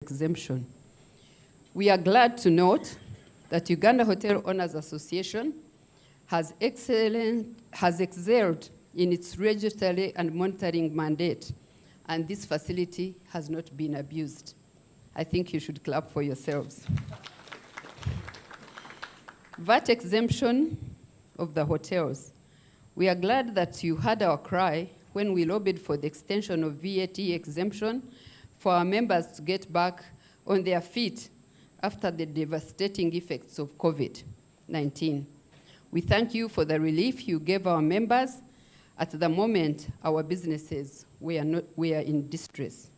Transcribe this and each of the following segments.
exemption. We are glad to note that Uganda Hotel Owners Association has excelled in its regulatory and monitoring mandate, and this facility has not been abused. I think you should clap for yourselves. VAT exemption of the hotels. We are glad that you heard our cry when we lobbied for the extension of VAT exemption for our members to get back on their feet after the devastating effects of COVID-19. We thank you for the relief you gave our members at the moment our businesses were in distress.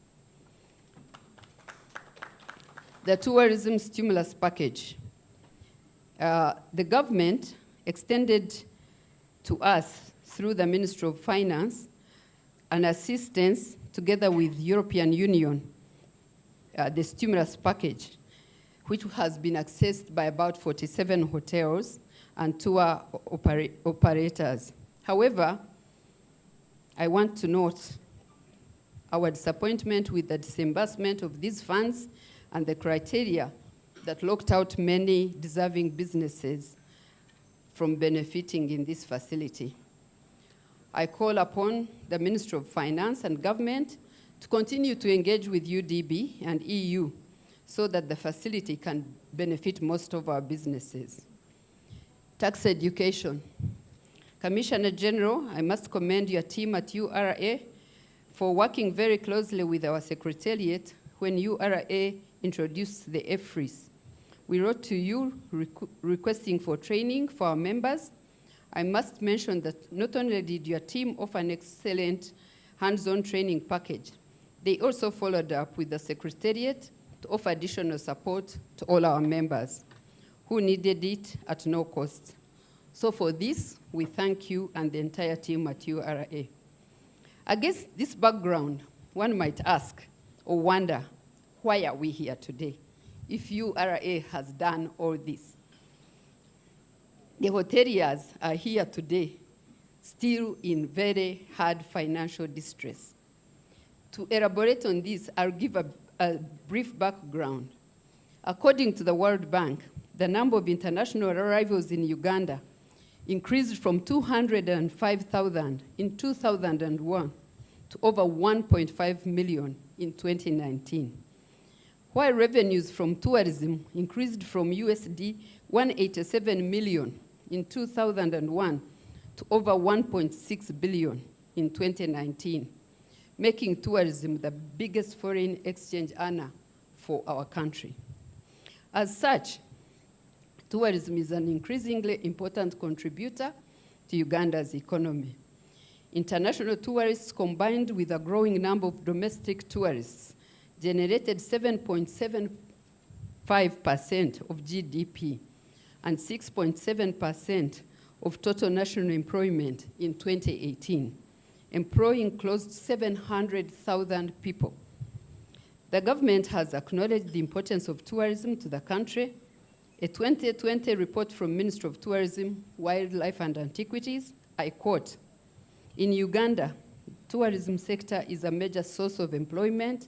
The tourism stimulus package. The government extended to us through the Ministry of Finance an assistance together with European Union, the stimulus package, which has been accessed by about 47 hotels and tour operators. However, I want to note our disappointment with the disbursement of these funds and the criteria that locked out many deserving businesses from benefiting in this facility. I call upon the Ministry of Finance and Government to continue to engage with UDB and EU so that the facility can benefit most of our businesses. Tax education. Commissioner General, I must commend your team at URA for working very closely with our Secretariat when URA introduced the FRIS. We wrote to you requesting for training for our members. I must mention that not only did your team offer an excellent hands-on training package, they also followed up with the Secretariat to offer additional support to all our members who needed it at no cost. So for this, we thank you and the entire team at URA. Against this background, one might ask or wonder, why are we here today if URA has done all this? The hoteliers are here today still in very hard financial distress. To elaborate on this, I'll give a brief background. According to the World Bank, the number of international arrivals in Uganda increased from 205,000 in 2001 to over 1.5 million in 2019. While revenues from tourism increased from USD 187 million in 2001 to over 1.6 billion in 2019, making tourism the biggest foreign exchange earner for our country. As such, tourism is an increasingly important contributor to Uganda's economy. International tourists, combined with a growing number of domestic tourists, generated 7.75% of GDP and 6.7% of total national employment in 2018, employing close to 700,000 people. The government has acknowledged the importance of tourism to the country. A 2020 report from Ministry of Tourism, Wildlife and Antiquities, I quote, "In Uganda, tourism sector is a major source of employment,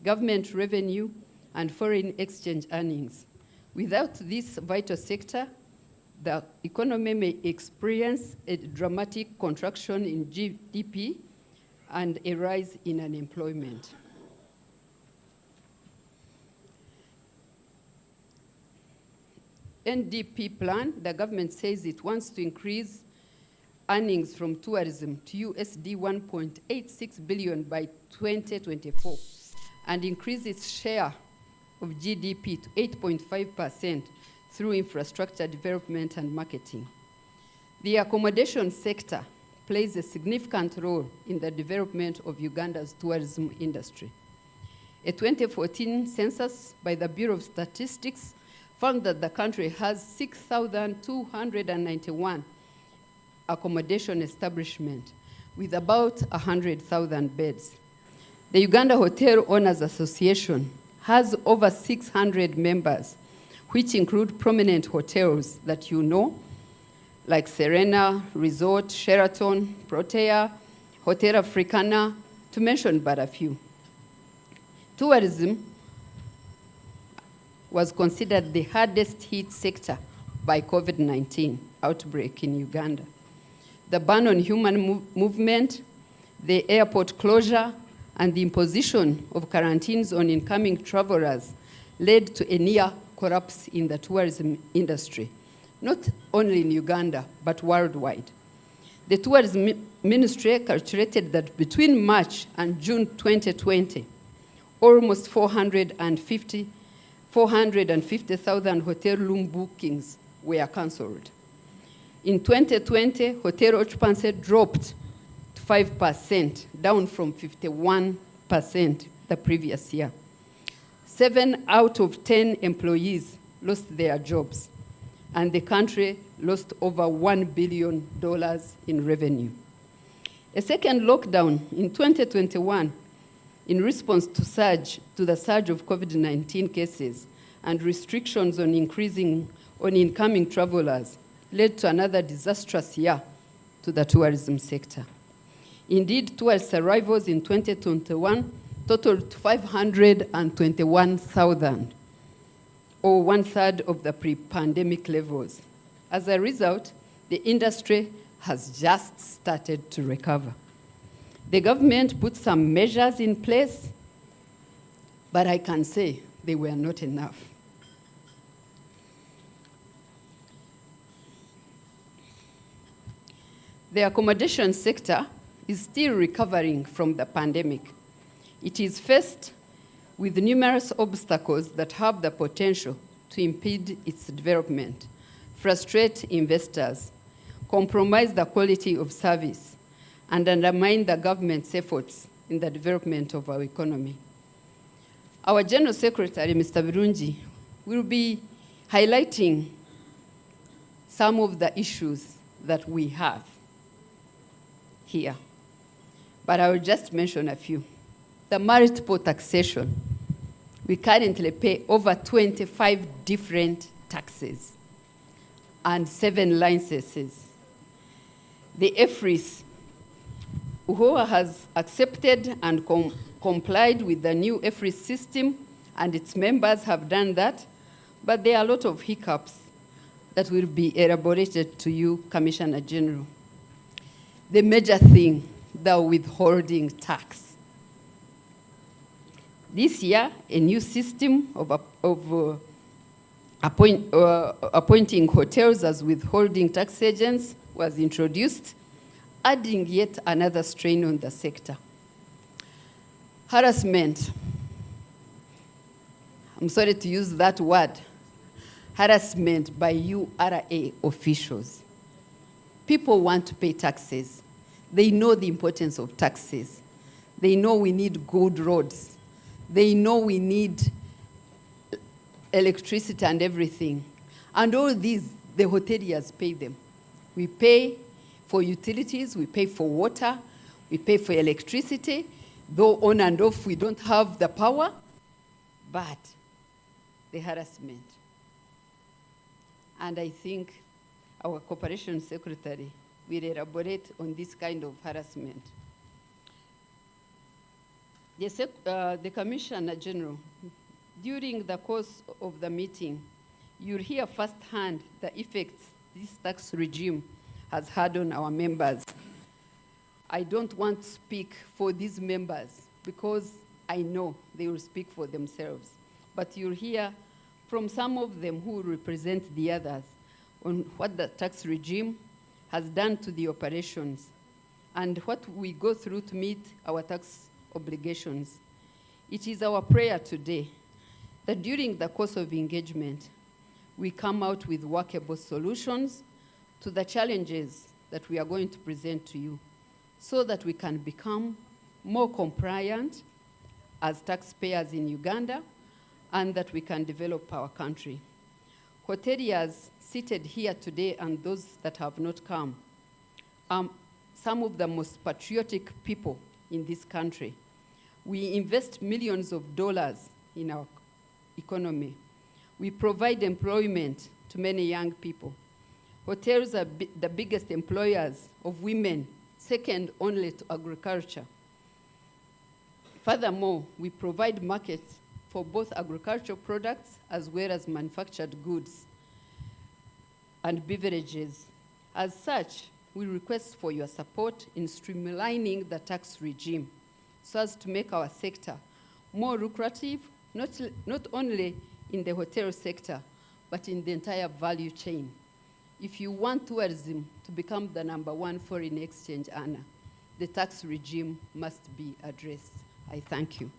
government revenue, and foreign exchange earnings. Without this vital sector, the economy may experience a dramatic contraction in GDP and a rise in unemployment." NDP plan, the government says it wants to increase earnings from tourism to USD 1.86 billion by 2024 and increase its share of GDP to 8.5% through infrastructure development and marketing. The accommodation sector plays a significant role in the development of Uganda's tourism industry. A 2014 census by the Bureau of Statistics found that the country has 6,291 accommodation establishments with about 100,000 beds. The Uganda Hotel Owners Association has over 600 members, which include prominent hotels that you know, like Serena, Resort, Sheraton, Protea, Hotel Africana, to mention but a few. Tourism was considered the hardest hit sector by COVID-19 outbreak in Uganda. The ban on human movement, the airport closure, and the imposition of quarantines on incoming travelers led to a near collapse in the tourism industry, not only in Uganda, but worldwide. The Tourism Ministry calculated that between March and June 2020, almost 450,000 hotel room bookings were cancelled. In 2020, hotel occupancy dropped to 5%, down from 51% the previous year. 7 out of 10 employees lost their jobs, and the country lost over $1 billion in revenue. A second lockdown in 2021, in response to the surge of COVID-19 cases and restrictions on incoming travelers, led to another disastrous year to the tourism sector. Indeed, tourist arrivals in 2021 totaled 521,000, or 1/3 of the pre-pandemic levels. As a result, the industry has just started to recover. The government put some measures in place, but I can say they were not enough. The accommodation sector is still recovering from the pandemic. It is faced with numerous obstacles that have the potential to impede its development, frustrate investors, compromise the quality of service, and undermine the government's efforts in the development of our economy. Our General Secretary, Mr. Birungi, will be highlighting some of the issues that we have here, but I will just mention a few. The multiple taxation. We currently pay over 25 different taxes and 7 licenses. The EFRIS, Uhoa has accepted and complied with the new EFRIS system, and its members have done that, but there are a lot of hiccups that will be elaborated to you, Commissioner General. The major thing, the withholding tax. This year, a new system of appointing hotels as withholding tax agents was introduced, adding yet another strain on the sector. Harassment. I'm sorry to use that word. Harassment by URA officials. People want to pay taxes. They know the importance of taxes. They know we need good roads. They know we need electricity and everything. And all these, the hoteliers pay them. We pay for utilities, we pay for water, we pay for electricity, though on and off we don't have the power, but the harassment. And I think our Cooperation Secretary will elaborate on this kind of harassment. The Commissioner General, during the course of the meeting, you'll hear firsthand the effects this tax regime has had on our members. I don't want to speak for these members because I know they will speak for themselves. But you'll hear from some of them who represent the others on what the tax regime has done to the operations and what we go through to meet our tax obligations. It is our prayer today that during the course of engagement, we come out with workable solutions to the challenges that we are going to present to you so that we can become more compliant as taxpayers in Uganda and that we can develop our country. Hoteliers seated here today and those that have not come are some of the most patriotic people in this country. We invest millions of dollars in our economy. We provide employment to many young people. Hotels are the biggest employers of women, second only to agriculture. Furthermore, we provide markets for both agricultural products as well as manufactured goods and beverages. As such, we request for your support in streamlining the tax regime so as to make our sector more lucrative, not only in the hotel sector, but in the entire value chain. If you want tourism to become the #1 foreign exchange earner, the tax regime must be addressed. I thank you.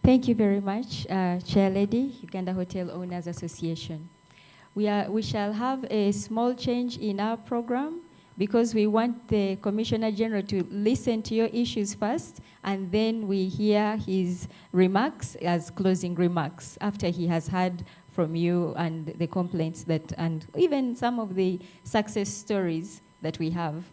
Thank you very much, Chair Lady, Uganda Hotel Owners Association. We shall have a small change in our program because we want the Commissioner General to listen to your issues first, and then we hear his remarks as closing remarks after he has heard from you and the complaints and even some of the success stories that we have.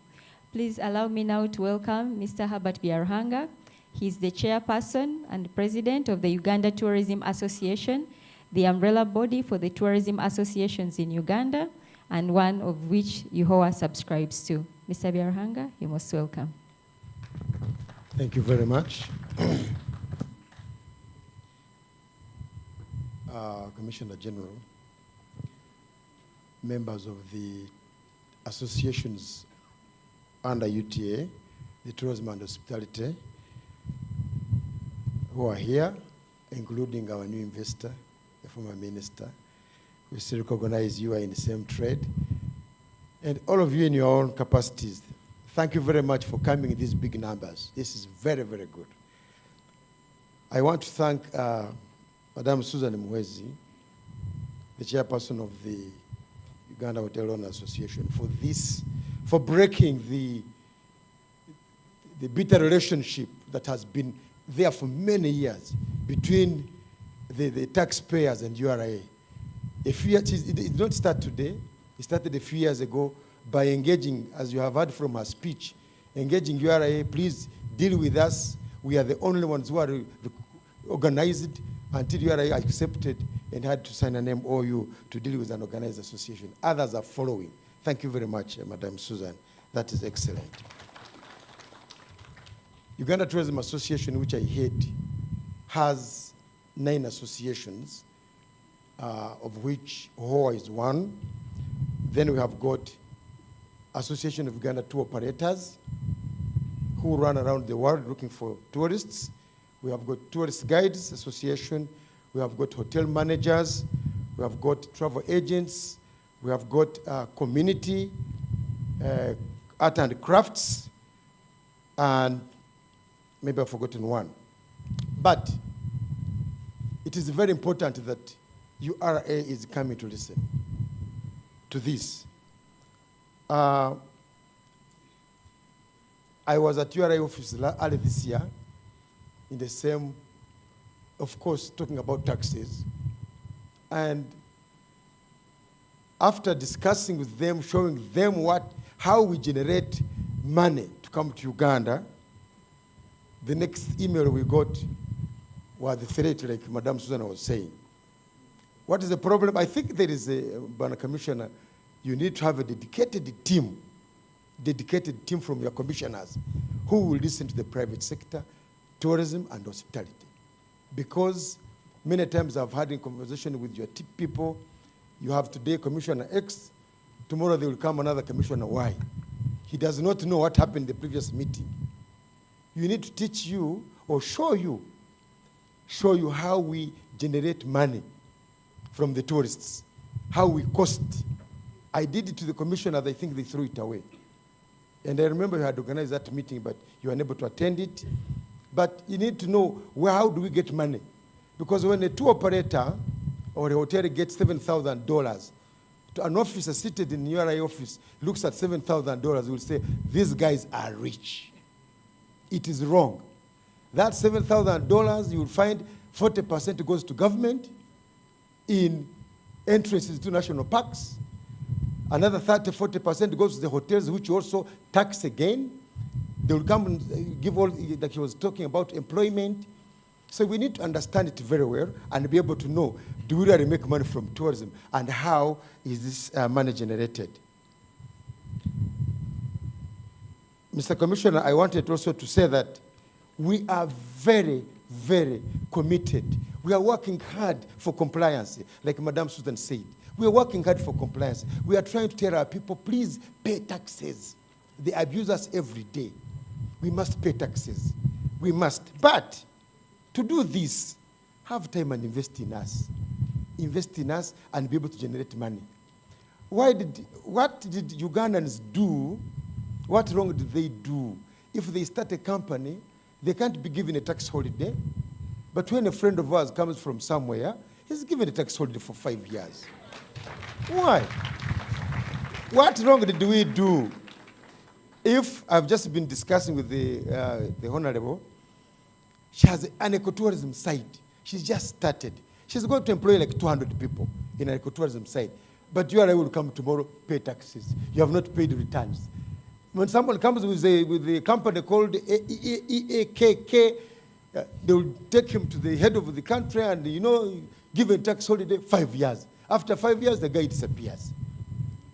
Please allow me now to welcome Mr. Herbert Byarhanga. He's the chairperson and president of the Uganda Tourism Association, the umbrella body for the tourism associations in Uganda, and one of which Uhoa subscribes to. Mr. Byarhanga, you're most welcome. Thank you very much. Commissioner General, members of the associations under UTA, the Tourism and Hospitality, who are here, including our new investor, the former minister. We still recognize you are in the same trade. And all of you in your own capacities, thank you very much for coming in these big numbers. This is very, very good. I want to thank Madam Susan Mwezi, the chairperson of the Uganda Hotel Owners Association, for breaking the bitter relationship that has been there for many years between the taxpayers and URA. It did not start today. It started a few years ago by engaging, as you have heard from her speech, engaging URA, please deal with us. We are the only ones who are organized until URA accepted and had to sign an MOU to deal with an organized association. Others are following. Thank you very much, Madam Susan. That is excellent. Uganda Tourism Association, which I head, has 9 associations, of which Uhoa is one. Then we have got Association of Uganda Tour Operators, who run around the world looking for tourists. We have got Tourist Guides Association. We have got hotel managers. We have got travel agents. We have got community, art and crafts, and maybe I've forgotten one. But it is very important that URA is coming to listen to this. I was at URA office early this year in the same, of course, talking about taxes. And after discussing with them, showing them how we generate money to come to Uganda, the next email we got was the threat, like Madam Susan was saying. What is the problem? I think there is a, Bwana Commissioner, you need to have a dedicated team from your commissioners who will listen to the private sector, tourism and hospitality. Because many times I've had in conversation with your people, you have today Commissioner X, tomorrow there will come another Commissioner Y. He does not know what happened in the previous meeting. You need to teach you or show you how we generate money from the tourists, how we cost. I did it to the commissioners, I think they threw it away. And I remember you had organized that meeting, but you were unable to attend it. But you need to know how do we get money? Because when a tour operator or a hotel gets $7,000, an officer seated in URA office looks at $7,000, will say, these guys are rich. It is wrong. That $7,000, you will find 40% goes to government in entrances to national parks. Another 30-40% goes to the hotels, which also tax again. They will come and give all, like he was talking about, employment. So we need to understand it very well and be able to know, do we really make money from tourism, and how is this money generated? Mr. Commissioner, I wanted also to say that we are very, very committed. We are working hard for compliance, like Madam Susan said. We are working hard for compliance. We are trying to tell our people, please pay taxes. They abuse us every day. We must pay taxes. We must. But to do this, have time and invest in us. Invest in us and be able to generate money. What did Ugandans do? What wrong did they do? If they start a company, they can't be given a tax holiday. But when a friend of ours comes from somewhere, he's given a tax holiday for 5 years. Why? What wrong did we do? If I've just been discussing with the Honorable, she has an ecotourism site. She's just started. She's going to employ like 200 people in an ecotourism site. But you and I will come tomorrow, pay taxes. You have not paid returns. When someone comes with a company called EAKK, they will take him to the head of the country and, give a tax holiday 5 years. After 5 years, the guy disappears.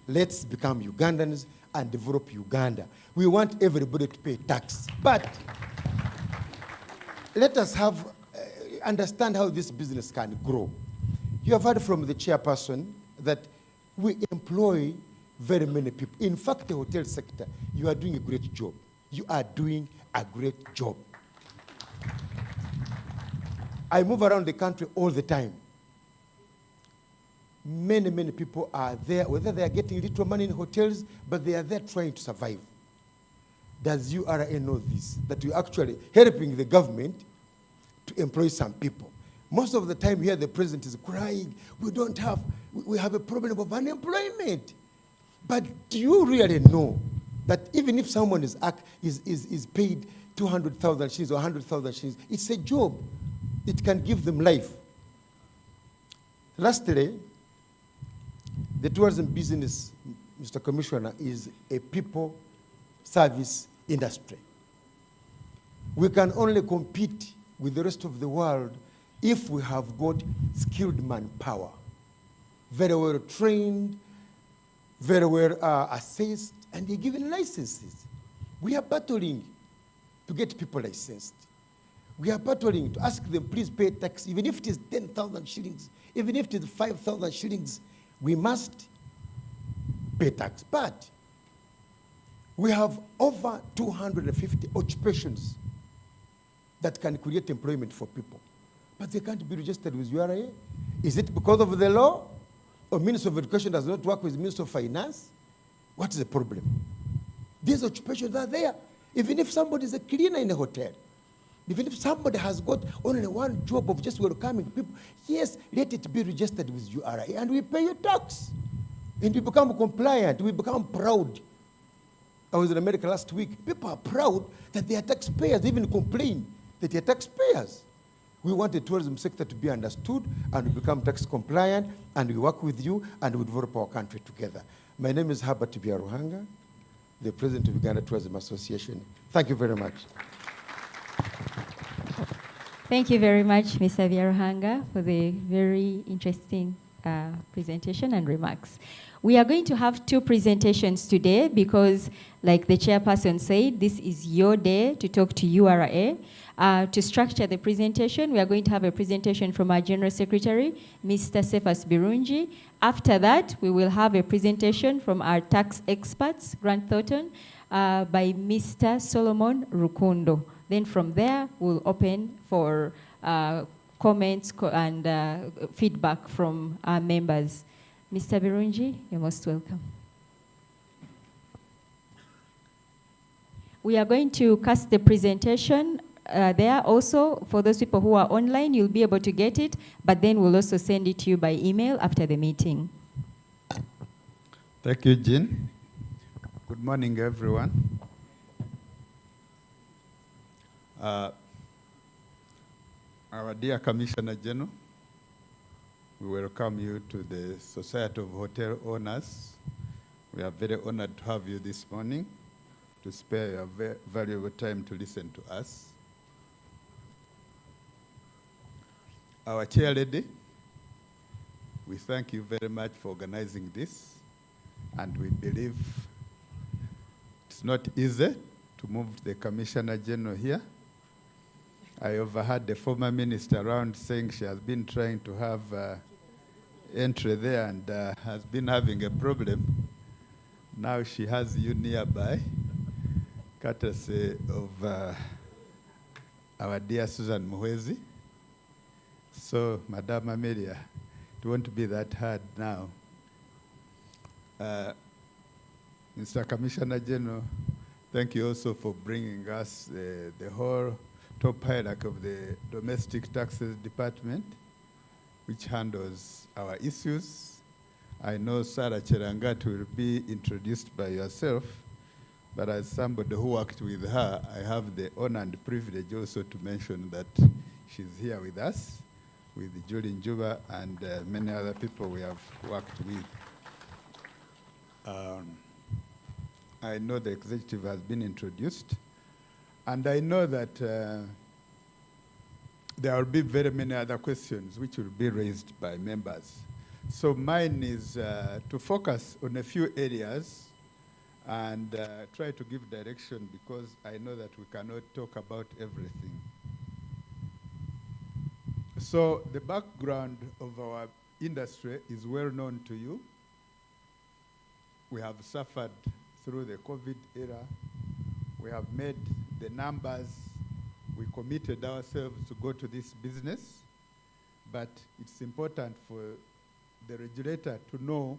Let's become Ugandans and develop Uganda. We want everybody to pay tax. But let us understand how this business can grow. You have heard from the chairperson that we employ very many people. In fact, the hotel sector, you are doing a great job. You are doing a great job. I move around the country all the time. Many, many people are there, whether they are getting little money in hotels, but they are there trying to survive. Does URA know this? That we're actually helping the government to employ some people. Most of the time here, the president is crying, we have a problem of unemployment. But do you really know that even if someone is paid 200,000 shillings or 100,000 shillings, it's a job. It can give them life. Lastly, the tourism business, Mr. Commissioner, is a people service industry. We can only compete with the rest of the world if we have got skilled manpower, very well trained, very well assessed, and they're given licenses. We are battling to get people licensed. We are battling to ask them, please pay tax, even if it is 10,000 shillings, even if it is 5,000 shillings, we must pay tax. But we have over 250 occupations that can create employment for people. But they can't be registered with URA. Is it because of the law? Or Minister of Education does not work with the Minister of Finance? What is the problem? These occupations are there. Even if somebody is a cleaner in a hotel, even if somebody has got only one job of just welcoming people, yes, let it be registered with URA, and we pay your tax. And we become compliant, we become proud. I was in America last week. People are proud that they are taxpayers, they even complain that they are taxpayers. We want the tourism sector to be understood and we become tax compliant, and we work with you and we develop our country together. My name is Herbert Biaruhanga, the President of Uganda Tourism Association. Thank you very much. Thank you very much, Mr. Biaruhanga, for the very interesting presentation and remarks. We are going to have two presentations today because, like the chairperson said, this is your day to talk to URA. To structure the presentation, we are going to have a presentation from our General Secretary, Mr. Cephas Birungi. After that, we will have a presentation from our tax experts, Grant Thornton, by Mr. Solomon Rukundo. Then from there, we'll open for comments and feedback from our members. Mr. Birungi, you're most welcome. We are going to cast the presentation there also. For those people who are online, you'll be able to get it, but then we'll also send it to you by email after the meeting. Thank you, Jean. Good morning, everyone. Our dear Commissioner General, we welcome you to the Society of Hotel Owners. We are very honored to have you this morning to spare your valuable time to listen to us. Our chair lady, we thank you very much for organizing this, and we believe it's not easy to move the Commissioner General here. I overheard the former minister around saying she has been trying to have entry there and has been having a problem. Now she has you nearby, courtesy of our dear Susan Muhwezi. So, Madam Amelia, it won't be that hard now. Mr. Commissioner General, thank you also for bringing us the whole top hierarchy of the Domestic Taxes Department, which handles our issues. I know Sarah Cherangat will be introduced by yourself, but as somebody who worked with her, I have the honor and privilege also to mention that she's here with us, with Julie Njuba and many other people we have worked with. I know the executive has been introduced, and I know that there will be very many other questions which will be raised by members. So mine is to focus on a few areas and try to give direction, because I know that we cannot talk about everything. So the background of our industry is well known to you. We have suffered through the COVID era. We have made the numbers. We committed ourselves to go to this business, but it's important for the regulator to know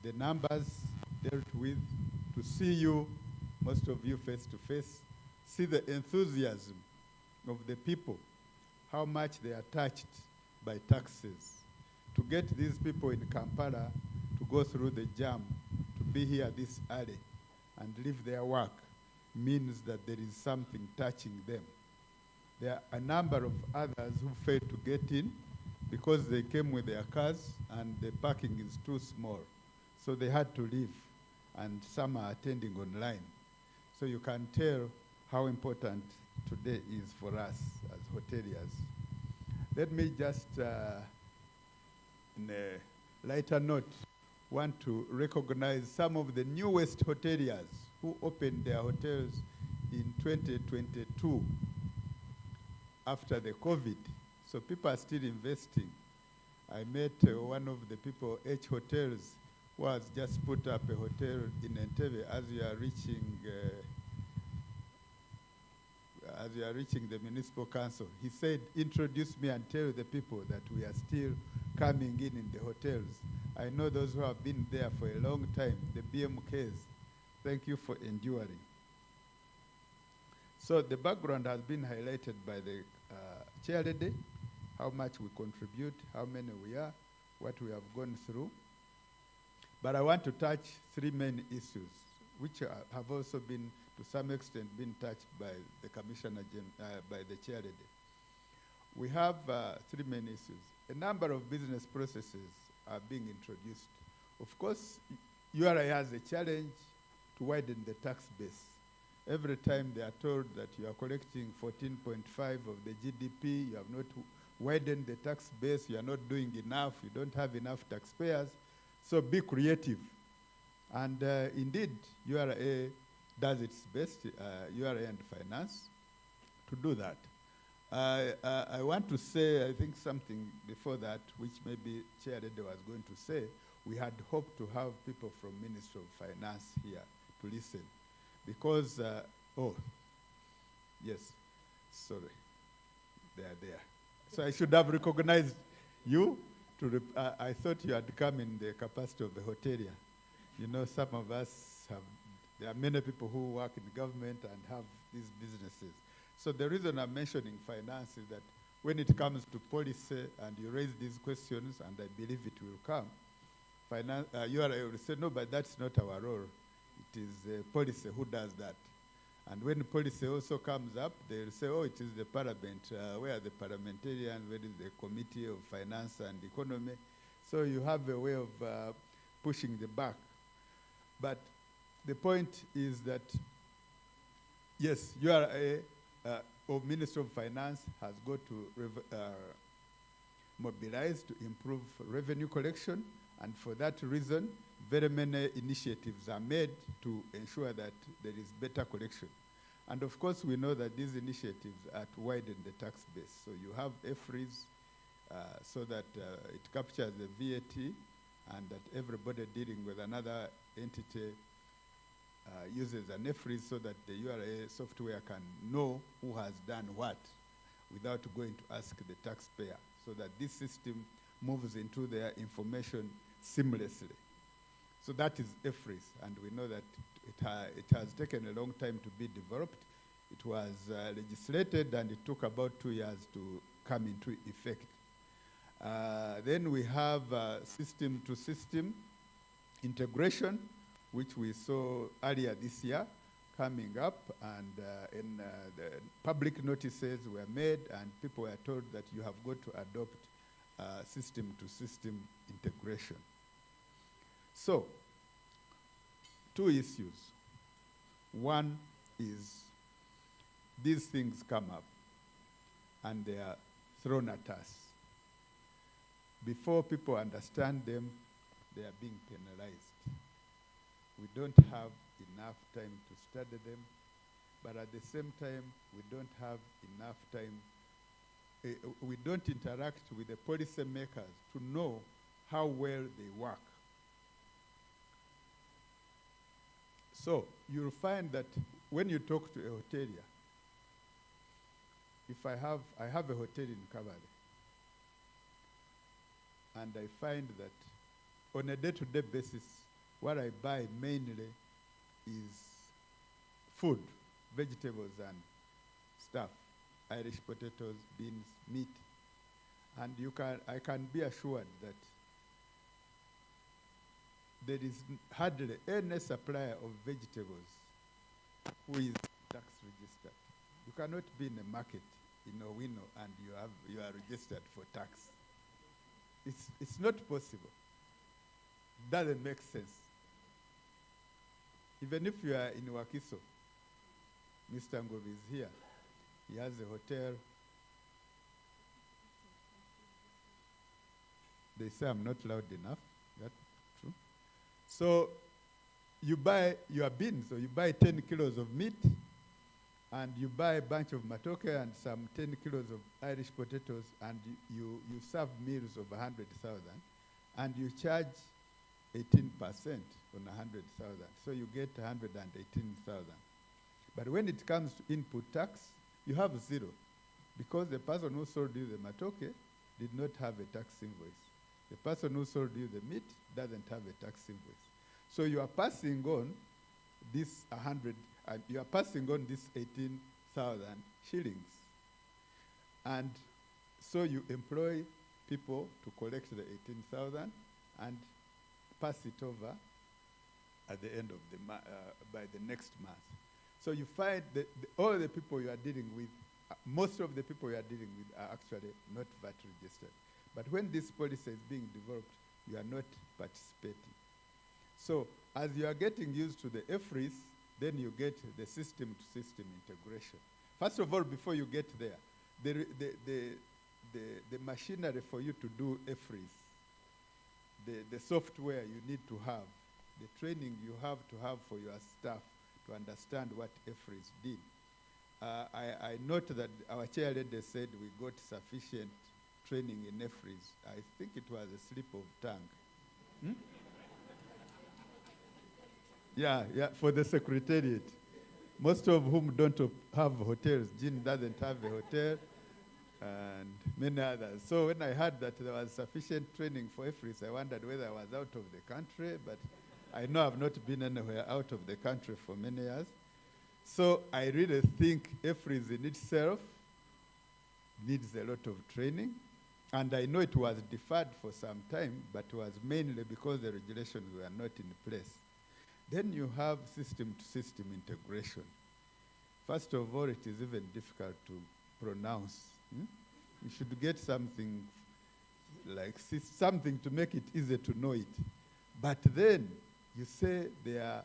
the numbers dealt with, to see you, most of you face to face, see the enthusiasm of the people, how much they are touched by taxes. To get these people in Kampala to go through the jam, to be here this early and leave their work, means that there is something touching them. There are a number of others who failed to get in because they came with their cars and the parking is too small. So they had to leave, and some are attending online. So you can tell how important today is for us as hoteliers. Let me just, in a lighter note, want to recognize some of the newest hoteliers who opened their hotels in 2022 after the COVID. So people are still investing. I met one of the people, H Hotels, who has just put up a hotel in Entebbe as you are reaching the municipal council. He said, introduce me and tell the people that we are still coming in the hotels. I know those who have been there for a long time, the BMKs. Thank you for enduring. So the background has been highlighted by the chair lady, how much we contribute, how many we are, what we have gone through. But I want to touch three main issues, which have also been, to some extent, been touched by the Commissioner, by the chair lady. We have three main issues. A number of business processes are being introduced. Of course, URA has a challenge to widen the tax base. Every time they are told that you are collecting 14.5 of the GDP, you have not widened the tax base, you are not doing enough, you don't have enough taxpayers, so be creative. And indeed, URA does its best, URA and Finance, to do that. I want to say, I think something before that, which maybe Chair Lede was going to say. We had hoped to have people from Ministry of Finance here to listen. Because, oh, yes, sorry, they are there. So I should have recognized you. I thought you had come in the capacity of the hotelier. You know, some of us have, there are many people who work in government and have these businesses. So the reason I'm mentioning finance is that when it comes to policy and you raise these questions, and I believe it will come, you will say, no, but that's not our role. It is policy who does that. And when policy also comes up, they'll say, oh, it is the parliament. Where are the parliamentarians? Where is the Committee of Finance and Economy? So you have a way of pushing the back. But the point is that, yes, URA or Minister of Finance has got to mobilized to improve revenue collection, and for that reason, very many initiatives are made to ensure that there is better collection. And of course, we know that these initiatives are to widen the tax base. So you have EFRIs so that it captures the VAT, and that everybody dealing with another entity uses an EFRIs so that the URA software can know who has done what without going to ask the taxpayer, so that this system moves into their information seamlessly. So that is EFRIS, and we know that it has taken a long time to be developed. It was legislated, and it took about 2 years to come into effect. Then we have system-to-system integration, which we saw earlier this year coming up, and the public notices were made, and people were told that you have got to adopt system-to-system integration. So, 2 issues. One is these things come up and they are thrown at us. Before people understand them, they are being penalized. We don't have enough time to study them, but at the same time, we don't have enough time, we don't interact with the policy makers to know how well they work. So you'll find that when you talk to a hotelier, if I have a hotel in Kabale, and I find that on a day-to-day basis, what I buy mainly is food, vegetables and stuff, Irish potatoes, beans, meat. And I can be assured that there is hardly any supplier of vegetables who is tax registered. You cannot be in a market in Owino and you are registered for tax. It's not possible. Doesn't make sense. Even if you are in Wakiso, Mr. Ngovi is here. He has a hotel. They say I'm not loud enough. That's true. So you buy your beans, or you buy 10 kilos of meat, and you buy a bunch of matoke and some 10 kilos of Irish potatoes, and you serve meals of 100,000, and you charge 18% on 100,000. So you get 118,000. But when it comes to input tax, you have zero, because the person who sold you the matoke did not have a tax invoice. The person who sold you the meat doesn't have a tax invoice. So you are passing on this 100, you are passing on this 18,000 shillings. And so you employ people to collect the 18,000 and pass it over at the end of the by the next month. So you find that all the people you are dealing with, most of the people you are dealing with are actually not VAT registered. But when this policy is being developed, you are not participating. So as you are getting used to the EFRIS, then you get the system-to-system integration. First of all, before you get there, the machinery for you to do EFRIS, the software you need to have, the training you have to have for your staff to understand what EFRIS did. I note that our chair lady said we got sufficient training in EFRIS. I think it was a slip of tongue. Hmm? Yeah, for the secretariat. Most of whom don't have hotels. Jean doesn't have a hotel, and many others. So when I heard that there was sufficient training for EFRIS, I wondered whether I was out of the country, but I know I've not been anywhere out of the country for many years. So I really think EFRIS in itself needs a lot of training. And I know it was deferred for some time, but it was mainly because the regulations were not in place. Then you have system-to-system integration. First of all, it is even difficult to pronounce. You should get something like something to make it easy to know it. But then you say there are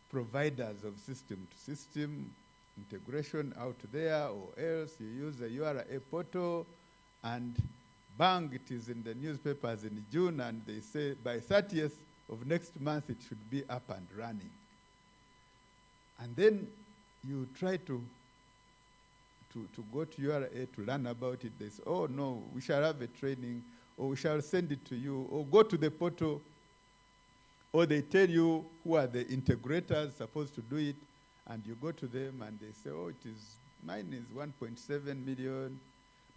providers of system-to-system integration out there, or else you use a URA portal, and bang, it is in the newspapers in June, and they say by 30th of next month it should be up and running. And then you try to go to URA to learn about it. They say, oh no, we shall have a training, or we shall send it to you, or go to the portal, or they tell you who are the integrators supposed to do it, and you go to them and they say, oh, mine is 1.7 million,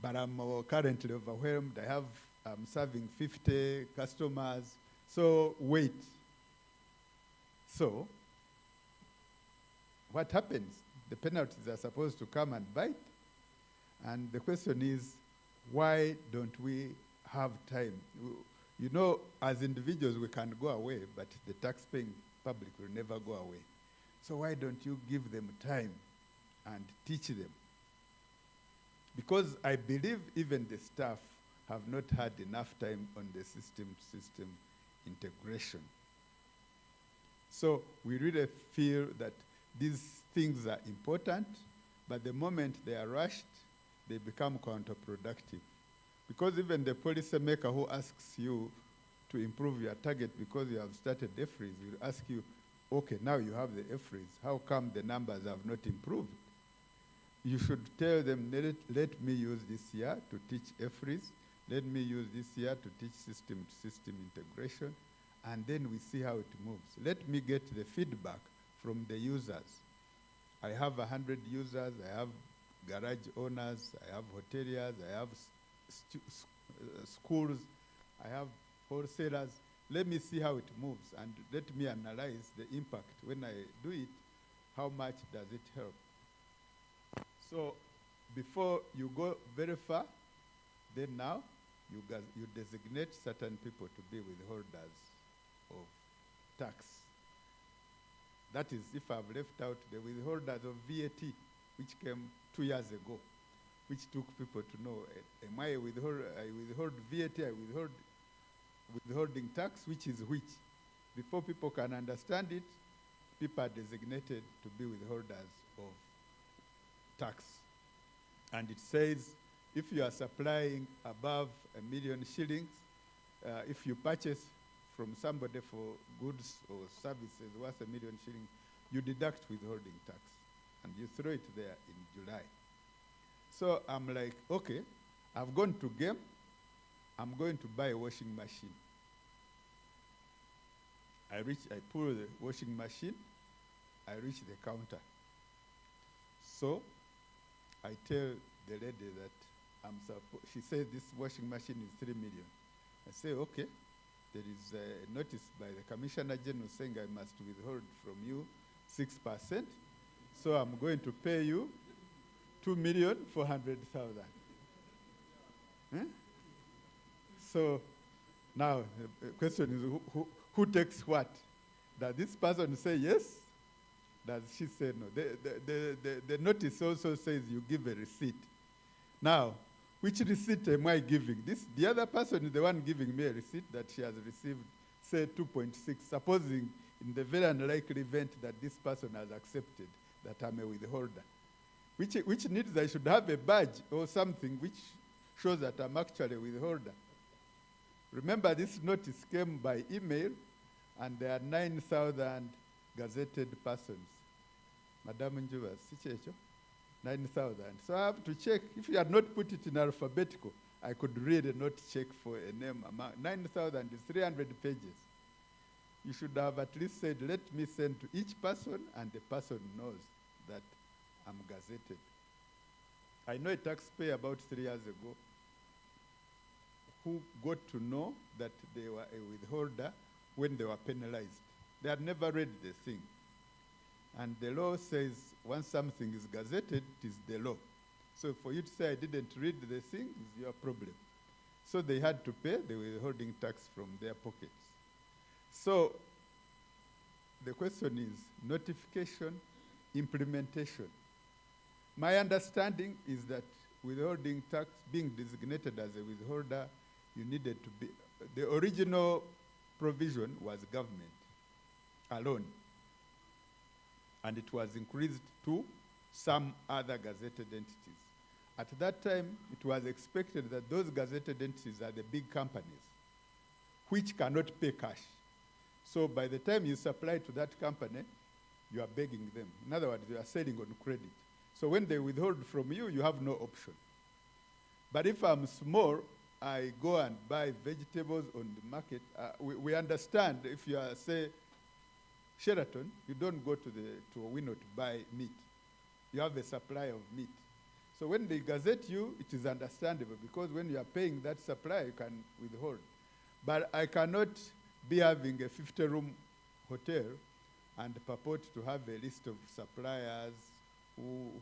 but I'm currently overwhelmed. I'm serving 50 customers, so wait. So, what happens? The penalties are supposed to come and bite. And the question is, why don't we have time? You know, as individuals, we can go away, but the tax-paying public will never go away. So why don't you give them time and teach them? Because I believe even the staff have not had enough time on the system-to-system integration. So we really feel that these things are important, but the moment they are rushed, they become counterproductive. Because even the policymaker who asks you to improve your target because you have started FREEZE will ask you, okay, now you have the FREEZE, how come the numbers have not improved? You should tell them, let me use this year to teach FREEZE, let me use this year to teach system-to-system integration, and then we see how it moves. Let me get the feedback from the users. I have 100 users, I have garage owners, I have hoteliers, I have schools, I have wholesalers. Let me see how it moves, and let me analyze the impact. When I do it, how much does it help? So before you go very far, then now you designate certain people to be withholders of tax. That is, if I've left out the withholders of VAT, which came 2 years ago, which took people to know, am I withhold VAT, I withhold withholding tax, which is which? Before people can understand it, people are designated to be withholders of tax. And it says, if you are supplying above 1 million shillings, if you purchase from somebody for goods or services worth 1 million shillings, you deduct withholding tax, and you throw it there in July. So I'm like, okay, I've gone to game, I'm going to buy a washing machine. I pull the washing machine, I reach the counter. So I tell the lady that she says this washing machine is 3 million. I say, okay, there is a notice by the Commissioner General saying I must withhold from you 6%. So I'm going to pay you 2,400,000. Huh? So now the question is, who takes what? Does this person say yes? Does she say no? The notice also says you give a receipt. Now, which receipt am I giving? The other person is the one giving me a receipt that she has received, say 2.6, supposing in the very unlikely event that this person has accepted that I'm a withholder. Which needs I should have a badge or something which shows that I'm actually a withholder. Remember, this notice came by email, and there are 9,000 gazetted persons. Madam Njuba, 9,000. So I have to check. If you had not put it in alphabetical, I could read and not check for a name. 9,000 is 300 pages. You should have at least said, let me send to each person, and the person knows that I'm gazetted. I know a taxpayer about 3 years ago who got to know that they were a withholder when they were penalized. They had never read the thing. And the law says once something is gazetted, it is the law. So for you to say I didn't read the thing is your problem. So they had to pay the withholding tax from their pockets. So the question is notification, implementation. My understanding is that withholding tax, being designated as a withholder, you needed to be, the original provision was government alone. And it was increased to some other gazetted entities. At that time, it was expected that those gazetted entities are the big companies, which cannot pay cash. So by the time you supply to that company, you are begging them. In other words, you are selling on credit. So when they withhold from you, you have no option. But if I'm small, I go and buy vegetables on the market. We understand if you are, say, Sheraton, you don't go to a window to buy meat. You have a supply of meat. So when they gazette you, it is understandable, because when you are paying that supply, you can withhold. But I cannot be having a 50-room hotel and purport to have a list of suppliers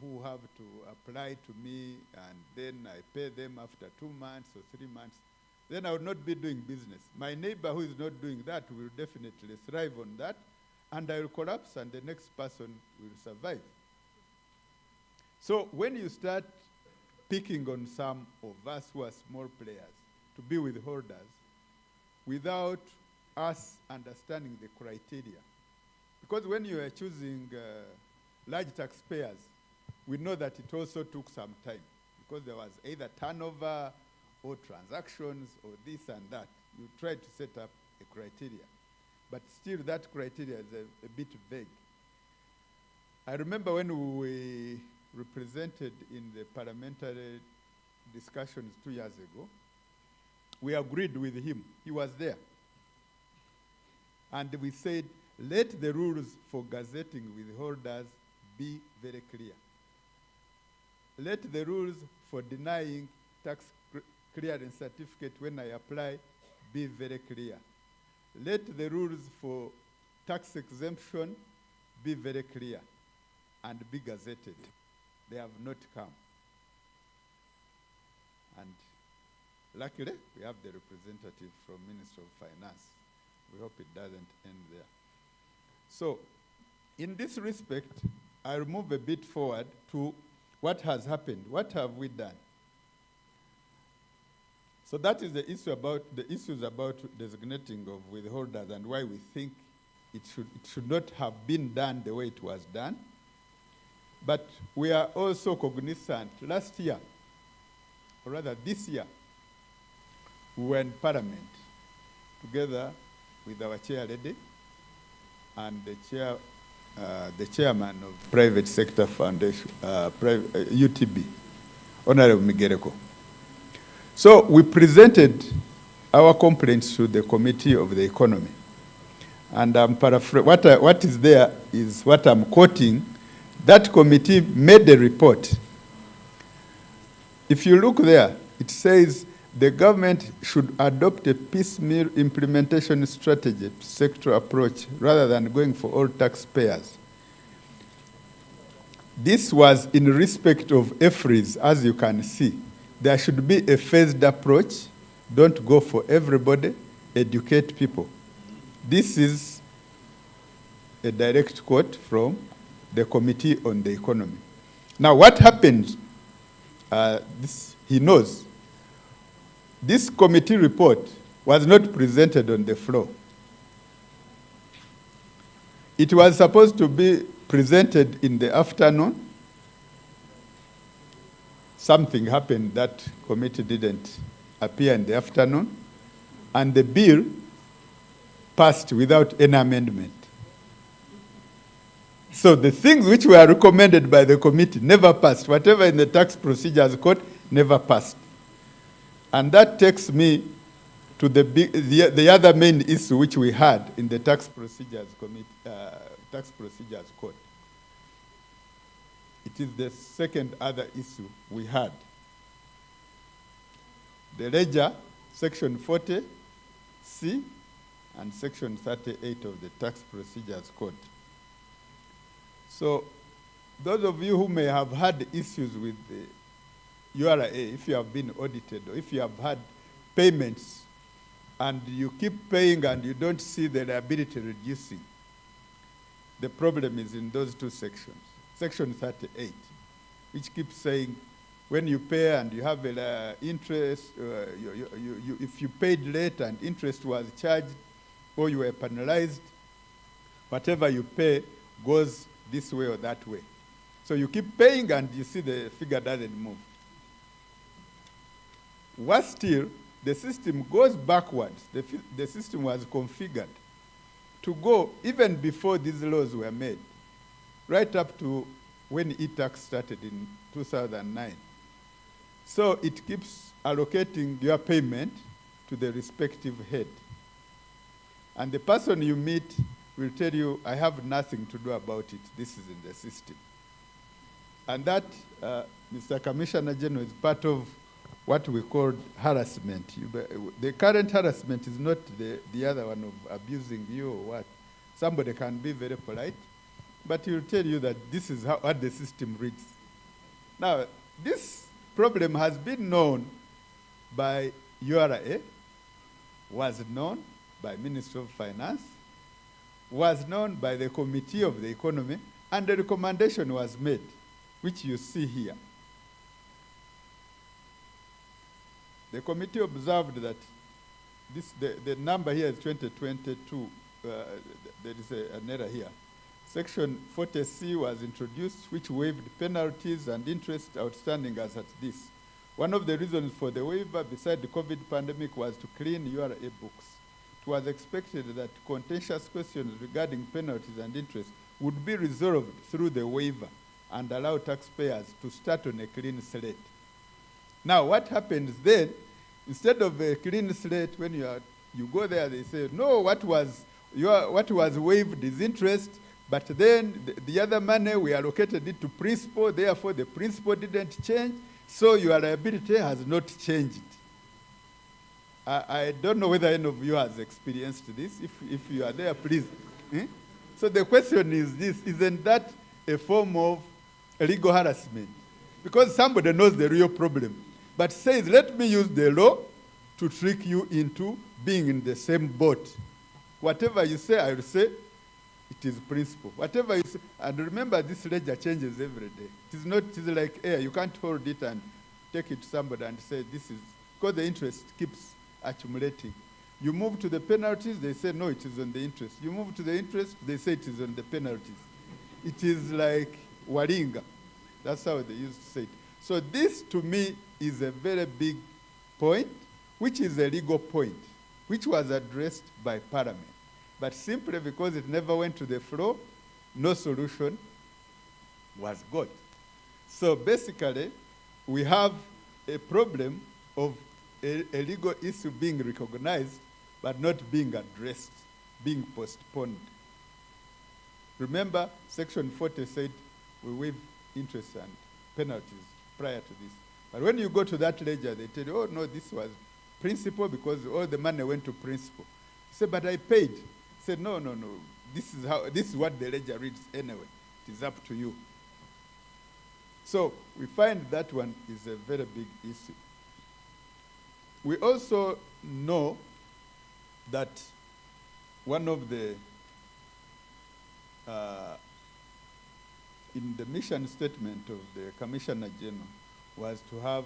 who have to apply to me, and then I pay them after 2 months or 3 months. Then I will not be doing business. My neighbor who is not doing that will definitely thrive on that, and I will collapse, and the next person will survive. So when you start picking on some of us who are small players to be withholders without us understanding the criteria, because when you are choosing large taxpayers, we know that it also took some time, because there was either turnover or transactions or this and that. You tried to set up a criteria, but still that criteria is a bit vague. I remember when we represented in the parliamentary discussions 2 years ago, we agreed with him. He was there. And we said, let the rules for gazetting withholders be very clear. Let the rules for denying tax clearance certificate when I apply be very clear. Let the rules for tax exemption be very clear and be gazetted. They have not come. And luckily, we have the representative from Ministry of Finance. We hope it doesn't end there. So, in this respect, I'll move a bit forward to what has happened. What have we done? So that is the issues about designating of withholders and why we think it should not have been done the way it was done. But we are also cognizant. Last year, or rather this year, we were in Parliament together with our chair lady and the chairman of Private Sector Foundation, UTB, Honorable Migereko. So we presented our complaints to the Committee of the Economy. And I'm what is there is what I'm quoting. That committee made a report. If you look there, it says the government should adopt a piecemeal implementation strategy to sector approach rather than going for all taxpayers. This was in respect of EFRIs, as you can see. There should be a phased approach. Don't go for everybody. Educate people. This is a direct quote from the Committee on the Economy. Now, what happened? He knows. This committee report was not presented on the floor. It was supposed to be presented in the afternoon. Something happened, that committee didn't appear in the afternoon, and the bill passed without any amendment. So the things which were recommended by the committee never passed. Whatever in the tax procedures code never passed. And that takes me to the other main issue which we had in the tax procedures code. It is the second other issue we had. The ledger, section 40C and section 38 of the tax procedures code. So those of you who may have had issues with the URA, if you have been audited, or if you have had payments and you keep paying and you don't see the liability reducing, the problem is in those two sections. Section 38, which keeps saying when you pay and you have interest, if you paid late and interest was charged or you were penalized, whatever you pay goes this way or that way. So you keep paying and you see the figure doesn't move. Worse still, the system goes backwards. The system was configured to go even before these laws were made, right up to when e-tax started in 2009. So it keeps allocating your payment to the respective head. And the person you meet will tell you, I have nothing to do about it. This is in the system. And that, Mr. Commissioner General, is part of what we call harassment. The current harassment is not the other one of abusing you or what. Somebody can be very polite, but he'll tell you that this is what the system reads. Now, this problem has been known by URA, was known by Ministry of Finance, was known by the Committee of the Economy, and the recommendation was made, which you see here. The committee observed that the number here is 2022. There is an error here. Section 40C was introduced, which waived penalties and interest outstanding as at this. One of the reasons for the waiver, beside the COVID pandemic, was to clean URA books. It was expected that contentious questions regarding penalties and interest would be resolved through the waiver and allow taxpayers to start on a clean slate. Now, what happens then, instead of a clean slate, when you go there, they say, no, what was waived is interest, but then the other money, we allocated it to principal, therefore the principal didn't change, so your liability has not changed. I don't know whether any of you has experienced this. If you are there, please. So the question is this, isn't that a form of legal harassment? Because somebody knows the real problem, but says, let me use the law to trick you into being in the same boat. Whatever you say, I will say, it is principle. Whatever you say, and remember, this ledger changes every day. It is like air. You can't hold it and take it to somebody and say, this is, because the interest keeps accumulating. You move to the penalties, they say, no, it is on the interest. You move to the interest, they say it is on the penalties. It is like waringa. That's how they used to say it. So this, to me, is a very big point, which is a legal point, which was addressed by Parliament. But simply because it never went to the floor, no solution was got. So basically, we have a problem of a legal issue being recognized, but not being addressed, being postponed. Remember, Section 40 said we waive interest and penalties prior to this. But when you go to that ledger, they tell you, oh, no, this was principal because all the money went to principal. You say, but I paid. I said, no, this is what the ledger reads anyway. It is up to you. So we find that one is a very big issue. We also know that one of the, in the mission statement of the Commissioner General was to have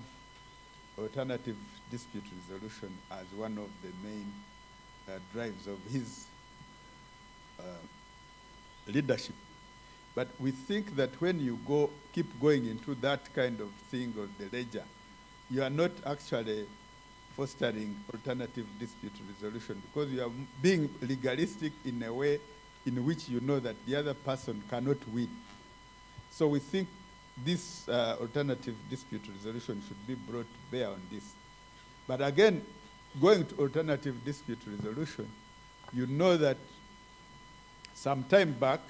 alternative dispute resolution as one of the main drives of his leadership. But we think that when you keep going into that kind of thing of the ledger, you are not actually fostering alternative dispute resolution because you are being legalistic in a way in which you know that the other person cannot win. So we think this alternative dispute resolution should be brought to bear on this. But again, going to alternative dispute resolution, you know that some time back,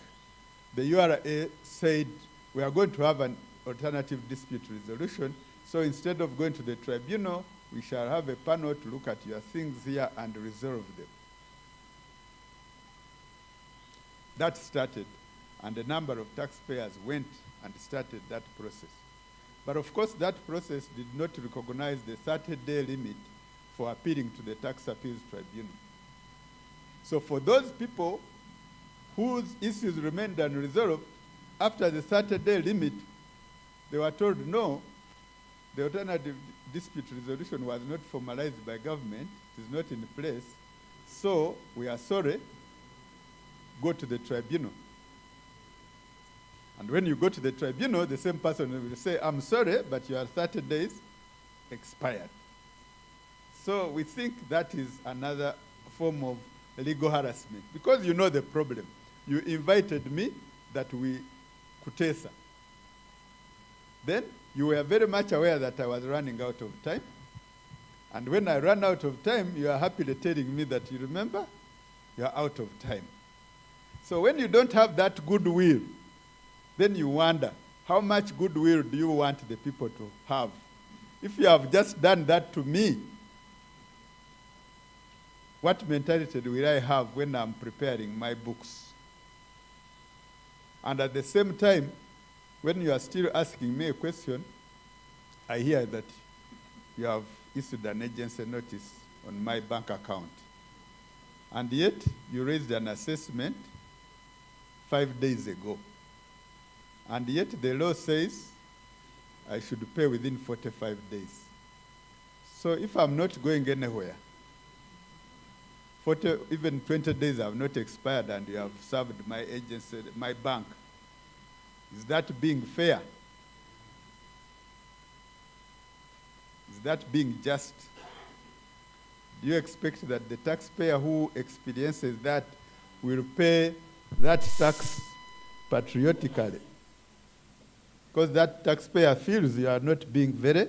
the URA said we are going to have an alternative dispute resolution, so instead of going to the tribunal, we shall have a panel to look at your things here and resolve them. That started, and a number of taxpayers went and started that process. But of course, that process did not recognize the 30-day limit for appealing to the Tax Appeals Tribunal. So for those people whose issues remained unresolved, after the 30-day limit, they were told, no, the alternative dispute resolution was not formalized by government, it is not in place, so we are sorry, go to the tribunal. And when you go to the tribunal, the same person will say, I'm sorry, but your 30 days expired. So we think that is another form of legal harassment, because you know the problem. You invited me that we kutesa. Then you were very much aware that I was running out of time. And when I ran out of time, you are happily telling me that, you remember, you are out of time. So when you don't have that goodwill, then you wonder, how much goodwill do you want the people to have? If you have just done that to me, what mentality will I have when I'm preparing my books? And at the same time, when you are still asking me a question, I hear that you have issued an agency notice on my bank account. And yet, you raised an assessment 5 days ago. And yet, the law says I should pay within 45 days. So if I'm not going anywhere, 40, even 20 days have not expired and you have served my agency, my bank, is that being fair? Is that being just? Do you expect that the taxpayer who experiences that will pay that tax patriotically? Because that taxpayer feels you are not being very,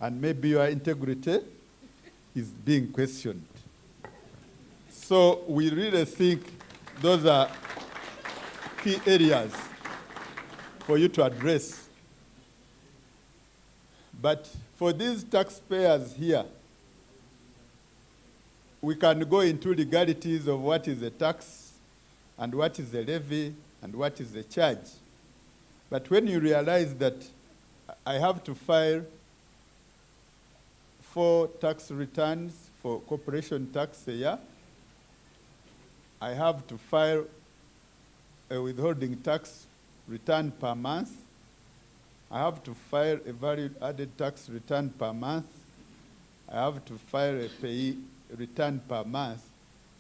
and maybe your integrity is being questioned. So we really think those are key areas for you to address. But for these taxpayers here, we can go into legalities of what is a tax and what is a levy and what is a charge. But when you realize that I have to file 4 tax returns for corporation tax a year, I have to file a withholding tax return per month, I have to file a value-added tax return per month, I have to file a payee return per month,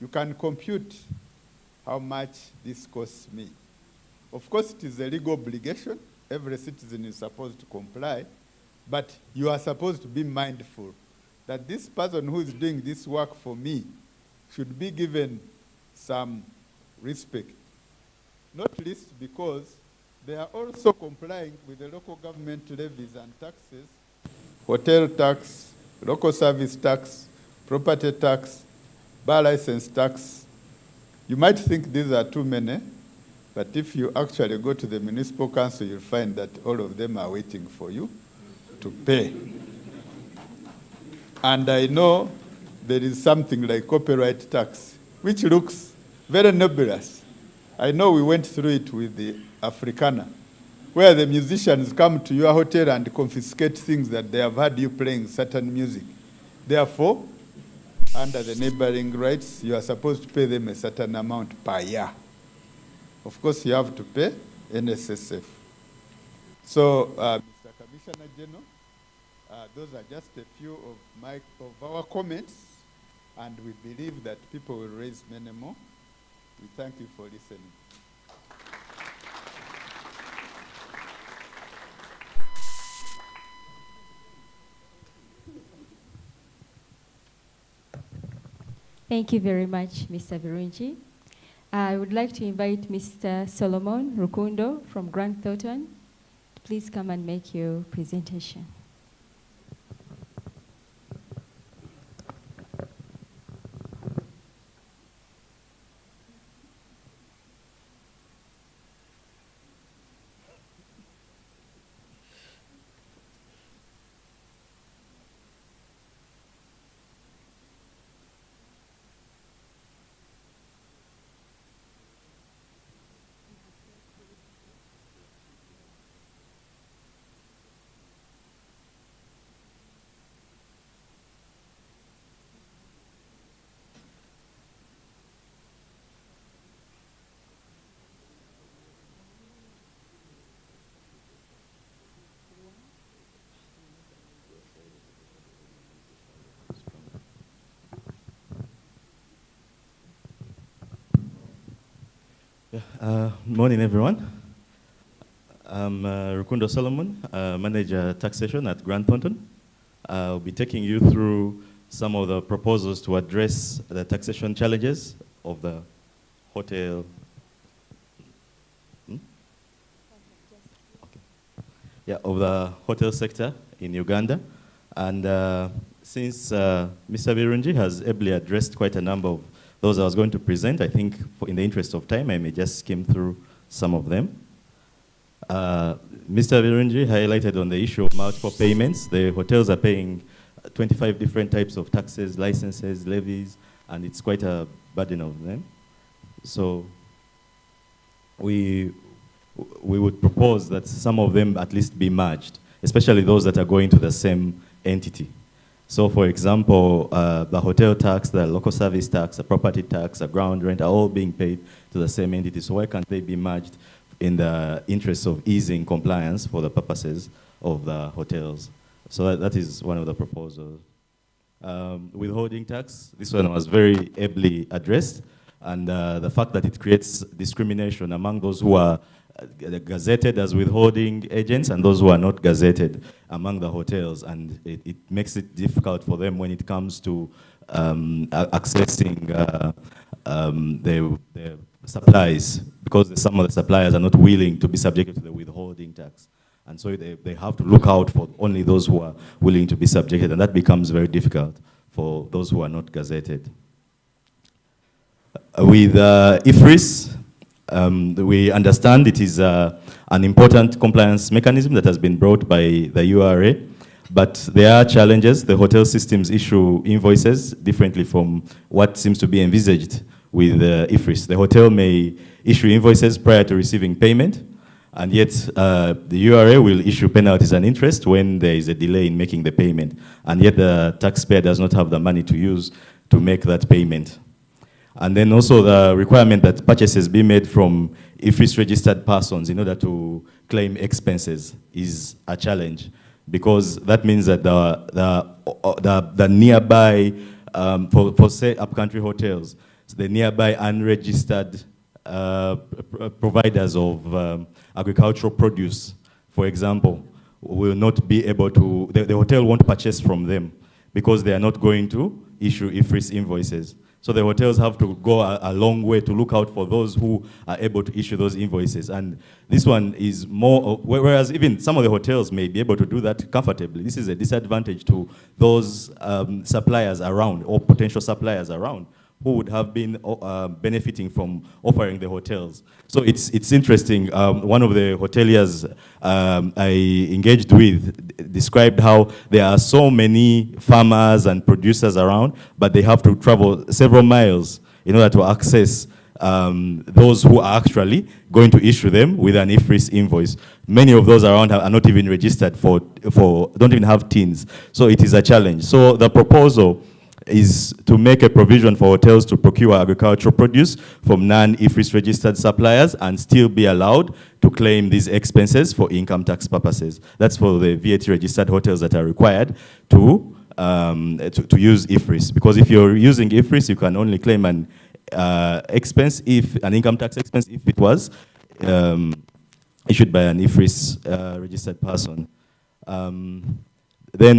you can compute how much this costs me. Of course, it is a legal obligation. Every citizen is supposed to comply, but you are supposed to be mindful that this person who is doing this work for me should be given some respect, not least because they are also complying with the local government levies and taxes, hotel tax, local service tax, property tax, bar license tax. You might think these are too many, but if you actually go to the municipal council, you'll find that all of them are waiting for you to pay. And I know there is something like copyright tax, which looks very nebulous. I know we went through it with the Africana, where the musicians come to your hotel and confiscate things that they have had you playing certain music. Therefore, under the neighboring rights, you are supposed to pay them a certain amount per year. Of course, you have to pay NSSF. So, Mr. Commissioner General, those are just a few of our comments, and we believe that people will raise many more. We thank you for listening. Thank you very much, Mr. Virunji. I would like to invite Mr. Solomon Rukundo from Grant Thornton to please come and make your presentation. Morning, everyone. I'm Rukundo Solomon, Manager Taxation at Grant Thornton. I'll be taking you through some of the proposals to address the taxation challenges of the hotel. Yeah, of the hotel sector in Uganda. And since Mr. Birungi has ably addressed quite a number of those I was going to present, I think in the interest of time, I may just skim through some of them. Mr. Birungi highlighted on the issue of multiple payments. The hotels are paying 25 different types of taxes, licenses, levies, and it's quite a burden of them. So we would propose that some of them at least be merged, especially those that are going to the same entity. So for example, the hotel tax, the local service tax, the property tax, the ground rent are all being paid to the same entity. So why can't they be merged in the interest of easing compliance for the purposes of the hotels? So that is one of the proposals. Withholding tax, this one was very ably addressed, and the fact that it creates discrimination among those who are gazetted as withholding agents and those who are not gazetted among the hotels, and it makes it difficult for them when it comes to accessing the supplies, because some of the suppliers are not willing to be subjected to the withholding tax. And so they have to look out for only those who are willing to be subjected, and that becomes very difficult for those who are not gazetted. With IFRIS, we understand it is an important compliance mechanism that has been brought by the URA, but there are challenges. The hotel systems issue invoices differently from what seems to be envisaged with IFRIS. The hotel may issue invoices prior to receiving payment, and yet the URA will issue penalties and interest when there is a delay in making the payment, and yet the taxpayer does not have the money to use to make that payment. And then also the requirement that purchases be made from IFRIS registered persons in order to claim expenses is a challenge, because that means that the nearby, for say upcountry hotels, the nearby unregistered providers of agricultural produce, for example, will not be able to, the hotel won't purchase from them because they are not going to issue IFRIS invoices. So the hotels have to go a long way to look out for those who are able to issue those invoices. And this one is more, whereas even some of the hotels may be able to do that comfortably, this is a disadvantage to those suppliers around, or potential suppliers around, who would have been benefiting from offering the hotels. So it's interesting. One of the hoteliers I engaged with described how there are so many farmers and producers around, but they have to travel several miles in order to access those who are actually going to issue them with an IFRIS invoice. Many of those around are not even registered don't even have TINs. So it is a challenge. So the proposal is to make a provision for hotels to procure agricultural produce from non-IFRIS registered suppliers and still be allowed to claim these expenses for income tax purposes. That's for the VAT registered hotels that are required to use IFRIS. Because if you're using IFRIS, you can only claim an expense, an income tax expense, if it was issued by an IFRIS registered person. Then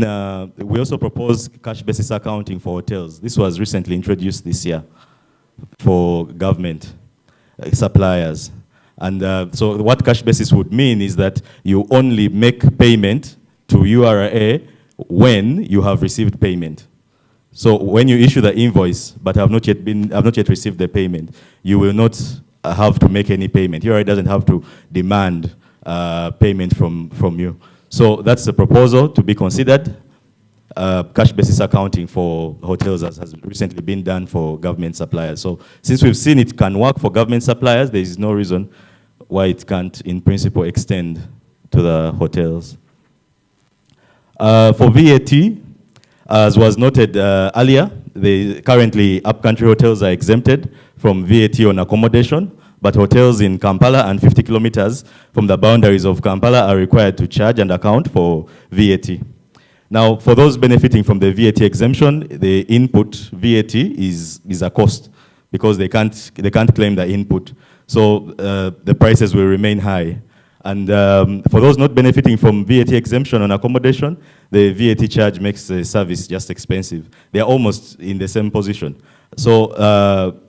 we also proposed cash basis accounting for hotels. This was recently introduced this year for government suppliers. And so what cash basis would mean is that you only make payment to URA when you have received payment. So when you issue the invoice but have not yet received the payment, you will not have to make any payment. URA doesn't have to demand payment from you. So that's the proposal to be considered. Cash basis accounting for hotels has recently been done for government suppliers. So since we've seen it can work for government suppliers, there is no reason why it can't, in principle, extend to the hotels. For VAT, as was noted earlier, currently upcountry hotels are exempted from VAT on accommodation, but hotels in Kampala and 50 kilometers from the boundaries of Kampala are required to charge and account for VAT. Now, for those benefiting from the VAT exemption, the input VAT is a cost because they can't claim the input. So the prices will remain high. And for those not benefiting from VAT exemption on accommodation, the VAT charge makes the service just expensive. They are almost in the same position. So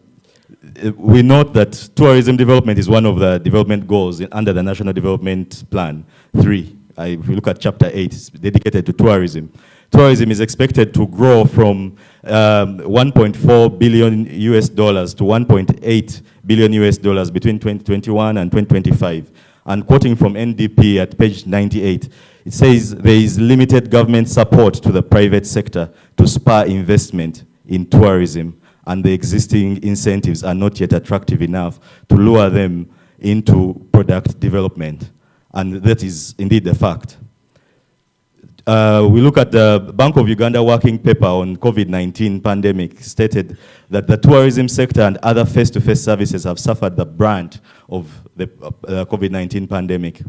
we note that tourism development is one of the development goals under the National Development Plan 3. If you look at Chapter 8, it's dedicated to tourism. Tourism is expected to grow from 1.4 billion US dollars to 1.8 billion US dollars between 2021 and 2025. And quoting from NDP at page 98, it says there is limited government support to the private sector to spur investment in tourism, and the existing incentives are not yet attractive enough to lure them into product development. And that is indeed the fact. We look at the Bank of Uganda working paper on COVID-19 pandemic stated that the tourism sector and other face-to-face services have suffered the brunt of the COVID-19 pandemic.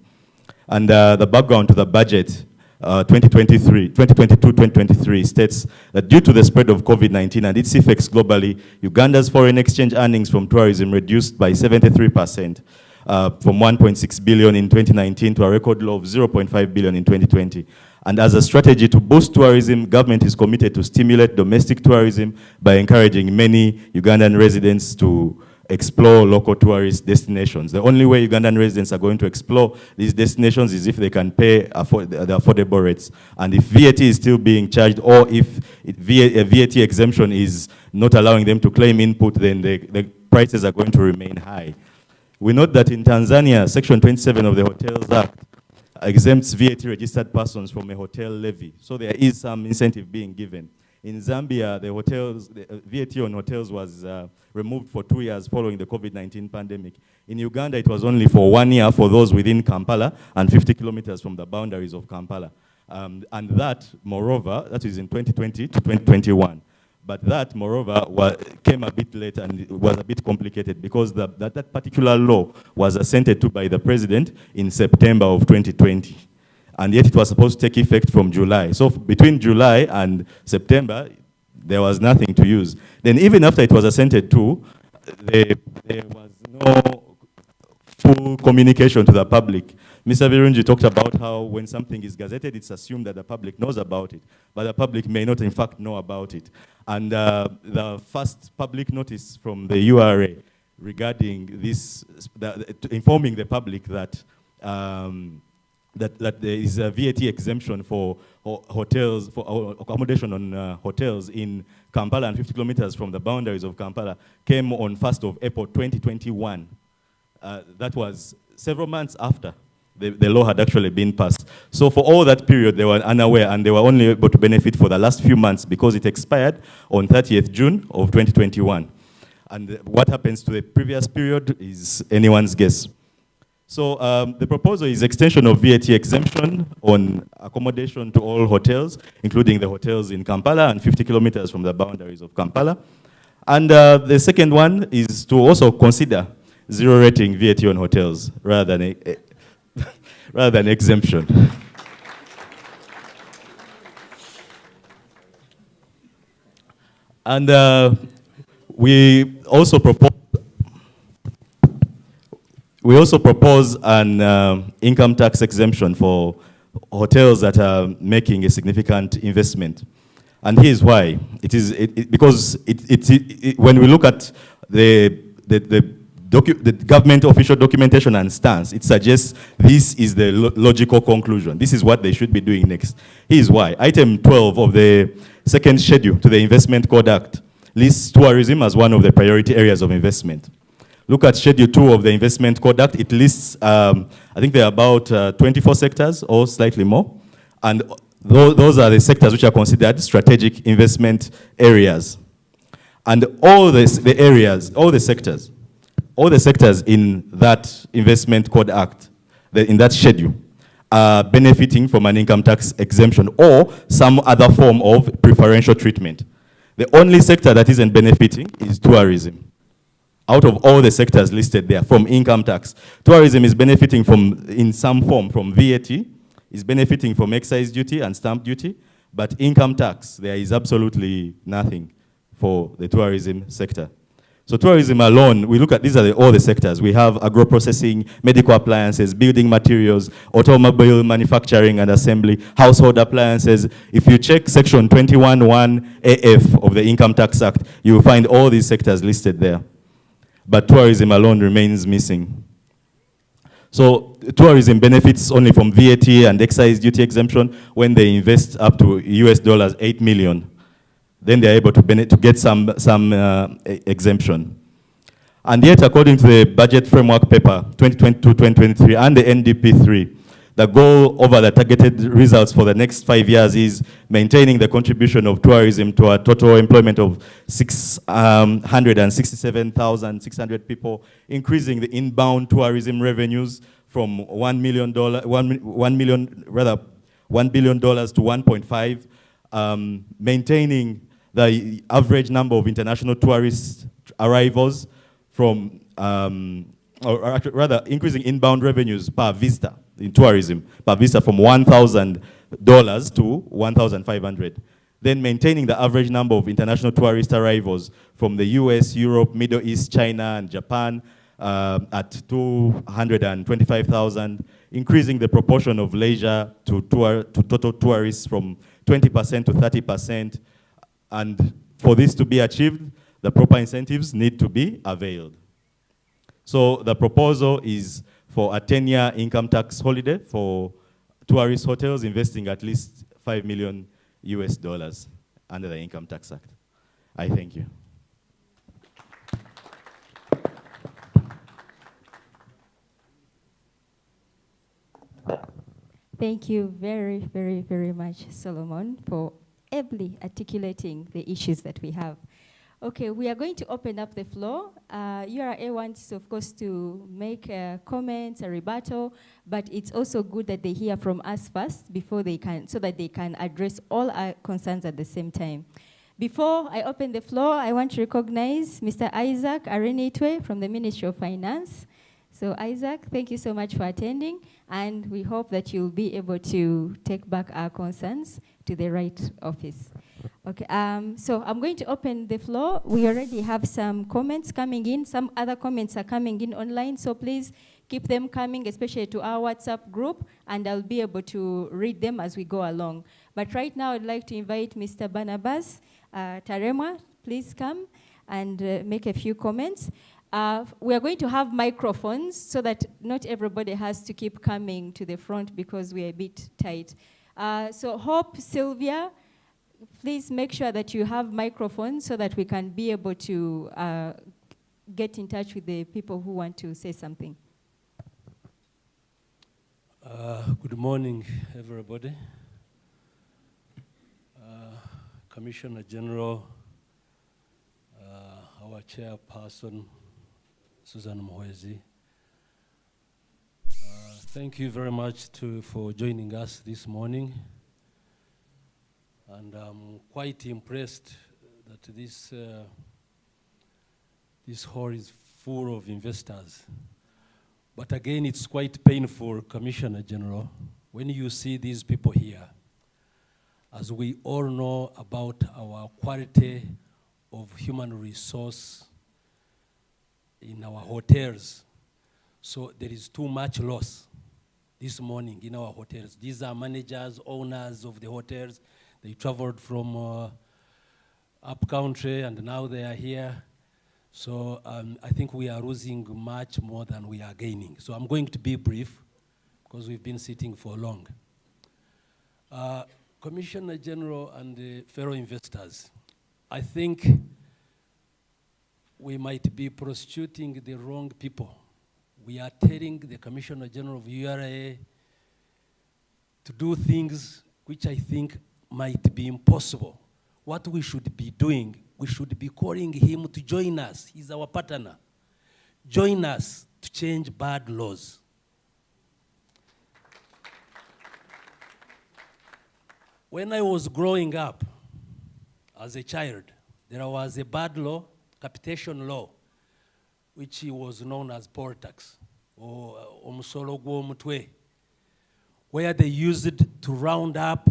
And the background to the budget 2022-2023 states that due to the spread of COVID-19 and its effects globally, Uganda's foreign exchange earnings from tourism reduced by 73%. From 1.6 billion in 2019 to a record low of 0.5 billion in 2020. And as a strategy to boost tourism, government is committed to stimulate domestic tourism by encouraging many Ugandan residents to explore local tourist destinations. The only way Ugandan residents are going to explore these destinations is if they can pay the affordable rates. And if VAT is still being charged, or if VAT exemption is not allowing them to claim input, then the prices are going to remain high. We note that in Tanzania, Section 27 of the Hotels Act exempts VAT-registered persons from a hotel levy. So there is some incentive being given. In Zambia, the VAT on hotels was removed for 2 years following the COVID-19 pandemic. In Uganda, it was only for 1 year for those within Kampala and 50 kilometers from the boundaries of Kampala. And that, moreover, that is in 2020 to 2021. But that, moreover, came a bit late and it was a bit complicated because that particular law was assented to by the president in September of 2020. And yet it was supposed to take effect from July. So between July and September, there was nothing to use. Then even after it was assented to, there was no full communication to the public. Mr. Virunji talked about how when something is gazetted, it's assumed that the public knows about it, but the public may not in fact know about it. And the first public notice from the URA regarding this, informing the public that that there is a VAT exemption for hotels, for accommodation on hotels in Kampala and 50 kilometers from the boundaries of Kampala, came on 1st of April 2021. That was several months after the law had actually been passed. So for all that period, they were unaware and they were only able to benefit for the last few months because it expired on 30th June of 2021. And what happens to the previous period is anyone's guess. So the proposal is extension of VAT exemption on accommodation to all hotels, including the hotels in Kampala and 50 kilometers from the boundaries of Kampala. And the second one is to also consider zero rating VAT on hotels rather than exemption. And we also propose an income tax exemption for hotels that are making a significant investment. And here's why. Because when we look at the government official documentation and stance, it suggests this is the logical conclusion. This is what they should be doing next. Here's why. Item 12 of the second schedule to the Investment Code Act lists tourism as one of the priority areas of investment. Look at Schedule 2 of the Investment Code Act. It lists, I think there are about 24 sectors or slightly more. And those are the sectors which are considered strategic investment areas. And all the sectors in that Investment Code Act, in that schedule, are benefiting from an income tax exemption or some other form of preferential treatment. The only sector that isn't benefiting is tourism. Out of all the sectors listed there, from income tax, tourism is benefiting from, in some form, from VAT, is benefiting from excise duty and stamp duty, but income tax, there is absolutely nothing for the tourism sector. So tourism alone, we look at, these are all the sectors. We have agro-processing, medical appliances, building materials, automobile manufacturing and assembly, household appliances. If you check section 21(1) AF of the Income Tax Act, you will find all these sectors listed there. But tourism alone remains missing. So tourism benefits only from VAT and excise duty exemption when they invest up to US $8 million. Then they're able to get some exemption. And yet, according to the Budget Framework Paper 2022-2023 and the NDP3, the goal over the targeted results for the next 5 years is maintaining the contribution of tourism to a total employment of 667,600 people, increasing the inbound tourism revenues from $1 billion to 1.5, maintaining the average number of international tourist arrivals from, or rather increasing inbound revenues per visitor in tourism, per visitor from $1,000 to $1,500. Then maintaining the average number of international tourist arrivals from the US, Europe, Middle East, China, and Japan at 225,000, increasing the proportion of leisure to total tourists from 20% to 30%. And for this to be achieved, the proper incentives need to be availed. So the proposal is for a 10-year income tax holiday for tourist hotels investing at least $5 million under the Income Tax Act. I thank you. Thank you very, very, very much, Solomon, for ably articulating the issues that we have. Okay, we are going to open up the floor. URA wants, of course, to make comments, a rebuttal, but it's also good that they hear from us first before they can, so that they can address all our concerns at the same time. Before I open the floor, I want to recognize Mr. Isaac Arenitwe from the Ministry of Finance. So Isaac, thank you so much for attending, and we hope that you'll be able to take back our concerns to the right office. Okay, so I'm going to open the floor. We already have some comments coming in. Some other comments are coming in online, so please keep them coming, especially to our WhatsApp group, and I'll be able to read them as we go along. But right now, I'd like to invite Mr. Barnabas Taremwa, please come and make a few comments. We are going to have microphones so that not everybody has to keep coming to the front because we're a bit tight. So Hope, Sylvia, please make sure that you have microphones so that we can be able to get in touch with the people who want to say something. Good morning, everybody. Commissioner General, our chairperson, Susan Mwezi. Thank you very much for joining us this morning. And I'm quite impressed that this hall is full of investors. But again, it's quite painful, Commissioner General, when you see these people here. As we all know about our quality of human resource in our hotels. So there is too much loss this morning in our hotels. These are managers, owners of the hotels. They traveled from up country and now they are here. So I think we are losing much more than we are gaining. So I'm going to be brief because we've been sitting for long. Commissioner General and fellow investors, I think we might be prosecuting the wrong people. We are telling the Commissioner General of URA to do things which I think might be impossible. What we should be doing, we should be calling him to join us. He's our partner. Join us to change bad laws. When I was growing up as a child, there was a bad law, capitation law, which was known as poll tax, or omusolo gw'omutwe, where they used it to round up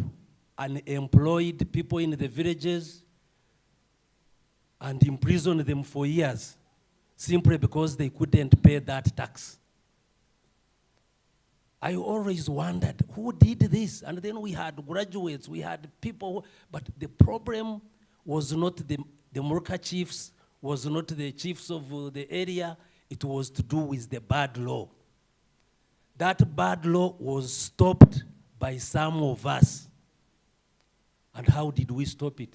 unemployed people in the villages and imprison them for years simply because they couldn't pay that tax. I always wondered, who did this? And then we had graduates, we had people, but the problem was not the Murka chiefs, was not the chiefs of the area, it was to do with the bad law. That bad law was stopped by some of us. And how did we stop it?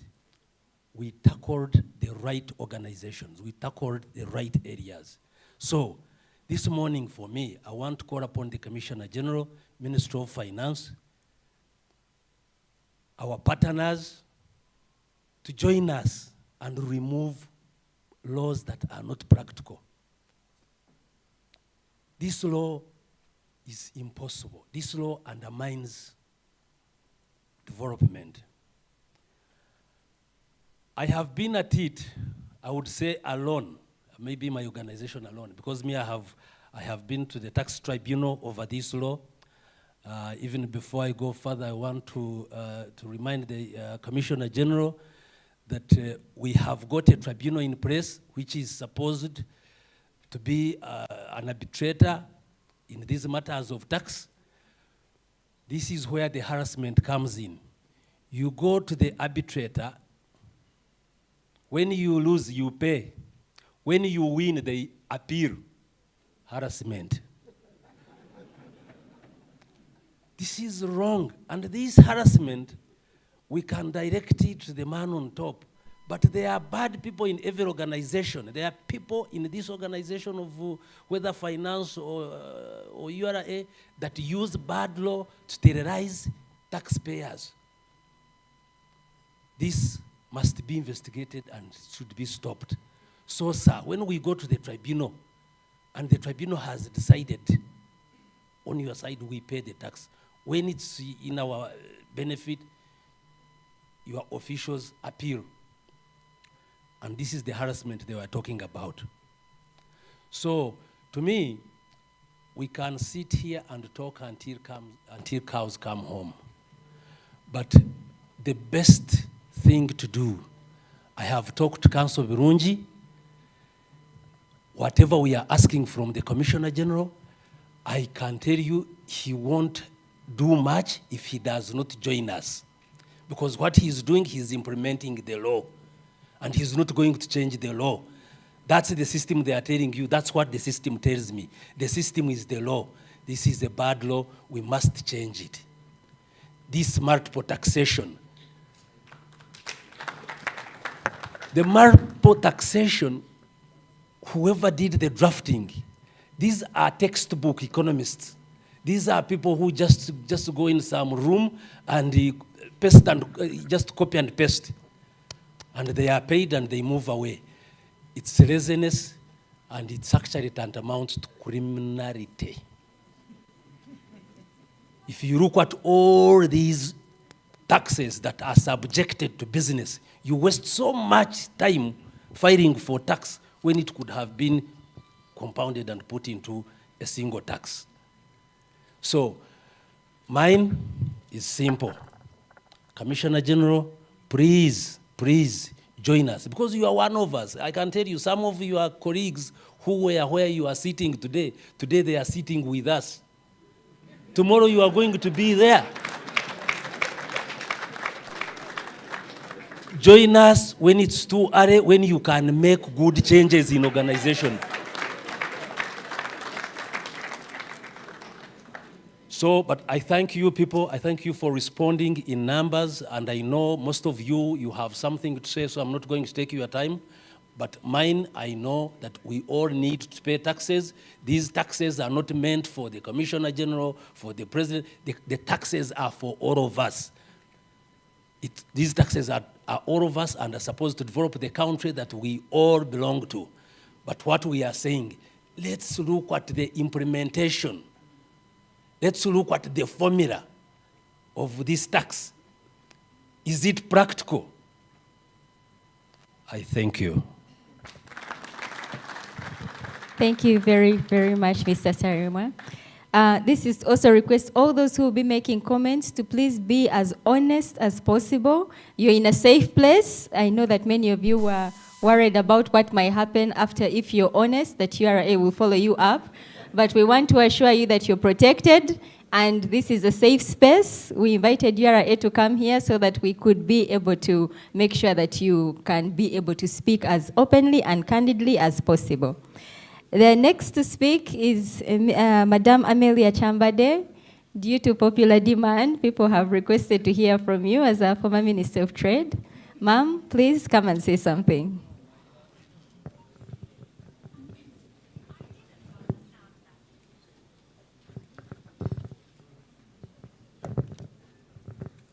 We tackled the right organizations, we tackled the right areas. So, this morning for me, I want to call upon the Commissioner General, Minister of Finance, our partners, to join us and remove laws that are not practical. This law is impossible. This law undermines development. I have been at it, I would say alone, maybe my organization alone, because me, I have been to the tax tribunal over this law. Even before I go further, I want to remind the Commissioner General that we have got a tribunal in place which is supposed to be an arbitrator in these matters of tax. This is where the harassment comes in. You go to the arbitrator. When you lose, you pay. When you win, they appeal. Harassment. This is wrong. And this harassment, we can direct it to the man on top. But there are bad people in every organization. There are people in this organization of whether finance or URA that use bad law to terrorize taxpayers. This must be investigated and should be stopped. So, sir, when we go to the tribunal, and the tribunal has decided, on your side, we pay the tax. When it's in our benefit, your officials appeal. And this is the harassment they were talking about. So, to me, we can sit here and talk until cows come home. But the best thing to do, I have talked to Council Birungi. Whatever we are asking from the Commissioner General, I can tell you he won't do much if he does not join us. Because what he's doing, he's implementing the law. And he's not going to change the law. That's the system they are telling you. That's what the system tells me. The system is the law. This is a bad law. We must change it. This multiple taxation. The multiple taxation, whoever did the drafting, these are textbook economists. These are people who just go in some room and paste and just copy and paste. And they are paid and they move away. It's laziness, and it's actually tantamount to criminality. If you look at all these taxes that are subjected to business, you waste so much time fighting for tax when it could have been compounded and put into a single tax. So, mine is simple. Commissioner General, please join us, because you are one of us. I can tell you, some of your colleagues who were where you are sitting today they are sitting with us. Tomorrow you are going to be there. Join us when it's too early, when you can make good changes in organization. So, but I thank you people, I thank you for responding in numbers, and I know most of you have something to say, so I'm not going to take your time. But mine, I know that we all need to pay taxes. These taxes are not meant for the Commissioner General, for the President. The taxes are for all of us. These taxes are all of us and are supposed to develop the country that we all belong to. But what we are saying, let's look at the implementation. Let's look at the formula of this tax. Is it practical? I thank you. Thank you very, very much, Mr. Sarima. This is also a request all those who will be making comments to please be as honest as possible. You're in a safe place. I know that many of you were worried about what might happen after if you're honest, that URA will follow you up. But we want to assure you that you're protected, and this is a safe space. We invited URA to come here so that we could be able to make sure that you can be able to speak as openly and candidly as possible. The next to speak is Madame Amelia Chambade. Due to popular demand, people have requested to hear from you as a former Minister of Trade. Ma'am, please come and say something.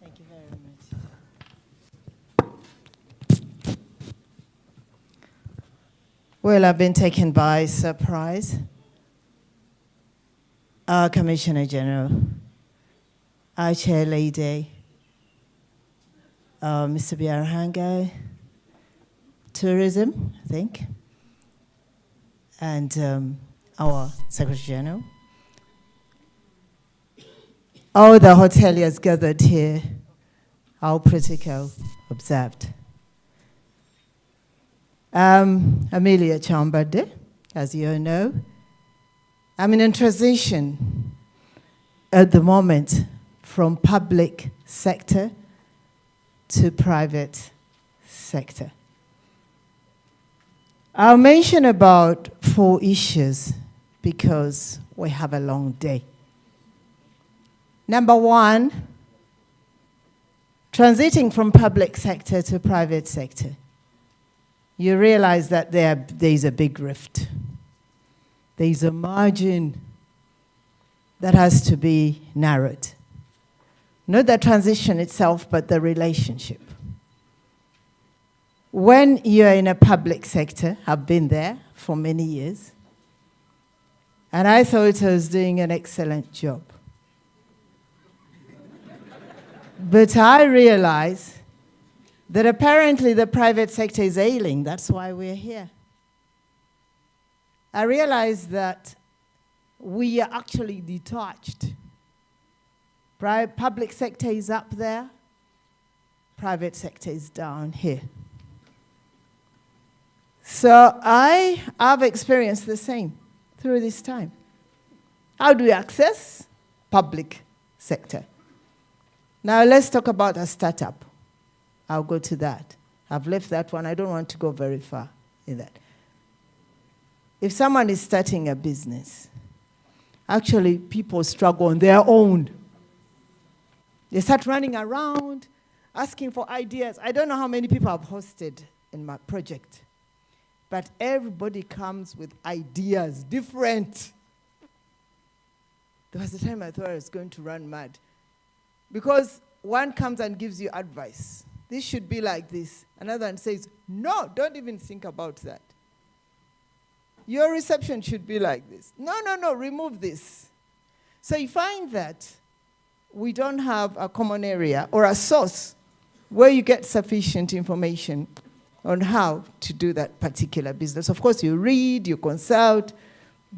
Thank you very much. Well, I've been taken by surprise. Our Commissioner General, our Chair Lady, Mr. Biarahango, Tourism, I think, and our Secretary General. All the hoteliers gathered here, our protocol observed. Amelia Chambade, as you all know, I'm in transition at the moment from public sector to private sector. I'll mention about 4 issues because we have a long day. Number 1, transiting from public sector to private sector. You realize that there is a big rift. There is a margin that has to be narrowed. Not the transition itself, but the relationship. When you're in a public sector, I've been there for many years, and I thought I was doing an excellent job. But I realized that apparently the private sector is ailing. That's why we're here. I realized that we are actually detached. Public sector is up there, private sector is down here. So I've experienced the same through this time. How do we access public sector? Now let's talk about a startup. I'll go to that. I've left that one. I don't want to go very far in that. If someone is starting a business, actually people struggle on their own. They start running around, asking for ideas. I don't know how many people I've hosted in my project, but everybody comes with ideas, different. There was a time I thought I was going to run mad, because one comes and gives you advice. This should be like this. Another one says, no, don't even think about that. Your reception should be like this. No, remove this. So you find that we don't have a common area or a source where you get sufficient information on how to do that particular business. Of course, you read, you consult,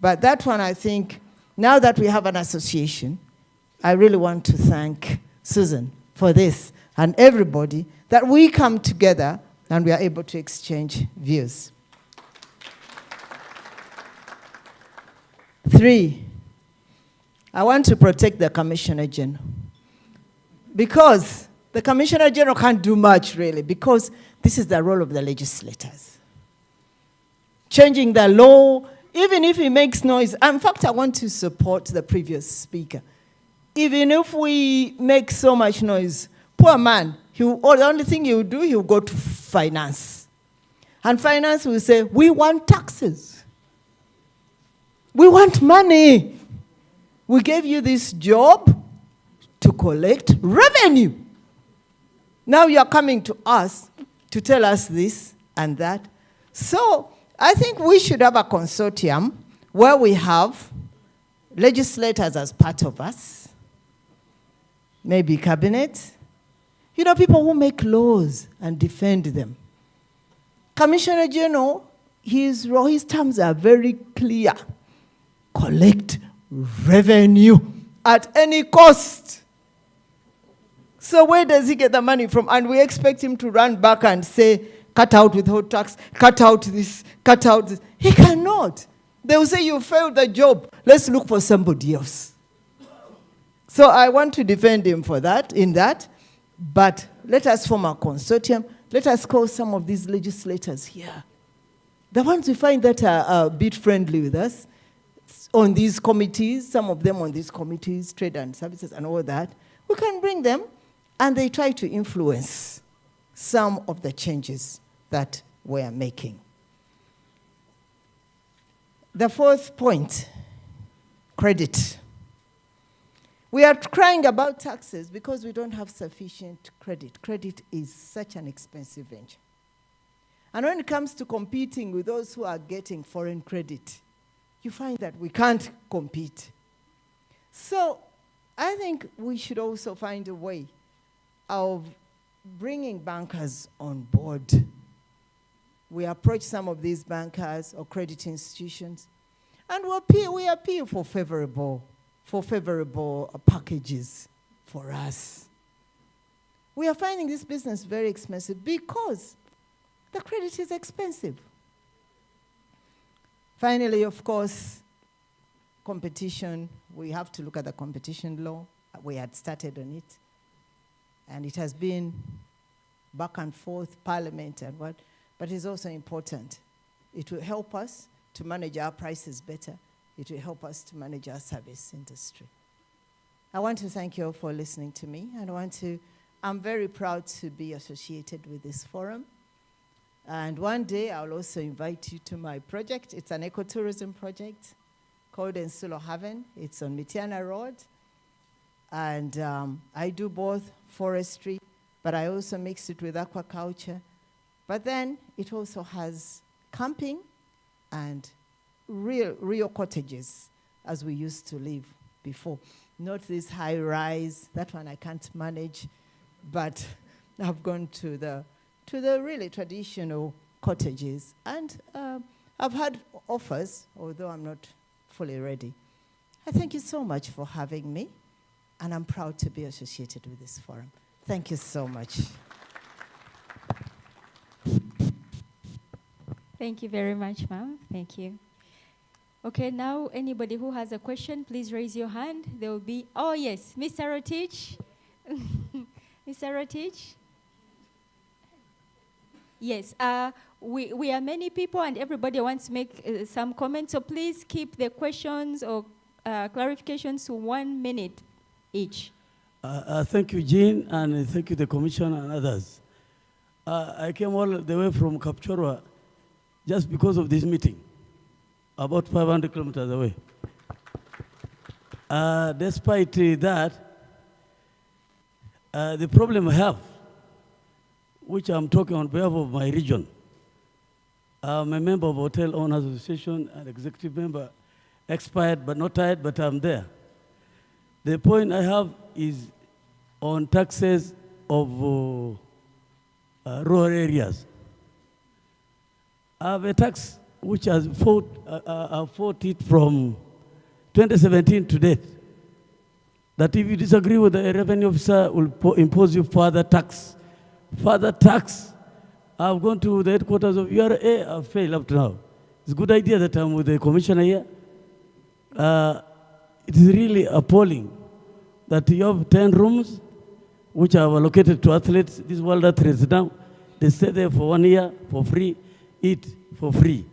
but that one, I think, now that we have an association, I really want to thank Susan for this and everybody, that we come together and we are able to exchange views. 3, I want to protect the Commissioner General, because the Commissioner General can't do much really, because this is the role of the legislators. Changing the law, even if it makes noise. In fact, I want to support the previous speaker. Even if we make so much noise, poor man, the only thing he will do, he will go to finance. And finance will say, we want taxes. We want money. We gave you this job to collect revenue. Now you're coming to us to tell us this and that. So I think we should have a consortium where we have legislators as part of us, maybe cabinet, people who make laws and defend them. Commissioner General, his terms are very clear. Collect revenue at any cost. So where does he get the money from? And we expect him to run back and say, cut out withhold tax, cut out this, cut out this. He cannot. They will say you failed the job. Let's look for somebody else. So I want to defend him for that, in that. But let us form a consortium. Let us call some of these legislators here. The ones we find that are a bit friendly with us on these committees, some of them on these committees, trade and services and all that, we can bring them and they try to influence some of the changes that we are making. The fourth point, credit. We are crying about taxes because we don't have sufficient credit. Credit is such an expensive venture. And when it comes to competing with those who are getting foreign credit, you find that we can't compete. So I think we should also find a way of bringing bankers on board. We approach some of these bankers or credit institutions, and we appeal for favorable packages for us. We are finding this business very expensive because the credit is expensive. Finally, of course, competition. We have to look at the competition law. We had started on it, and it has been back and forth, parliament and what, but it's also important. It will help us to manage our prices better. It will help us to manage our service industry. I want to thank you all for listening to me, and I'm very proud to be associated with this forum. And one day I'll also invite you to my project. It's an ecotourism project called Ensulo Haven. It's on Mitiana Road. And I do both forestry, but I also mix it with aquaculture. But then it also has camping and real cottages as we used to live before. Not this high rise, that one I can't manage, but I've gone to the really traditional cottages. And I've had offers, although I'm not fully ready. I thank you so much for having me, and I'm proud to be associated with this forum. Thank you so much. Thank you very much, ma'am. Thank you. Okay, now anybody who has a question, please raise your hand. There will be, oh yes, Mr. Rotich. Mr. Rotich? Yes, we are many people and everybody wants to make some comments, so please keep the questions or clarifications to 1 minute each. Thank you, Jean, and thank you, the Commission and others. I came all the way from Kapchorwa just because of this meeting, about 500 kilometers away. Despite that, the problem I have, which I'm talking on behalf of my region, I'm a member of Hotel Owners Association, an executive member, expired but not tired, but I'm there. The point I have is on taxes of rural areas. I have a tax which has fought it from 2017 to date, that if you disagree with the revenue officer, will impose you further tax. Further tax. I've gone to the headquarters of URA, I've failed up to now. It's a good idea that I'm with the commissioner here. It is really appalling that you have 10 rooms which are allocated to athletes. These world athletes now, they stay there for 1 year for free, eat for free.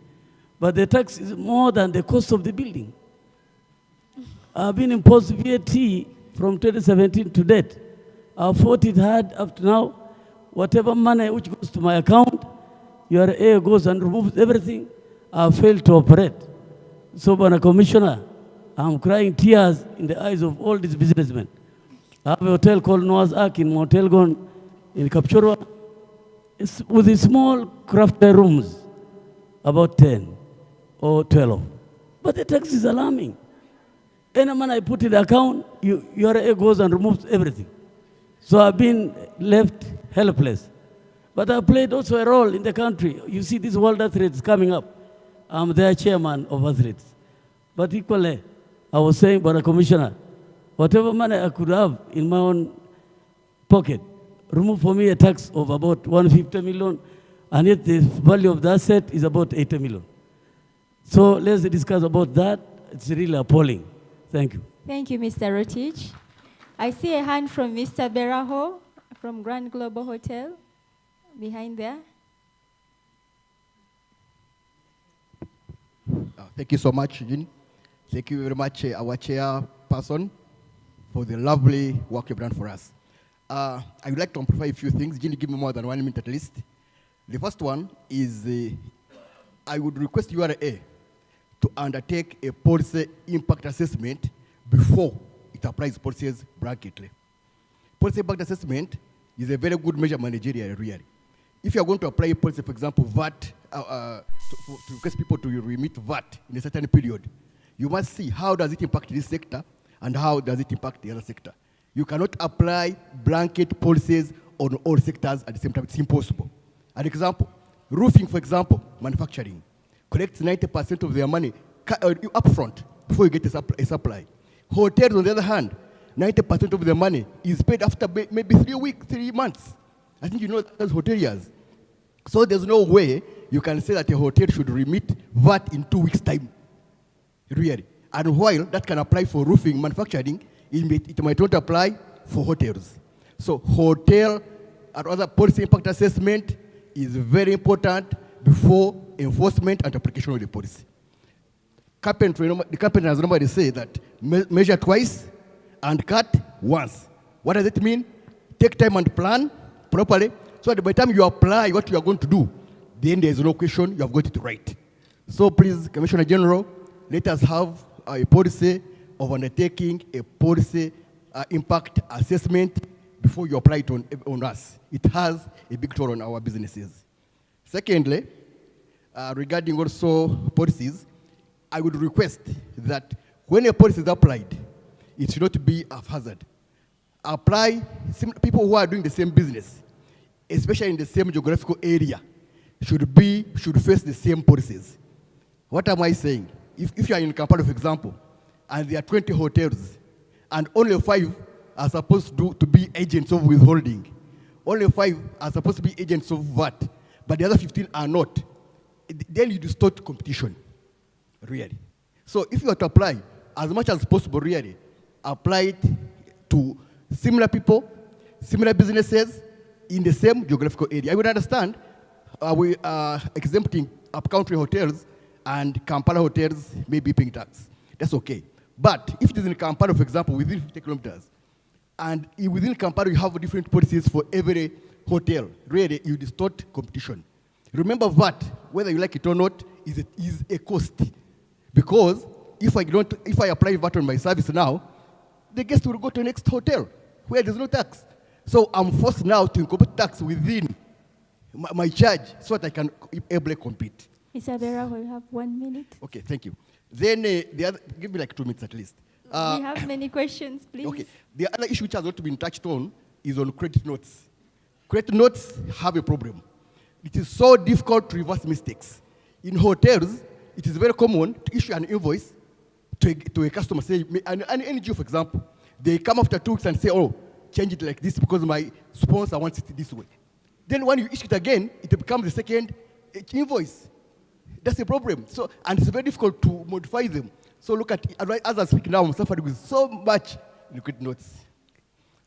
But the tax is more than the cost of the building. I've been imposed VAT from 2017 to date. I've fought it hard up to now. Whatever money which goes to my account, URA goes and removes everything. I've failed to operate. So, Bwana Commissioner, I'm crying tears in the eyes of all these businessmen. I have a hotel called Noah's Ark in Montelgon in Kapchorwa. It's with the small crafted rooms, about 10 or 12. But the tax is alarming. Any money I put in the account, URA goes and removes everything. So I've been left helpless. But I played also a role in the country. You see these world athletes coming up. I'm their chairman of athletes. But equally, I was saying, but a commissioner, whatever money I could have in my own pocket, remove for me a tax of about 150 million and yet the value of the asset is about 80 million. So let's discuss about that. It's really appalling. Thank you. Thank you, Mr. Rotich. I see a hand from Mr. Beraho from Grand Global Hotel, behind there. Thank you so much, Eugene. Thank you very much, our chairperson, for the lovely work you've done for us. I would like to amplify a few things. Eugene, give me more than 1 minute at least. The first one is I would request URA to undertake a policy impact assessment before it applies policies bracketly. Policy impact assessment is a very good measure managerial, really. If you are going to apply a policy, for example, VAT, to request people to remit VAT in a certain period, you must see how does it impact this sector and how does it impact the other sector. You cannot apply blanket policies on all sectors at the same time. It's impossible. An example, roofing, for example, manufacturing, collects 90% of their money upfront before you get a supply. Hotels, on the other hand, 90% of their money is paid after maybe 3 months. I think you know that as hoteliers. So there's no way you can say that a hotel should remit VAT in 2 weeks' time, really. And while that can apply for roofing manufacturing, it might not apply for hotels. So hotel and other policy impact assessment is very important before enforcement and application of the policy. The carpenter has normally said that measure twice and cut once. What does it mean? Take time and plan properly, so that by the time you apply what you are going to do, then there is no question, you have got it right. So please, Commissioner General, let us have a policy of undertaking a policy impact assessment before you apply it on us. It has a big toll on our businesses. Secondly, regarding also policies, I would request that when a policy is applied, it should not be haphazard. Apply, people who are doing the same business, especially in the same geographical area, should face the same policies. What am I saying? If you are in Kampala, for example, and there are 20 hotels, and only 5 are supposed to be agents of withholding, only 5 are supposed to be agents of VAT, but the other 15 are not, then you distort competition, really. So if you are to apply, as much as possible, really, apply it to similar people, similar businesses in the same geographical area. I would understand we are exempting upcountry hotels and Kampala hotels may be paying tax. That's okay. But if it is in Kampala, for example, within 50 kilometers, and within Kampala you have different policies for every hotel, really you distort competition. Remember VAT, whether you like it or not, is a cost. Because if I apply VAT on my service now, the guest will go to the next hotel where there's no tax. So I'm forced now to incorporate tax within my charge so that I can ably compete. Mr. Bera, we have 1 minute. Okay, thank you. Then the other, give me like 2 minutes at least. We have many questions, please. Okay, the other issue which has not been touched on is on credit notes. Credit notes have a problem. It is so difficult to reverse mistakes. In hotels, it is very common to issue an invoice to a customer, say, an NGO, for example. They come after 2 weeks and say, oh, change it like this because my sponsor wants it this way. Then when you issue it again, it becomes the second invoice. That's the problem. So, and it's very difficult to modify them. So look at, as I speak now, I'm suffering with so much liquid notes.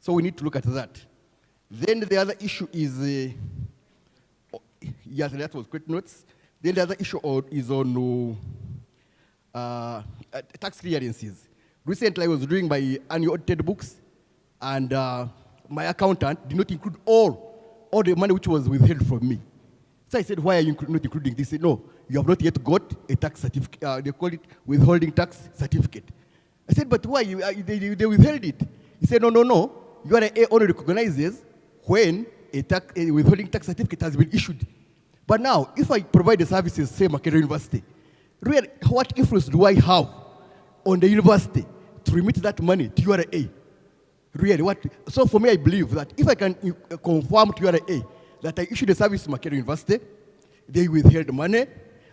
So we need to look at that. Then the other issue is, yes, that was credit notes. Then the other issue is on tax clearances. Recently, I was doing my annual audited books, and my accountant did not include all the money which was withheld from me. So I said, why are you not including this? He said, no, you have not yet got a tax certificate. They call it withholding tax certificate. I said, but why? They withheld it. He said, no. URA only recognizes when a withholding tax certificate has been issued. But now, if I provide the services, say, Makerere University, really, what influence do I have on the university to remit that money to URA? Really, what? So for me, I believe that if I can confirm to URA that I issued a service to Makerere University, they withheld money,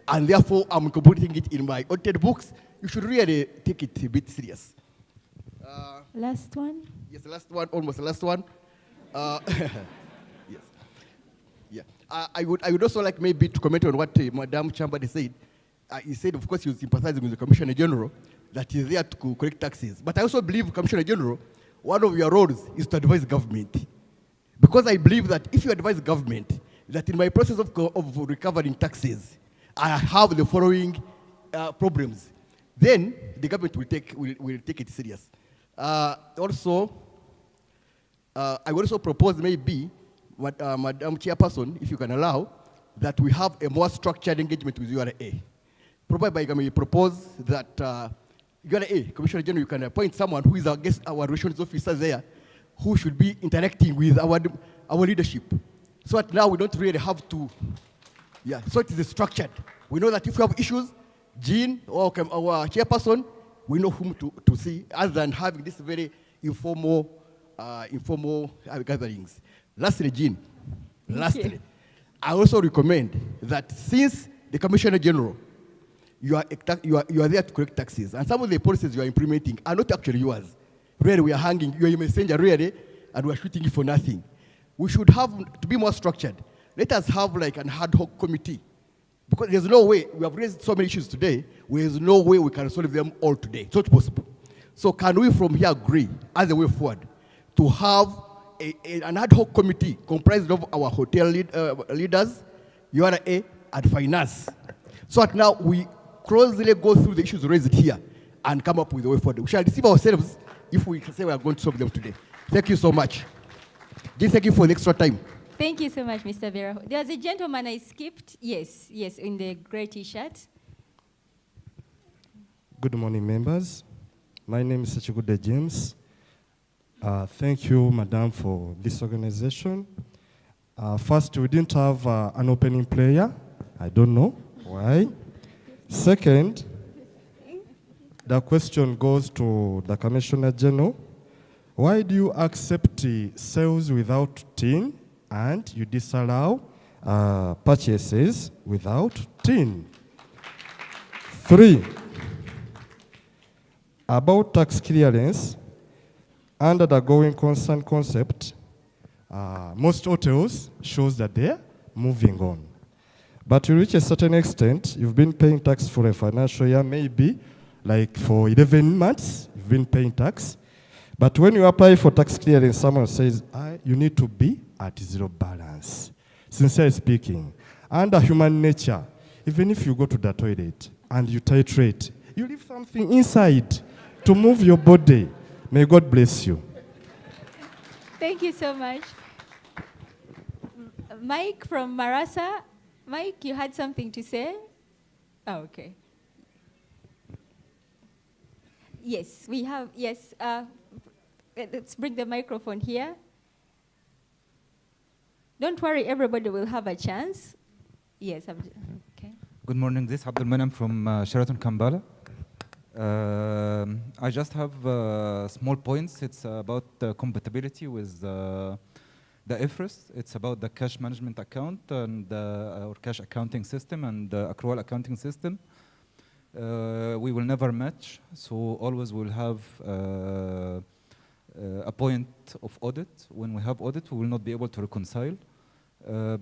and therefore I'm incorporating it in my audited books, you should really take it a bit serious. Last one? Yes, last one, almost the last one. Yes. Yeah. I would also like maybe to comment on what Madam Chambers said. He said, of course, he was sympathizing with the Commissioner General, that he's there to collect taxes. But I also believe, Commissioner General, one of your roles is to advise government. Because I believe that if you advise government, that in my process of recovering taxes, I have the following problems, then the government will take it serious. Also, I would also propose maybe, Madam Chairperson, if you can allow, that we have a more structured engagement with URA. Probably I may propose that URA, Commissioner General, you can appoint someone who is our relations officer there, who should be interacting with our leadership. So that now we don't really have to, so it is structured. We know that if we have issues, Jean or our chairperson, we know whom to see, other than having this very informal gatherings. Lastly, Jean, I also recommend that since the Commissioner General, you are there to collect taxes, and some of the policies you are implementing are not actually yours. Really, we are hanging, you are a messenger, really, and we are shooting you for nothing. We should have, to be more structured, let us have like an ad hoc committee. Because there's no way, we have raised so many issues today, there's no way we can solve them all today. It's not possible. So can we from here agree, as a way forward, to have an ad hoc committee comprised of our hotel leaders, URA, and finance, so that now we closely go through the issues raised here and come up with a way forward. We shall deceive ourselves if we say we are going to solve them today. Thank you so much. Just thank you for the extra time. Thank you so much, Mr. Vera. There's a gentleman I skipped. Yes, in the grey T-shirt. Good morning, members. My name is Sachigude James. Thank you, Madam, for this organization. First, we didn't have an opening prayer. I don't know why. Second, the question goes to the Commissioner General. Why do you accept sales without TIN and you disallow purchases without TIN? 3, about tax clearance, under the going concern concept, most hotels shows that they're moving on. But to reach a certain extent, you've been paying tax for a financial year, maybe like for 11 months, you've been paying tax. But when you apply for tax clearance, someone says, you need to be at zero balance. Sincerely speaking, under human nature, even if you go to the toilet and you titrate, you leave something inside to move your body. May God bless you. Thank you so much. Mike from Marasa. Mike, you had something to say? Oh, okay. Yes, we have, yes. Let's bring the microphone here. Don't worry, everybody will have a chance. Yes, okay. Good morning, this is Abdul Manam from Sheraton, Kampala. I just have small points. It's about compatibility with the IFRS. It's about the cash management account and our cash accounting system and the accrual accounting system. We will never match, so always we'll have a point of audit. When we have audit, we will not be able to reconcile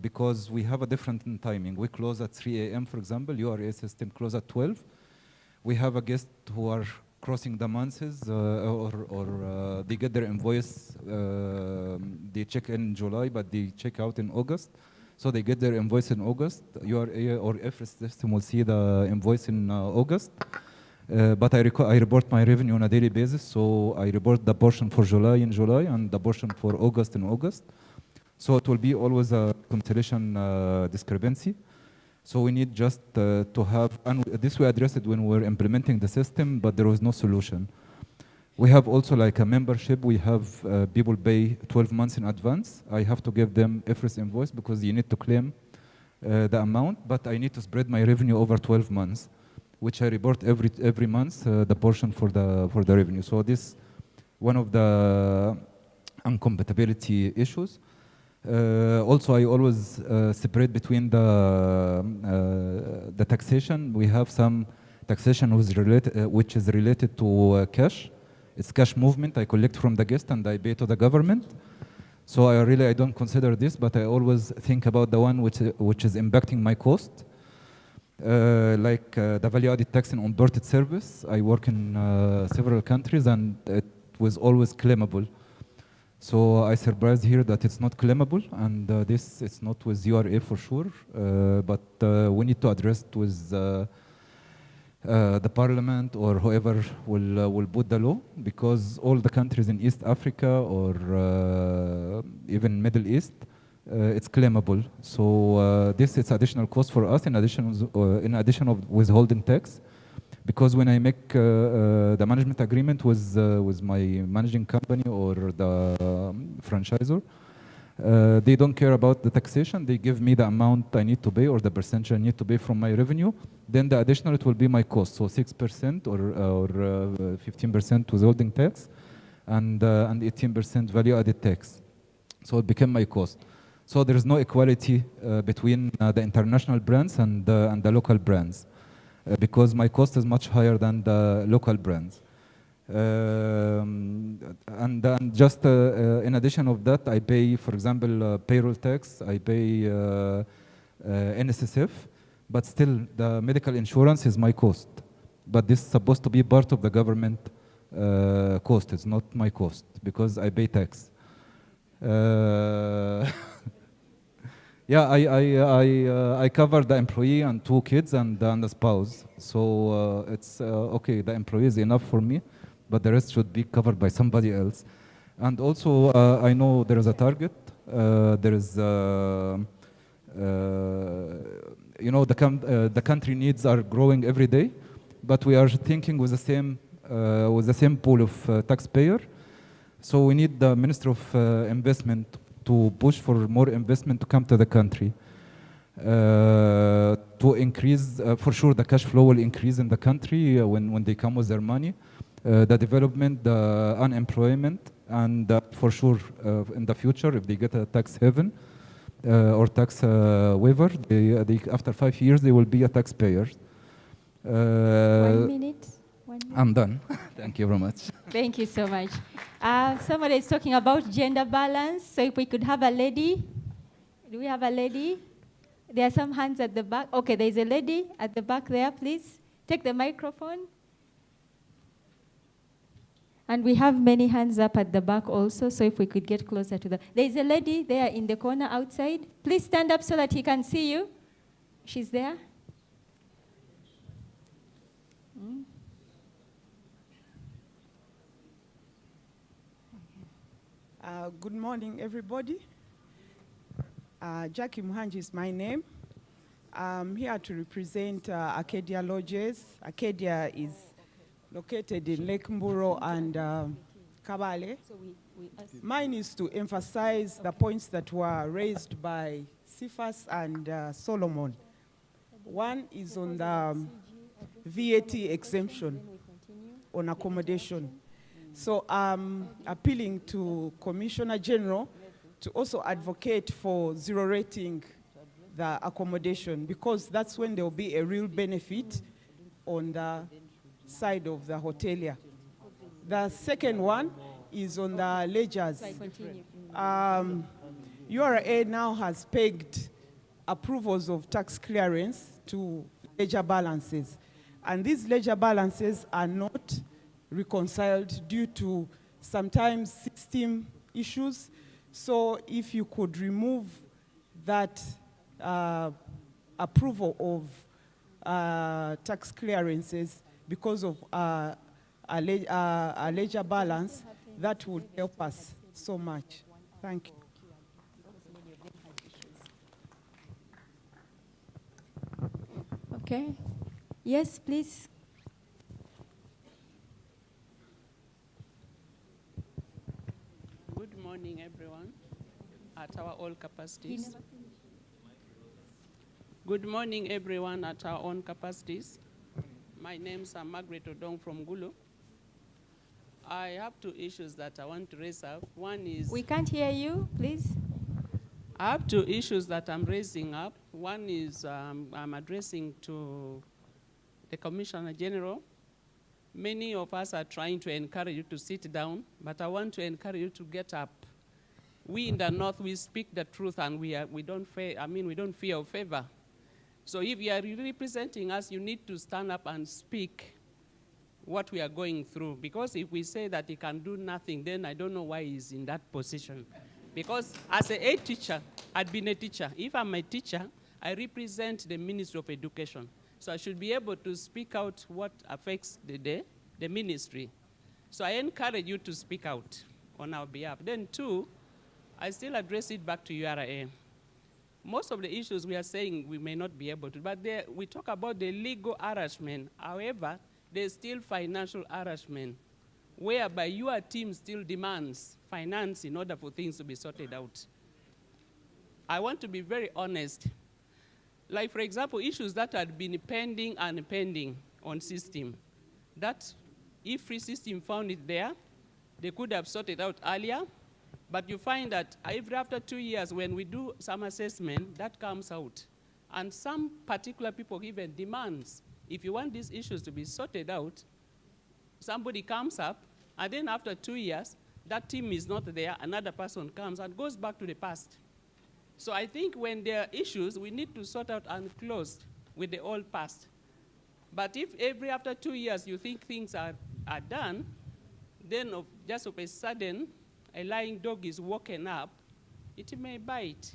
because we have a different timing. We close at 3 a.m., for example. URA system close at 12. We have a guest who are crossing the months or they get their invoice, they check in July, but they check out in August. So they get their invoice in August. URA or IFRS system will see the invoice in August. But I report my revenue on a daily basis, so I report the portion for July in July and the portion for August in August. So it will be always a reconciliation discrepancy. So we need just to have, and this we addressed it when we were implementing the system, but there was no solution. We have also like a membership. We have people pay 12 months in advance. I have to give them IFRS invoice because you need to claim the amount, but I need to spread my revenue over 12 months, which I report every month, the portion for the revenue. So this one of the incompatibility issues. Also, I always separate between the taxation. We have some taxation which is related to cash. It's cash movement. I collect from the guest and I pay to the government. So I don't consider this, but I always think about the one which is impacting my cost. Like the value-added tax and onboarded service. I work in several countries, and it was always claimable. So I surprised here that it's not claimable, and this it's not with URA for sure, but we need to address it with the parliament or whoever will put the law, because all the countries in East Africa or even Middle East, it's claimable. So this is additional cost for us in addition of withholding tax, because when I make the management agreement with my managing company or the franchisor, they don't care about the taxation. They give me the amount I need to pay or the percentage I need to pay from my revenue. Then the additional, it will be my cost. So 6% or 15% withholding tax and 18% value-added tax. So it became my cost. So there is no equality between the international brands and the local brands, because my cost is much higher than the local brands. And just in addition of that, I pay, for example, payroll tax, I pay NSSF, but still the medical insurance is my cost. But this is supposed to be part of the government cost. It's not my cost because I pay tax. Yeah, I cover the employee and 2 kids and the spouse. So it's okay, the employee is enough for me, but the rest should be covered by somebody else. And also, I know there is a target. There is, you know, the country needs are growing every day, but we are thinking with the same pool of taxpayer. So we need the Minister of Investment to push for more investment to come to the country, to increase, for sure the cash flow will increase in the country when they come with their money, the development, the unemployment, and for sure in the future, if they get a tax haven or tax waiver, they, after 5 years, they will be a taxpayer. 1 minute. I'm done. Thank you very much. Thank you so much. Somebody is talking about gender balance. So if we could have a lady. Do we have a lady? There are some hands at the back. Okay, there's a lady at the back there, please. Take the microphone. And we have many hands up at the back also, so if we could get closer to the... There's a lady there in the corner outside. Please stand up so that he can see you. She's there. Good morning, everybody. Jackie Muhanji is my name. I'm here to represent Arcadia Lodges. Arcadia is located in Lake Mburo and Kabale. Mine is to emphasize the points that were raised by Cephas and Solomon. One is on the VAT exemption on accommodation. So I'm appealing to Commissioner General to also advocate for zero rating the accommodation, because that's when there will be a real benefit on the side of the hotelier. The second one is on the ledgers. URA now has pegged approvals of tax clearance to ledger balances. And these ledger balances are not reconciled due to sometimes system issues. So if you could remove that approval of tax clearances because of a ledger balance, that would help us so much. Thank you. Okay. Yes, please. Good morning, everyone, at our all capacities. Good morning, everyone, at our own capacities. My name's Margaret Odong from Gulu. I have 2 issues that I want to raise up. One is... We can't hear you, please. I have 2 issues that I'm raising up. One is I'm addressing to the Commissioner General. Many of us are trying to encourage you to sit down, but I want to encourage you to get up. we in the North, we speak the truth and we don't fear of favor. So if you are really representing us, you need to stand up and speak what we are going through. Because if we say that he can do nothing, then I don't know why he's in that position. Because as a teacher, I'd been a teacher. If I'm a teacher, I represent the Ministry of Education. So I should be able to speak out what affects the ministry. So I encourage you to speak out on our behalf. Then two, I still address it back to URA. Most of the issues we are saying we may not be able to, but we talk about the legal harassment. However, there's still financial harassment, whereby your team still demands finance in order for things to be sorted out. I want to be very honest. Like, for example, issues that had been pending on system, that if free system found it there, they could have sorted out earlier. But you find that after 2 years, when we do some assessment, that comes out. And some particular people even demands, if you want these issues to be sorted out, somebody comes up, and then after 2 years, that team is not there, another person comes and goes back to the past. So I think when there are issues, we need to sort out and close with the old past. But if after 2 years you think things are done, then just of a sudden, a lying dog is woken up, it may bite.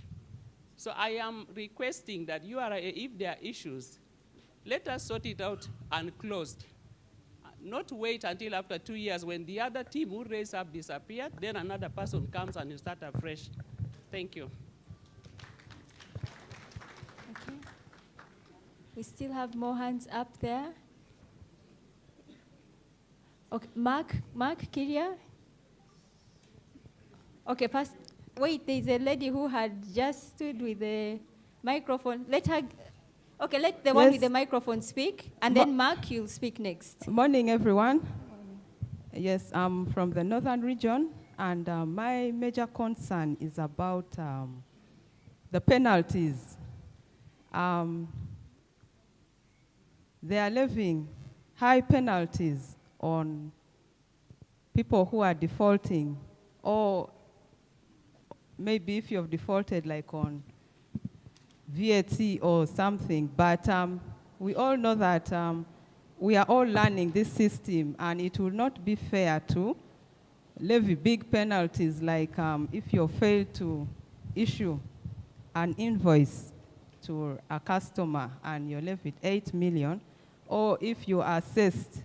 So I am requesting that if there are issues, let us sort it out and close. Not wait until after 2 years when the other team who raised up disappeared, then another person comes and you start afresh. Thank you. Okay. We still have more hands up there. Okay, Mark Kiria. Okay, first, wait, there's a lady who had just stood with the microphone. Let the one with the microphone speak, and then Mark, you'll speak next. Morning, everyone. Yes, I'm from the northern region, and my major concern is about the penalties. They are levying high penalties on people who are defaulting, or maybe if you have defaulted like on VAT or something, but we all know that we are all learning this system, and it will not be fair to levy big penalties like if you fail to issue an invoice to a customer and you're levied 8 million, or if you are assessed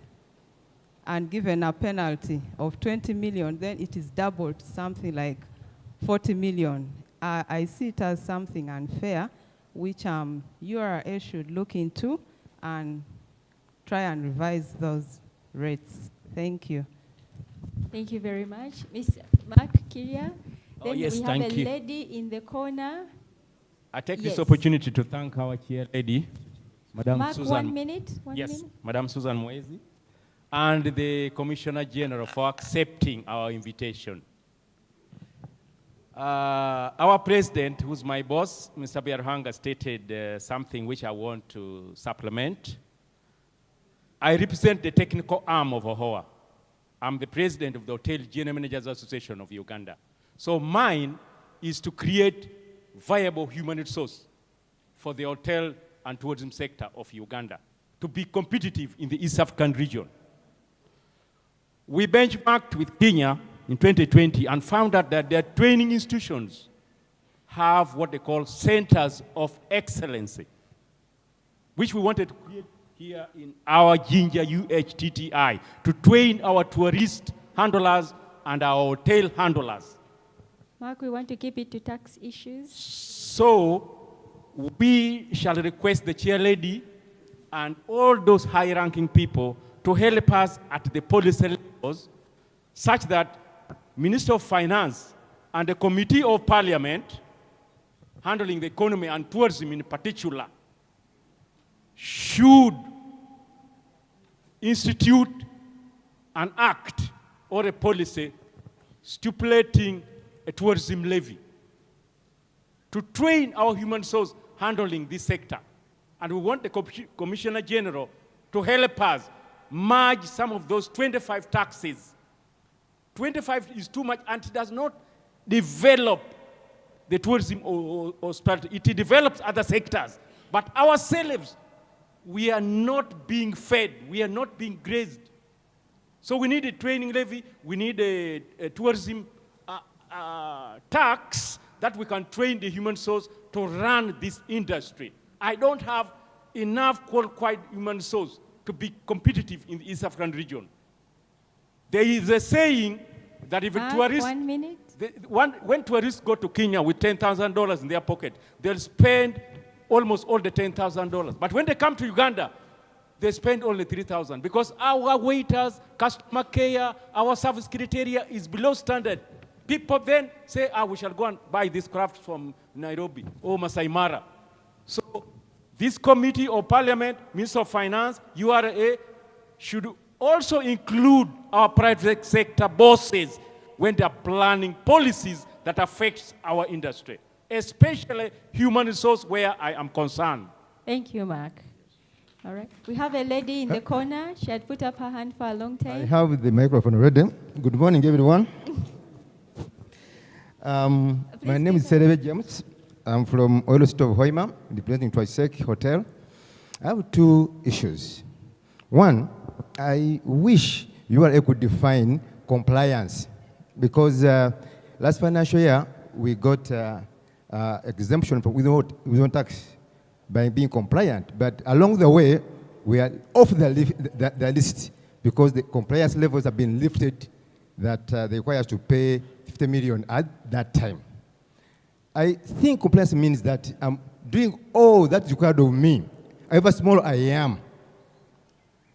and given a penalty of 20 million, then it is doubled to something like 40 million. I see it as something unfair, which URA should look into and try and revise those rates. Thank you. Thank you very much. Ms. Mark Kiria. Then yes, we have thank a you. lady in the corner. I take this opportunity to thank our chair lady, Madam Mark, Susan. 1 minute. Yes, Madam Susan Mwezi, and the Commissioner General for accepting our invitation. Our president, who's my boss, Mr. Biarhanga, stated something which I want to supplement. I represent the technical arm of Uhoa. I'm the president of the Hotel General Managers Association of Uganda. So mine is to create viable human resource for the hotel and tourism sector of Uganda to be competitive in the East African region. We benchmarked with Kenya in 2020 and found out that their training institutions have what they call centers of excellency, which we wanted to create here in our Jinja UHTTI to train our tourist handlers and our hotel handlers. Mark, we want to keep it to tax issues. So we shall request the chair lady and all those high-ranking people to help us at the policy levels such that Minister of Finance and the Committee of Parliament handling the economy and tourism in particular should institute an act or a policy stipulating a tourism levy to train our human resource handling this sector. And we want the Commissioner General to help us merge some of those 25 taxes. 25 is too much and it does not develop the tourism or start, it develops other sectors. But ourselves, we are not being fed, we are not being grazed. So we need a training levy, we need a tourism tax that we can train the human source to run this industry. I don't have enough qualified human source to be competitive in the East African region. There is a saying that if a tourist, 1 minute. when tourists go to Kenya with $10,000 in their pocket, they'll spend almost all the $10,000. But when they come to Uganda, they spend only $3,000 because our waiters, customer care, our service criteria is below standard. People then say, we shall go and buy this craft from Nairobi or Masai Mara. So this committee of parliament, Minister of Finance, URA, should also include our private sector bosses when they are planning policies that affect our industry, especially human resource where I am concerned. Thank you, Mark. All right. We have a lady in the corner. She had put up her hand for a long time. I have the microphone ready. Good morning, everyone. My name is Serebe James. I'm from Oil City of Hoima, representing Taxation Hotel. I have two issues. One, I wish URA could define compliance because last financial year we got exemption from withholding tax by being compliant, but along the way we are off the list because the compliance levels have been lifted that they require us to pay 50 million at that time. I think compliance means that I'm doing all that's required of me, however small I am,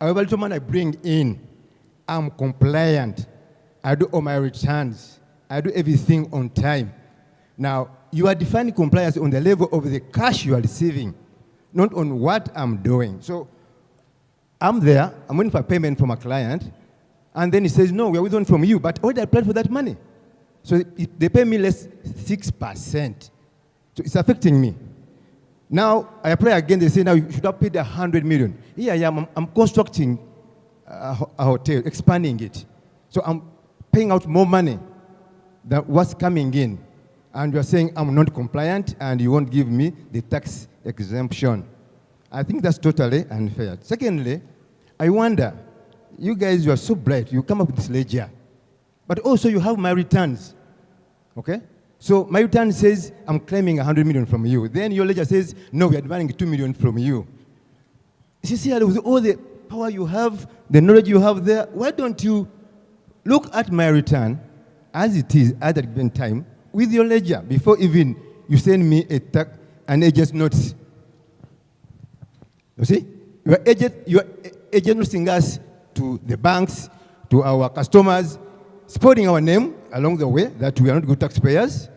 however little money I bring in, I'm compliant. I do all my returns. I do everything on time. Now, you are defining compliance on the level of the cash you are receiving, not on what I'm doing. So I'm there, I'm waiting for payment from a client, and then he says, no, we are withholding from you, but already applied for that money. So they pay me less 6%. So it's affecting me. Now I apply again, they say, now you should have paid 100 million. Here I am, I'm constructing a hotel, expanding it. So I'm paying out more money than what's coming in. And you're saying I'm not compliant and you won't give me the tax exemption. I think that's totally unfair. Secondly, I wonder, you guys, you are so bright, you come up with this ledger, but also you have my returns, okay? So my return says I'm claiming 100 million from you. Then your ledger says, no, we are demanding 2 million from you. Sincerely, with all the power you have, the knowledge you have there, why don't you look at my return as it is at that given time with your ledger before even you send me an agent's notice? You see, your agent noticing us to the banks, to our customers, spoiling our name along the way that we are not good taxpayers.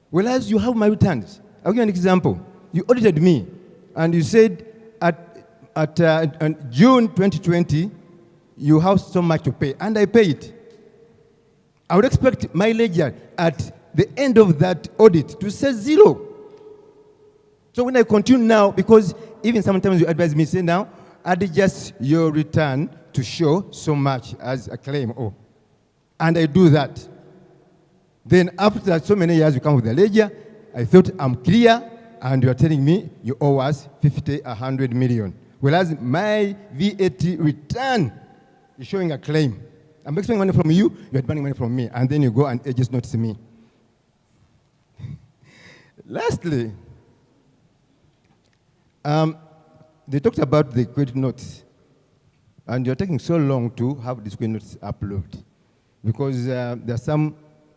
Whereas you have my returns. I'll give you an example. You audited me, and you said at June 2020, you have so much to pay, and I paid. I would expect my ledger at the end of that audit to say 0. So when I continue now, because even sometimes you advise me, say now, adjust your return to show so much as a claim. Oh, and I do that. Then after so many years, you come with the ledger. I thought I'm clear, and you are telling me you owe us 50, 100 million. Whereas my VAT return is showing a claim. I'm expecting money from you, you're demanding money from me, and then you go and just notice me. Lastly, they talked about the credit notes, and you're taking so long to have these credit notes uploaded because there are some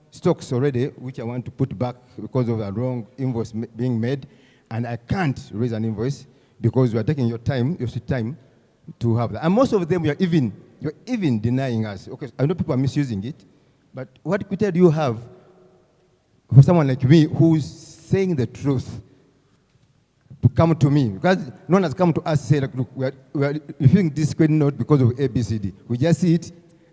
stocks already which I want to put back because of a wrong invoice being made, and I can't raise an invoice because you are taking your time to have that. And most of them you're even denying us. Okay, I know people are misusing it, but what criteria do you have for someone like me who's saying the truth to come to me? Because no one has come to us and say, like, look, we are refusing this credit note because of ABCD. We just see it,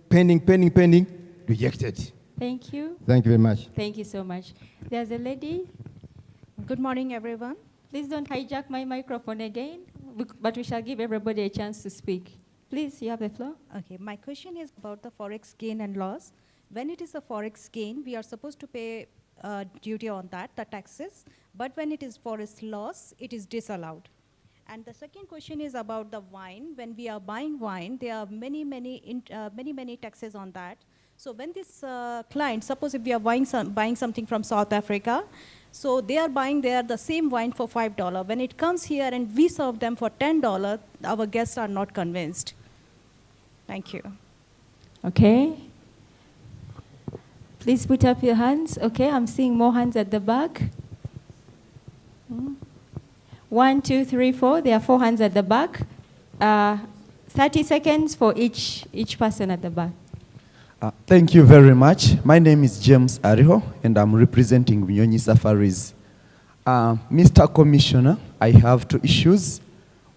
pending, rejected. Thank you. Thank you very much. Thank you so much. There's a lady. Good morning, everyone. Please don't hijack my microphone again, but we shall give everybody a chance to speak. Please, you have the floor. Okay, my question is about the forex gain and loss. when it is a forex gain, we are supposed to pay duty on that, the taxes. But when it is forex loss, it is disallowed. And the second question is about the wine. When we are buying wine, there are many taxes on that. So when this client, suppose if we are buying something from South Africa, so they are buying there the same wine for $5. When it comes here and we serve them for $10, our guests are not convinced. Thank you. Okay. Please put up your hands. Okay, I'm seeing more hands at the back. 1, 2, 3, 4. There are 4 hands at the back. 30 seconds for each person at the back. Thank you very much. My name is James Ariho, and I'm representing Bunyonyi Safaris. Mr. Commissioner, I have 2 issues.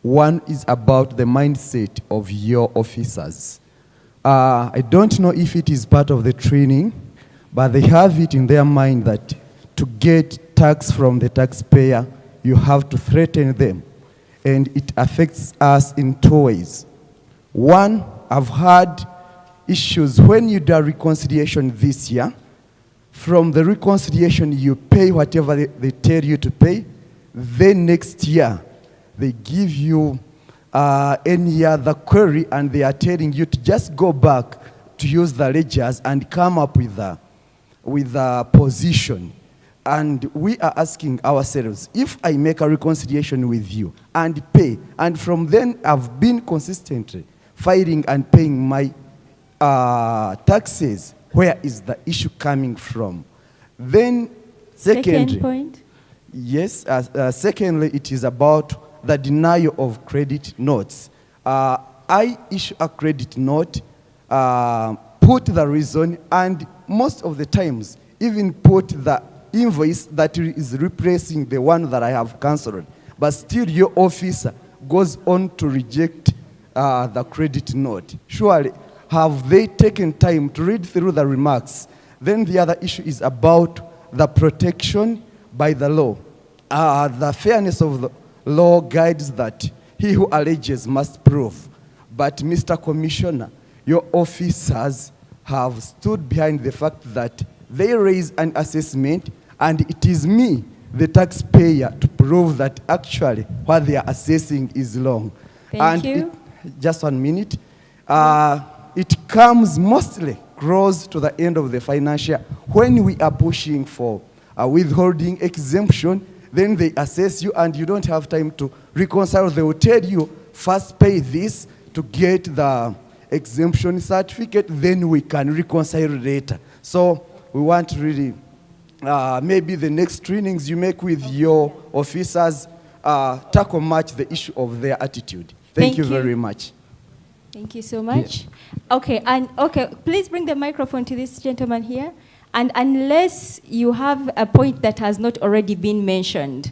One is about the mindset of your officers. I don't know if it is part of the training, but they have it in their mind that to get tax from the taxpayer, you have to threaten them. And it affects us in 2 ways. One, I've had issues when you do reconciliation this year. From the reconciliation, you pay whatever they tell you to pay. Then next year, they give you any other query, and they are telling you to just go back to use the ledgers and come up with a position. And we are asking ourselves, if I make a reconciliation with you and pay, and from then I've been consistently filing and paying my taxes, where is the issue coming from? Then secondly, Second point. Yes, secondly, it is about the denial of credit notes. I issue a credit note, put the reason, and most of the times even put the invoice that is replacing the one that I have cancelled. But still your officer goes on to reject the credit note. Surely, have they taken time to read through the remarks? Then the other issue is about the protection by the law. The fairness of the law guides that he who alleges must prove. But Mr. Commissioner, your officers have stood behind the fact that they raise an assessment, and it is me, the taxpayer, to prove that actually what they are assessing is wrong. Thank you. Just 1 minute. It comes mostly close to the end of the financial. When we are pushing for a withholding exemption, then they assess you and you don't have time to reconcile. They will tell you, first pay this to get the exemption certificate, then we can reconcile later. So we want to really, maybe the next trainings you make with your officers, tackle much the issue of their attitude. Thank you very much. Thank you so much. Okay, please bring the microphone to this gentleman here. And unless you have a point that has not already been mentioned,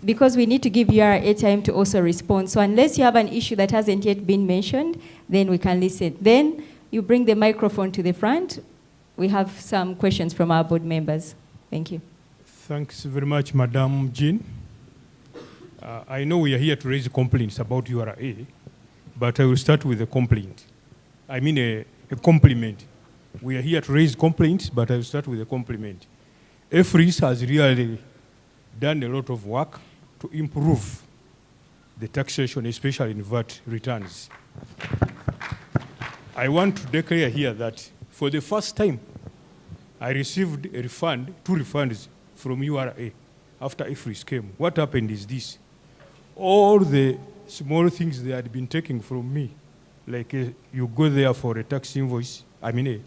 because we need to give URA time to also respond. So unless you have an issue that hasn't yet been mentioned, then we can listen. Then you bring the microphone to the front. We have some questions from our board members. Thank you. Thanks very much, Madam Jean. I know we are here to raise complaints about URA, but I will start with a complaint. I mean a compliment. We are here to raise complaints, but I will start with a compliment. EFRIS has really done a lot of work to improve the taxation, especially in VAT returns. I want to declare here that for the first time, I received a refund, 2 refunds from URA after EFRIS came. What happened is this. All the small things they had been taking from me, like you go there for a tax invoice, I mean a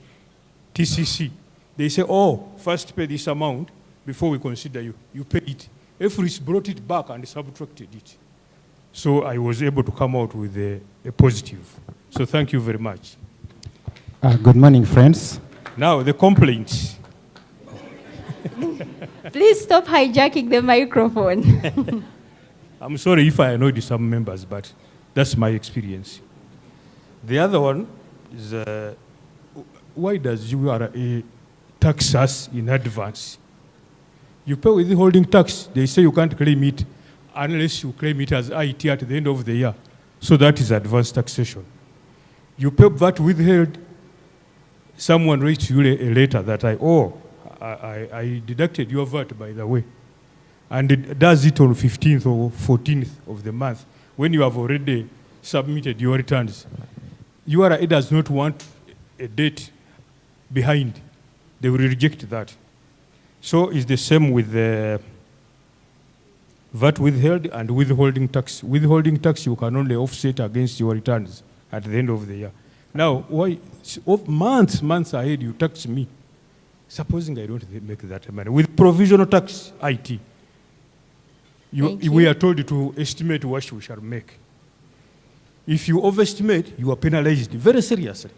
TCC, they say, oh, first pay this amount before we consider you. You pay it. EFRIS brought it back and subtracted it. So I was able to come out with a positive. So thank you very much. Good morning, friends. Now, the complaints. Please stop hijacking the microphone. I'm sorry if I annoyed some members, but that's my experience. The other one is, why does URA tax us in advance? You pay withholding tax, they say you can't claim it unless you claim it as IT at the end of the year. So that is advanced taxation. You pay VAT withheld someone writes you a letter that I deducted your VAT, by the way, and it does it on 15th or 14th of the month, when you have already submitted your returns. URA does not want a date behind. They will reject that. So it's the same with the VAT withheld and withholding tax. Withholding tax you can only offset against your returns at the end of the year. Now, why months ahead you tax me, supposing I don't make that money, with provisional tax, IT. We are told to estimate what we shall make. If you overestimate, you are penalized very seriously.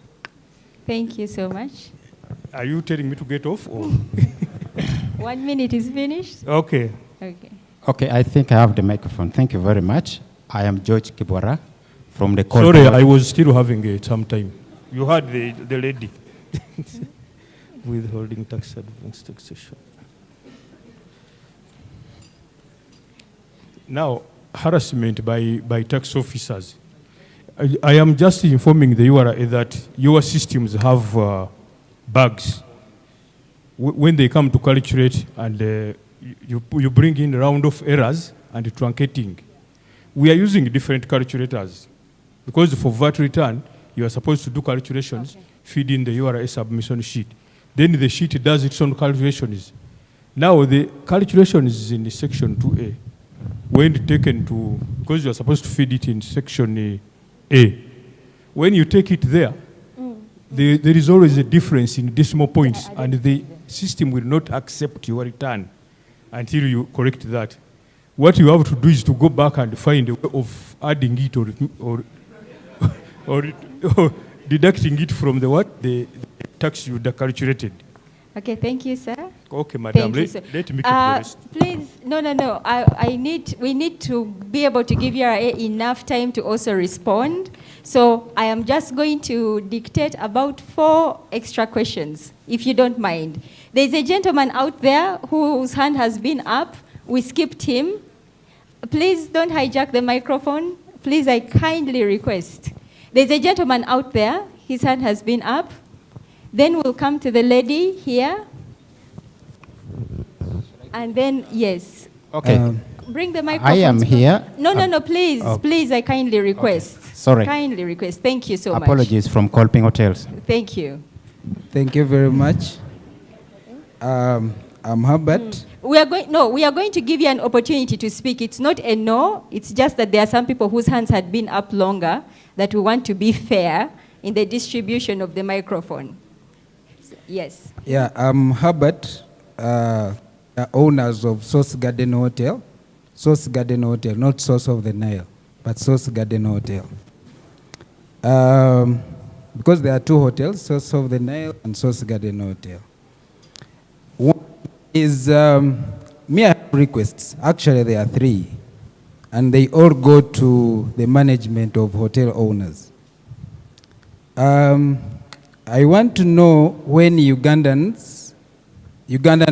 Thank you so much. Are you telling me to get off? Or 1 minute is finished. Okay. Okay. Okay, I think I have the microphone. Thank you very much. I am George Kibora from the Sorry, I was still having some time. You had the lady. Withholding tax, advanced taxation. Now, harassment by tax officers. I am just informing the URA that your systems have bugs. When they come to calculate and you bring in round of errors and truncating. We are using different calculators because for VAT return, you are supposed to do calculations, feed in the URA submission sheet. Then the sheet does its own calculations. Now the calculation is in the section 2A. When taken to, because you are supposed to feed it in section A. When you take it there, there is always a difference in decimal points, and the system will not accept your return until you correct that. What you have to do is to go back and find a way of adding it or deducting it from the tax you calculated. Okay, thank you, sir. Okay, madam, Thank you, let me keep the rest. Please, no. We need to be able to give you enough time to also respond. So I am just going to dictate about 4 extra questions, if you don't mind. There's a gentleman out there whose hand has been up. We skipped him. Please don't hijack the microphone. Please, I kindly request. There's a gentleman out there. His hand has been up. Then we'll come to the lady here. And then, yes. Okay. Bring the microphone. I am here. No, please. Oh. Please, I kindly request. Okay. Sorry. Kindly request. Thank you so much. Apologies from Kolping Hotels. Thank you. Thank you very much. I'm Herbert. We are going to give you an opportunity to speak. It's not a no. It's just that there are some people whose hands had been up longer that we want to be fair in the distribution of the microphone. Yes. Yeah, I'm Herbert, owners of Source Garden Hotel. Source Garden Hotel, not Source of the Nile, but Source Garden Hotel. Because there are 2 hotels, Source of the Nile and Source Garden Hotel. One is, me I have requests. Actually, there are 3. And they all go to the management of hotel owners. I want to know when Ugandan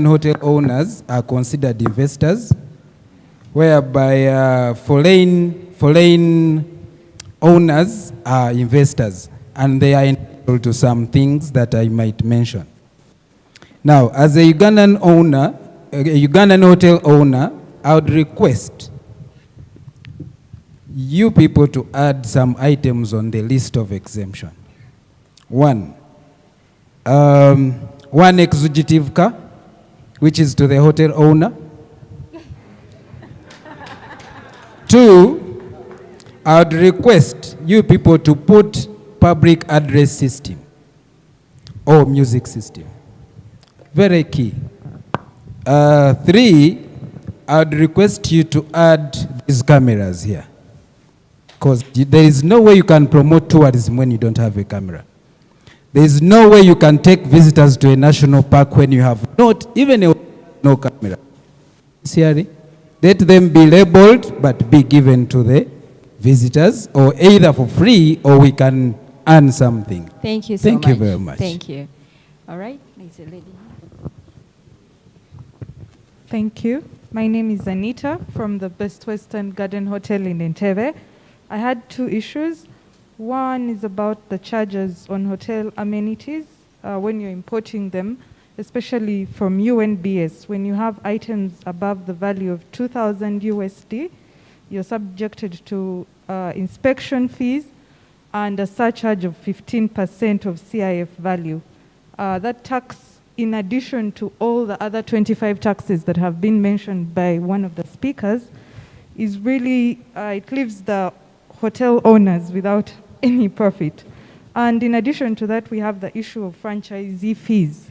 hotel owners are considered investors, whereby foreign owners are investors, and they are entitled to some things that I might mention. Now, as a Ugandan hotel owner, I would request you people to add some items on the list of exemption. 1, one executive car, which is to the hotel owner. 2, I would request you people to put public address system or music system. Very key. 3, I would request you to add these cameras here, because there is no way you can promote tourism when you don't have a camera. There is no way you can take visitors to a national park when you have not even no camera. Sincerely, let them be labeled but be given to the visitors, or either for free or we can earn something. Thank you so much. Thank you very much. Thank you. All right, there's a lady. Thank you. My name is Anita from the Best Western Garden Hotel in Entebbe. I had 2 issues. One is about the charges on hotel amenities. when you're importing them, especially from UNBS. When you have items above the value of 2,000 USD, you're subjected to inspection fees and a surcharge of 15% of CIF value. That tax, in addition to all the other 25 taxes that have been mentioned by one of the speakers, is really, it leaves the hotel owners without any profit. And in addition to that, we have the issue of franchisee fees.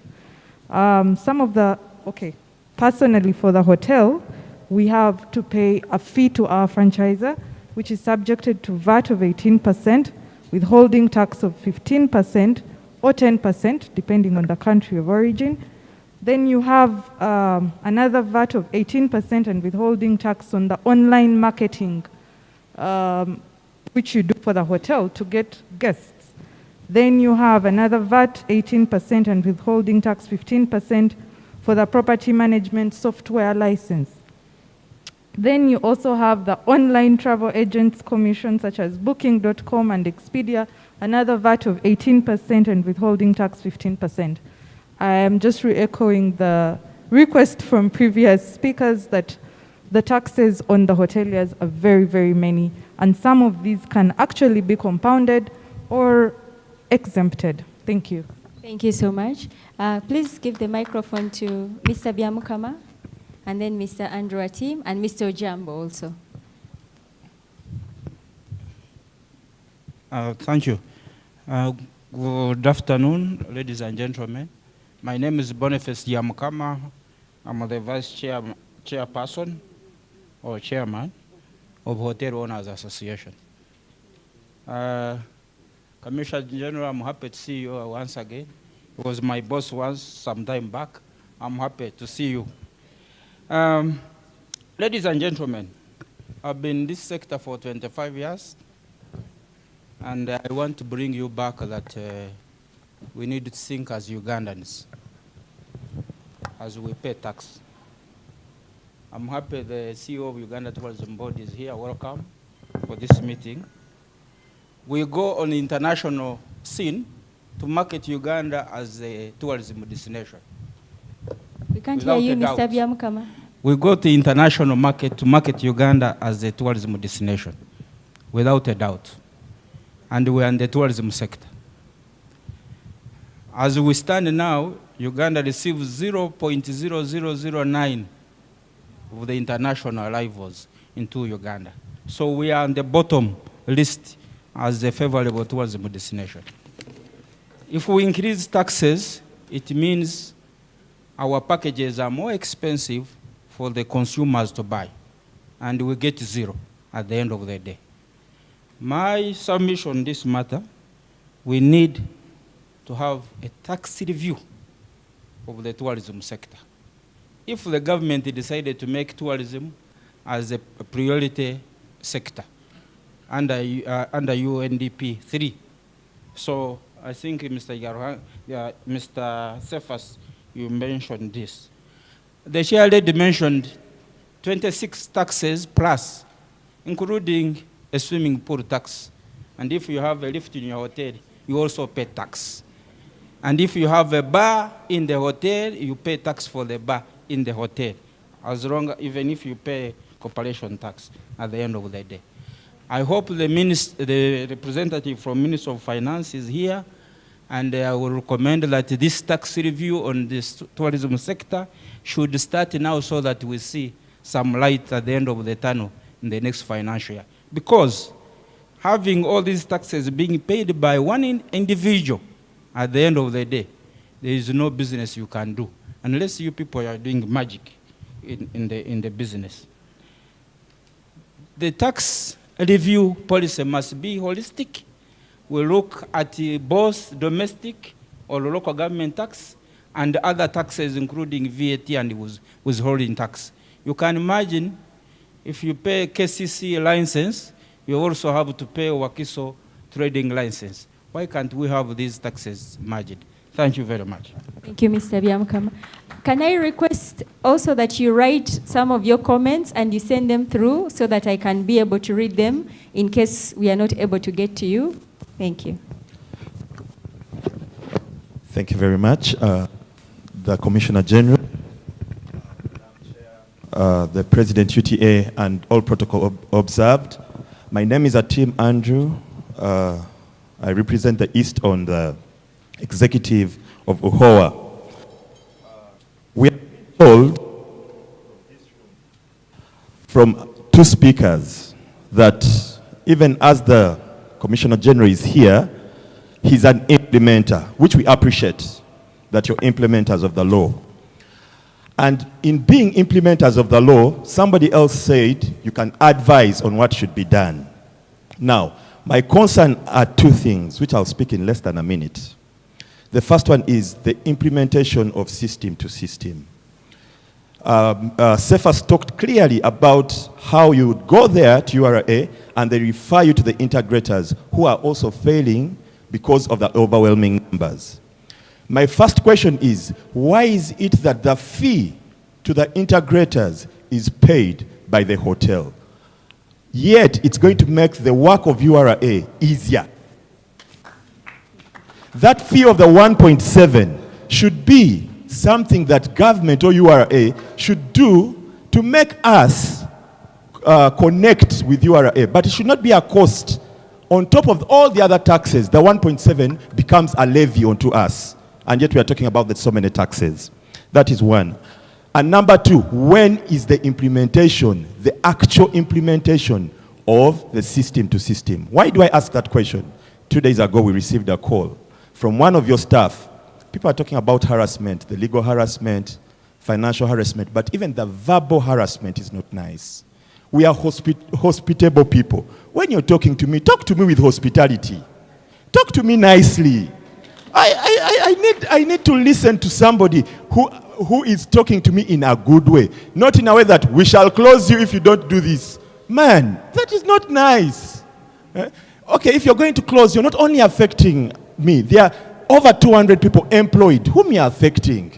Personally for the hotel, we have to pay a fee to our franchisor, which is subjected to VAT of 18%, withholding tax of 15%, or 10%, depending on the country of origin. Then you have another VAT of 18% and withholding tax on the online marketing, which you do for the hotel to get guests. Then you have another VAT, 18%, and withholding tax, 15%, for the property management software license. Then you also have the online travel agents commission, such as Booking.com and Expedia, another VAT of 18% and withholding tax 15%. I am just re-echoing the request from previous speakers that the taxes on the hoteliers are very, very many, and some of these can actually be compounded or exempted. Thank you. Thank you so much. Please give the microphone to Mr. Byamukama, and then Mr. Andrew Atim, and Mr. Ojambo also. Thank you. Good afternoon, ladies and gentlemen. My name is Boniface Byamukama. I'm the chairperson or chairman of Hotel Owners Association. Commissioner General, I'm happy to see you once again. It was my boss once some time back. I'm happy to see you. Ladies and gentlemen, I've been in this sector for 25 years, and I want to bring you back that we need to think as Ugandans, as we pay tax. I'm happy the CEO of Uganda Tourism Board is here. Welcome for this meeting. We go on the international scene to market Uganda as a tourism destination. We can't hear you, Mr. Byamukama. We go to international market to market Uganda as a tourism destination, without a doubt. And we are in the tourism sector. As we stand now, Uganda receives 0.0009 of the international arrivals into Uganda. So we are on the bottom list as a favorable tourism destination. If we increase taxes, it means our packages are more expensive for the consumers to buy, and we get zero at the end of the day. My submission on this matter, we need to have a tax review of the tourism sector. If the government decided to make tourism as a priority sector under UNDP 3, so I think Mr. Cephas, you mentioned this. The chair lady mentioned 26 taxes plus, including a swimming pool tax. And if you have a lift in your hotel, you also pay tax. And if you have a bar in the hotel, you pay tax for the bar in the hotel, even if you pay corporation tax at the end of the day. I hope the representative from Ministry of Finance is here, and I will recommend that this tax review on this tourism sector should start now so that we see some light at the end of the tunnel in the next financial year. Because having all these taxes being paid by one individual at the end of the day, there is no business you can do, unless you people are doing magic in the business. The tax review policy must be holistic. We look at both domestic or local government tax and other taxes, including VAT and withholding tax. You can imagine if you pay KCC license, you also have to pay Wakiso trading license. Why can't we have these taxes merged? Thank you very much. Thank you, Mr. Byamukama. Can I request also that you write some of your comments and you send them through so that I can be able to read them in case we are not able to get to you? Thank you. Thank you very much. The Commissioner General, the President UTA, and all protocol observed. My name is Atim Andrew. I represent the East on the executive of Uhoa. We are told from two speakers that even as the Commissioner General is here, he's an implementer, which we appreciate, that you're implementers of the law. And in being implementers of the law, somebody else said you can advise on what should be done. Now, my concern are two things, which I'll speak in less than a minute. The first one is the implementation of system to system. Cephas talked clearly about how you would go there to URA and they refer you to the integrators who are also failing because of the overwhelming numbers. My first question is, why is it that the fee to the integrators is paid by the hotel? Yet it's going to make the work of URA easier. That fee of the 1.7 should be something that government or URA should do to make us connect with URA, but it should not be a cost. On top of all the other taxes, the 1.7 becomes a levy onto us, and yet we are talking about so many taxes. That is one. And number two, when is the implementation, the actual implementation of the system to system? Why do I ask that question? 2 days ago, we received a call from one of your staff. People are talking about harassment, the legal harassment, financial harassment, but even the verbal harassment is not nice. We are hospitable people. When you're talking to me, talk to me with hospitality. Talk to me nicely. I need to listen to somebody who is talking to me in a good way, not in a way that we shall close you if you don't do this. Man, that is not nice. Okay, if you're going to close, you're not only affecting me. There are over 200 people employed whom you're affecting.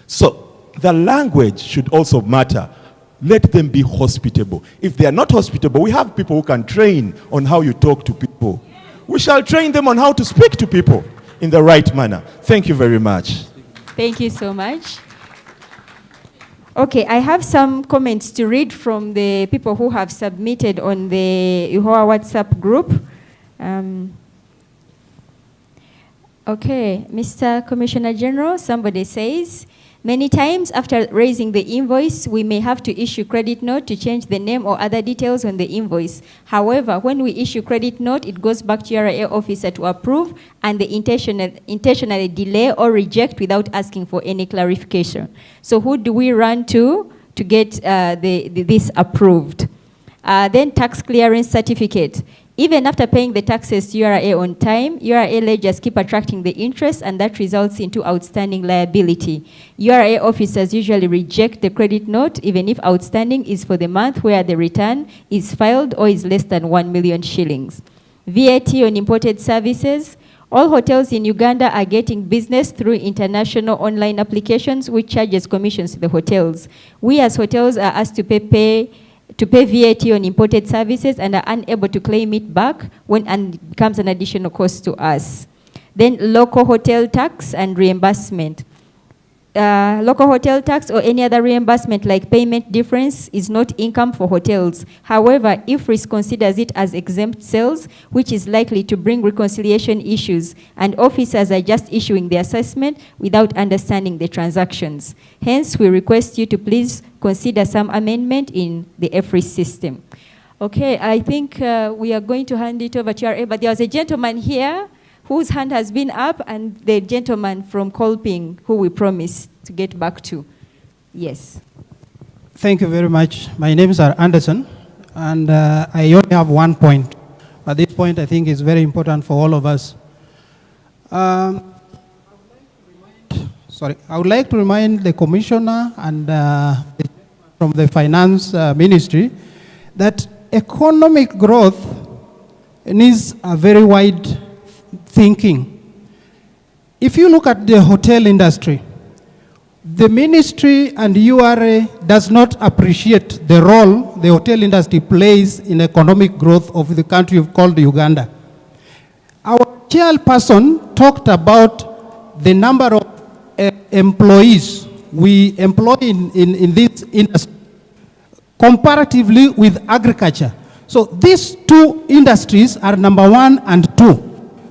So the language should also matter. Let them be hospitable. If they are not hospitable, we have people who can train on how you talk to people. We shall train them on how to speak to people in the right manner. Thank you very much. Thank you so much. Okay, I have some comments to read from the people who have submitted on the Uhoa WhatsApp group. Okay, Mr. Commissioner General, somebody says, many times after raising the invoice, we may have to issue credit note to change the name or other details on the invoice. However, when we issue credit note, it goes back to URA officer to approve and the intentionally delay or reject without asking for any clarification. So who do we run to get this approved? Then tax clearance certificate. Even after paying the taxes to URA on time, URA ledgers keep attracting the interest, and that results into outstanding liability. URA officers usually reject the credit note even if outstanding is for the month where the return is filed or is less than 1 million shillings. VAT on imported services. All hotels in Uganda are getting business through international online applications which charges commissions to the hotels. We as hotels are asked to pay VAT on imported services and are unable to claim it back and it becomes an additional cost to us. Then local hotel tax and reimbursement. Local hotel tax or any other reimbursement like payment difference is not income for hotels. However, IFRIS considers it as exempt sales, which is likely to bring reconciliation issues, and officers are just issuing the assessment without understanding the transactions. Hence, we request you to please consider some amendment in the IFRIS system. Okay, I think we are going to hand it over to RA, but there was a gentleman here whose hand has been up, and the gentleman from Kolping, who we promised to get back to. Yes. Thank you very much. My name is Anderson, and I only have one point. But this point, I think, is very important for all of us. I would like to remind the Commissioner and from the Finance Ministry that economic growth needs a very wide thinking. If you look at the hotel industry, the ministry and URA does not appreciate the role the hotel industry plays in economic growth of the country called Uganda. Our chairperson talked about the number of employees we employ in this industry comparatively with agriculture. So these two industries are number 1 and 2.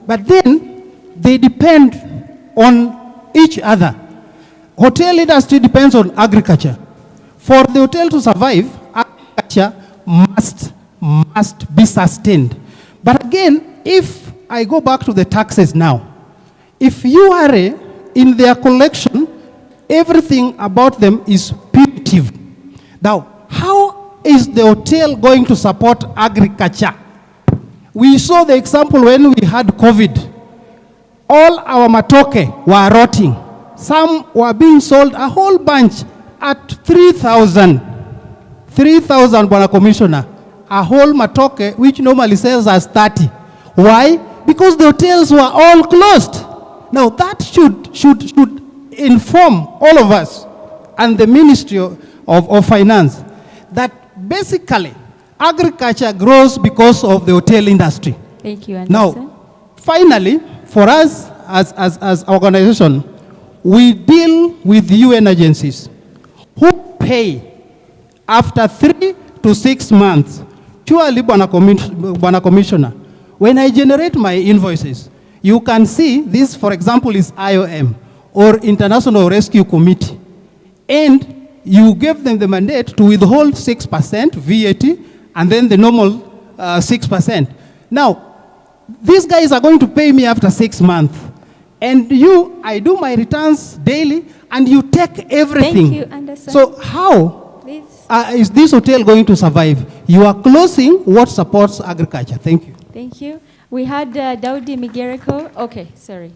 But then they depend on each other. Hotel industry depends on agriculture. For the hotel to survive, agriculture must be sustained. But again, if I go back to the taxes now, if URA in their collection, everything about them is punitive. Now, how is the hotel going to support agriculture? We saw the example when we had COVID. All our matoke were rotting. Some were being sold, a whole bunch, at 3,000. 3,000, Bwana Commissioner. A whole matoke, which normally sells as 30. Why? Because the hotels were all closed. Now, that should inform all of us and the Ministry of Finance that basically agriculture grows because of the hotel industry. Thank you, Anderson. Now, finally, for us as organization, we deal with UN agencies who pay after 3 to 6 months. Surely, Bwana Commissioner, when I generate my invoices, you can see this, for example, is IOM or International Rescue Committee. And you give them the mandate to withhold 6% VAT and then the normal 6%. Now, these guys are going to pay me after 6 months. And I do my returns daily and you take everything. Thank you, Anderson. So how is this hotel going to survive? You are closing what supports agriculture. Thank you. Thank you. We had Daudi Migereko. Okay, sorry.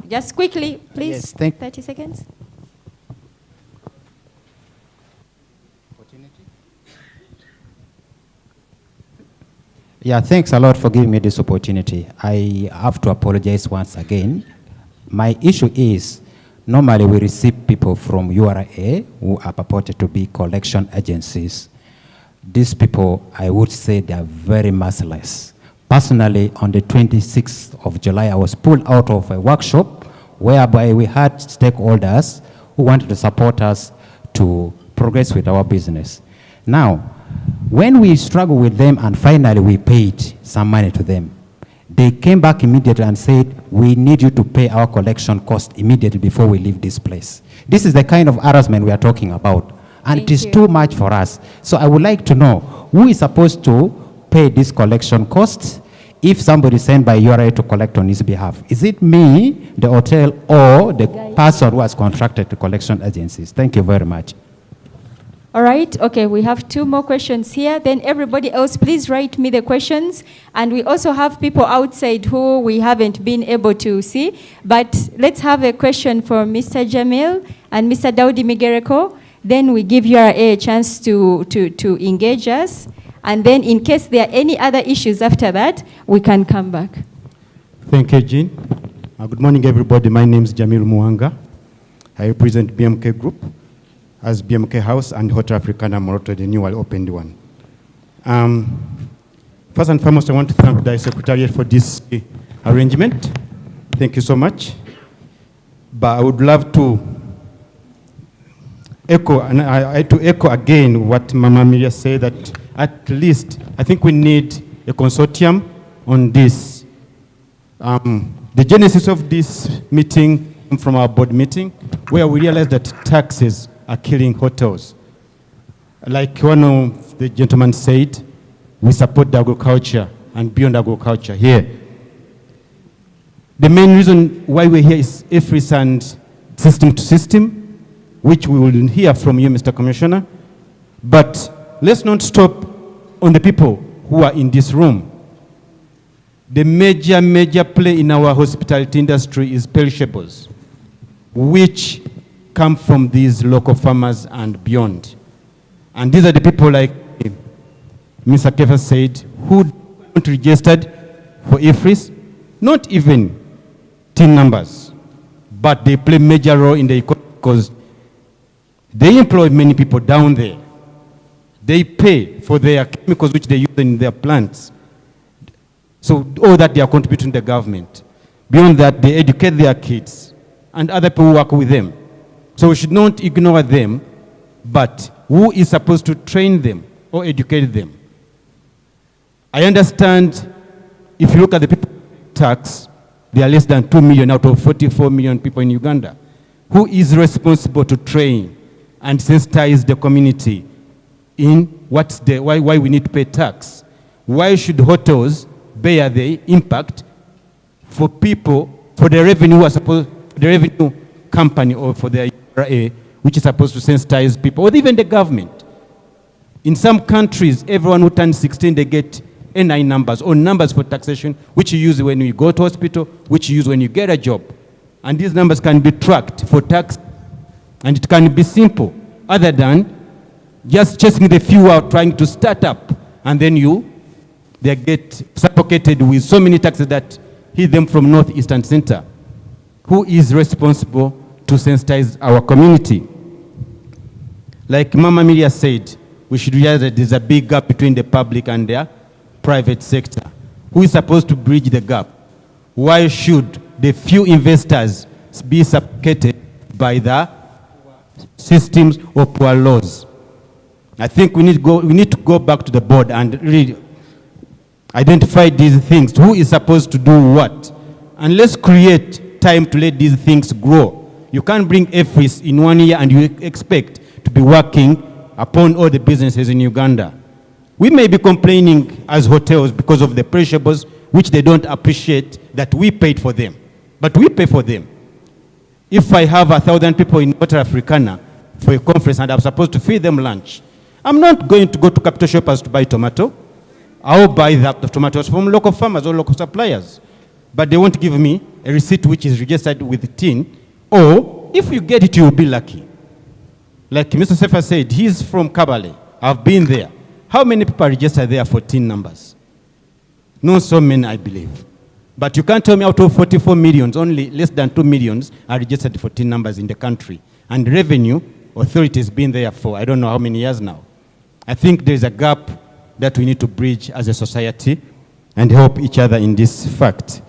Just quickly, please, Yes, 30 seconds. Yeah, thanks a lot for giving me this opportunity. I have to apologize once again. My issue is, normally we receive people from URA who are purported to be collection agencies. These people, I would say they are very merciless. Personally, on the 26th of July, I was pulled out of a workshop whereby we had stakeholders who wanted to support us to progress with our business. Now, when we struggled with them and finally we paid some money to them, they came back immediately and said, we need you to pay our collection cost immediately before we leave this place. This is the kind of harassment we are talking about. And it is too much for us. So I would like to know, who is supposed to pay this collection costs if somebody is sent by URA to collect on his behalf? Is it me, the hotel, or the person who has contracted to collection agencies? Thank you very much. All right, okay, we have 2 more questions here. Then everybody else, please write me the questions. And we also have people outside who we haven't been able to see. But let's have a question for Mr. Jamil and Mr. Daudi Migereko. Then we give URA a chance to engage us. And then in case there are any other issues after that, we can come back. Thank you, Jean. Good morning, everybody. My name is Jamil Muanga. I represent BMK Group as BMK House and Hotel Africana Moroto, the newly opened one. First and foremost, I want to thank the Secretariat for this arrangement. Thank you so much. But I would love to echo, and I to echo again what Mama Miria said, that at least I think we need a consortium on this. The genesis of this meeting came from our board meeting, where we realized that taxes are killing hotels. Like one of the gentlemen said, we support the agriculture and beyond agriculture here. The main reason why we're here is IFRIS and system to system, which we will hear from you, Mr. Commissioner. But let's not stop on the people who are in this room. The major play in our hospitality industry is perishables, which come from these local farmers and beyond. And these are the people, like Mr. Kefa said, who aren't registered for IFRIS, not even team numbers, but they play major role in the economy because they employ many people down there. They pay for their chemicals which they use in their plants. So all that they are contributing to the government. Beyond that, they educate their kids. And and other people who work with them. So we should not ignore them, but who is supposed to train them or educate them? I understand if you look at the people tax, there are less than 2 million out of 44 million people in Uganda. Who is responsible to train and sensitize the community in why we need to pay tax? Why should hotels bear the impact for people, for the revenue, the revenue company or for the URA, which is supposed to sensitize people, or even the government? In some countries, everyone who turns 16, they get NI numbers or numbers for taxation, which you use when you go to hospital, which you use when you get a job. And these numbers can be tracked for tax, and it can be simple, other than just chasing the few out trying to start up, and then they get suffocated with so many taxes that hit them from north, east, and center. Who is responsible to sensitize our community? Like Mama Miria said, we should realize that there's a big gap between the public and their private sector. Who is supposed to bridge the gap? Why should the few investors be suffocated by the systems or poor laws? I think we need to go back to the board and really identify these things. Who is supposed to do what? And let's create time to let these things grow. You can't bring EFRIS in 1 year and you expect to be working upon all the businesses in Uganda. We may be complaining as hotels because of the perishables, which they don't appreciate that we paid for them. But we pay for them. If I have 1,000 people in Hotel Africana for a conference and I'm supposed to feed them lunch, I'm not going to go to Capital Shoppers to buy tomato. I'll buy the tomatoes from local farmers or local suppliers. But they won't give me a receipt which is registered with tin. Or, if you get it, you'll be lucky. Like Mr. Sefa said, he's from Kabale. I've been there. How many people are registered there for tin numbers? Not so many, I believe. But you can't tell me out of 44 millions, only less than 2 millions are registered for tin numbers in the country. And revenue authority has been there for I don't know how many years now. I think there's a gap that we need to bridge as a society and help each other in this fact.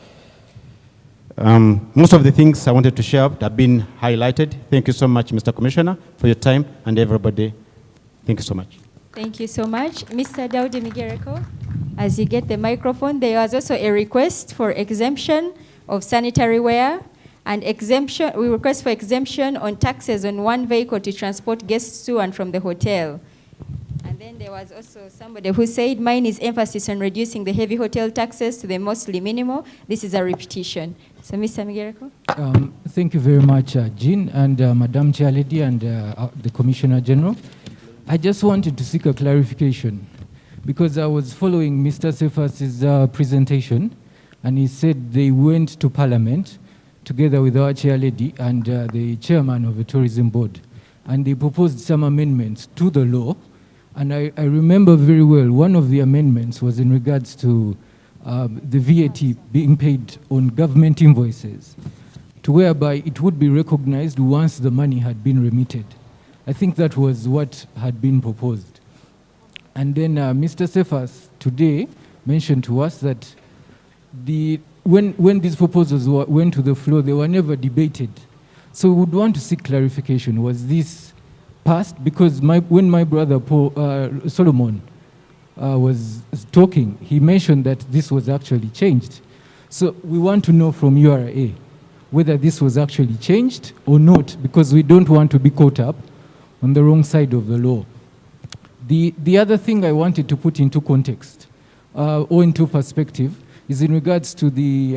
Most of the things I wanted to share have been highlighted. Thank you so much, Mr. Commissioner, for your time, and everybody. Thank you so much. Thank you so much. Mr. Daudi Migereko, as you get the microphone, there was also a request for exemption of sanitary ware and exemption. We request for exemption on taxes on one vehicle to transport guests to and from the hotel. And then there was also somebody who said, mine is emphasis on reducing the heavy hotel taxes to the mostly minimal. This is a repetition. So, Mr. Migereko. Thank you very much, Jean and Madam Chair Lady and the Commissioner General. I just wanted to seek a clarification because I was following Mr. Sefas's presentation, and he said they went to Parliament together with our Chair Lady and the Chairman of the Tourism Board, and they proposed some amendments to the law. And I remember very well, one of the amendments was in regards to the VAT being paid on government invoices, to whereby it would be recognized once the money had been remitted. I think that was what had been proposed. And then Mr. Sefas today mentioned to us that when these proposals went to the floor, they were never debated. So we would want to seek clarification. Was this passed? Because when my brother Solomon was talking, he mentioned that this was actually changed. So we want to know from URA whether this was actually changed or not, because we don't want to be caught up on the wrong side of the law. The other thing I wanted to put into context or into perspective is in regards to the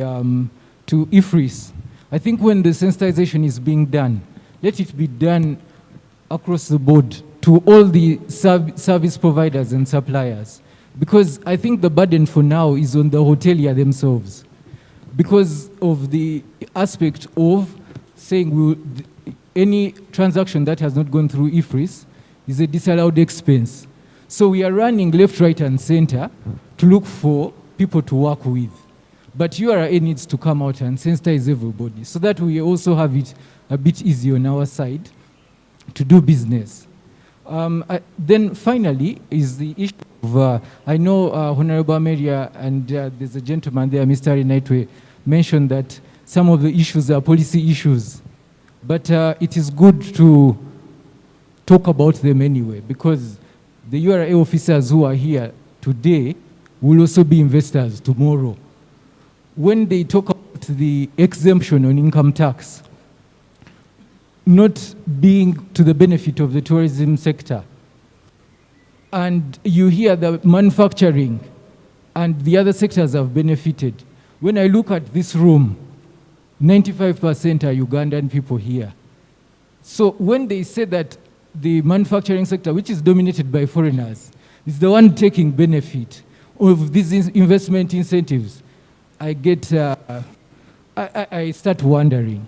to IFRIS. I think when the sensitization is being done, let it be done across the board to all the service providers and suppliers, because I think the burden for now is on the hotelier themselves, because of the aspect of saying any transaction that has not gone through IFRIS is a disallowed expense. So we are running left, right, and center to look for people to work with. But URA needs to come out and sensitize everybody so that we also have it a bit easier on our side to do business. Then finally is the issue of, I know Honorable Maria and there's a gentleman there, Mr. Inaitwe, mentioned that some of the issues are policy issues But it is good to talk about them anyway, because the URA officers who are here today will also be investors tomorrow. When they talk about the exemption on income tax not being to the benefit of the tourism sector, and you hear the manufacturing and the other sectors have benefited. When I look at this room, 95% are Ugandan people here. So when they say that the manufacturing sector, which is dominated by foreigners, is the one taking benefit of these investment incentives, I start wondering.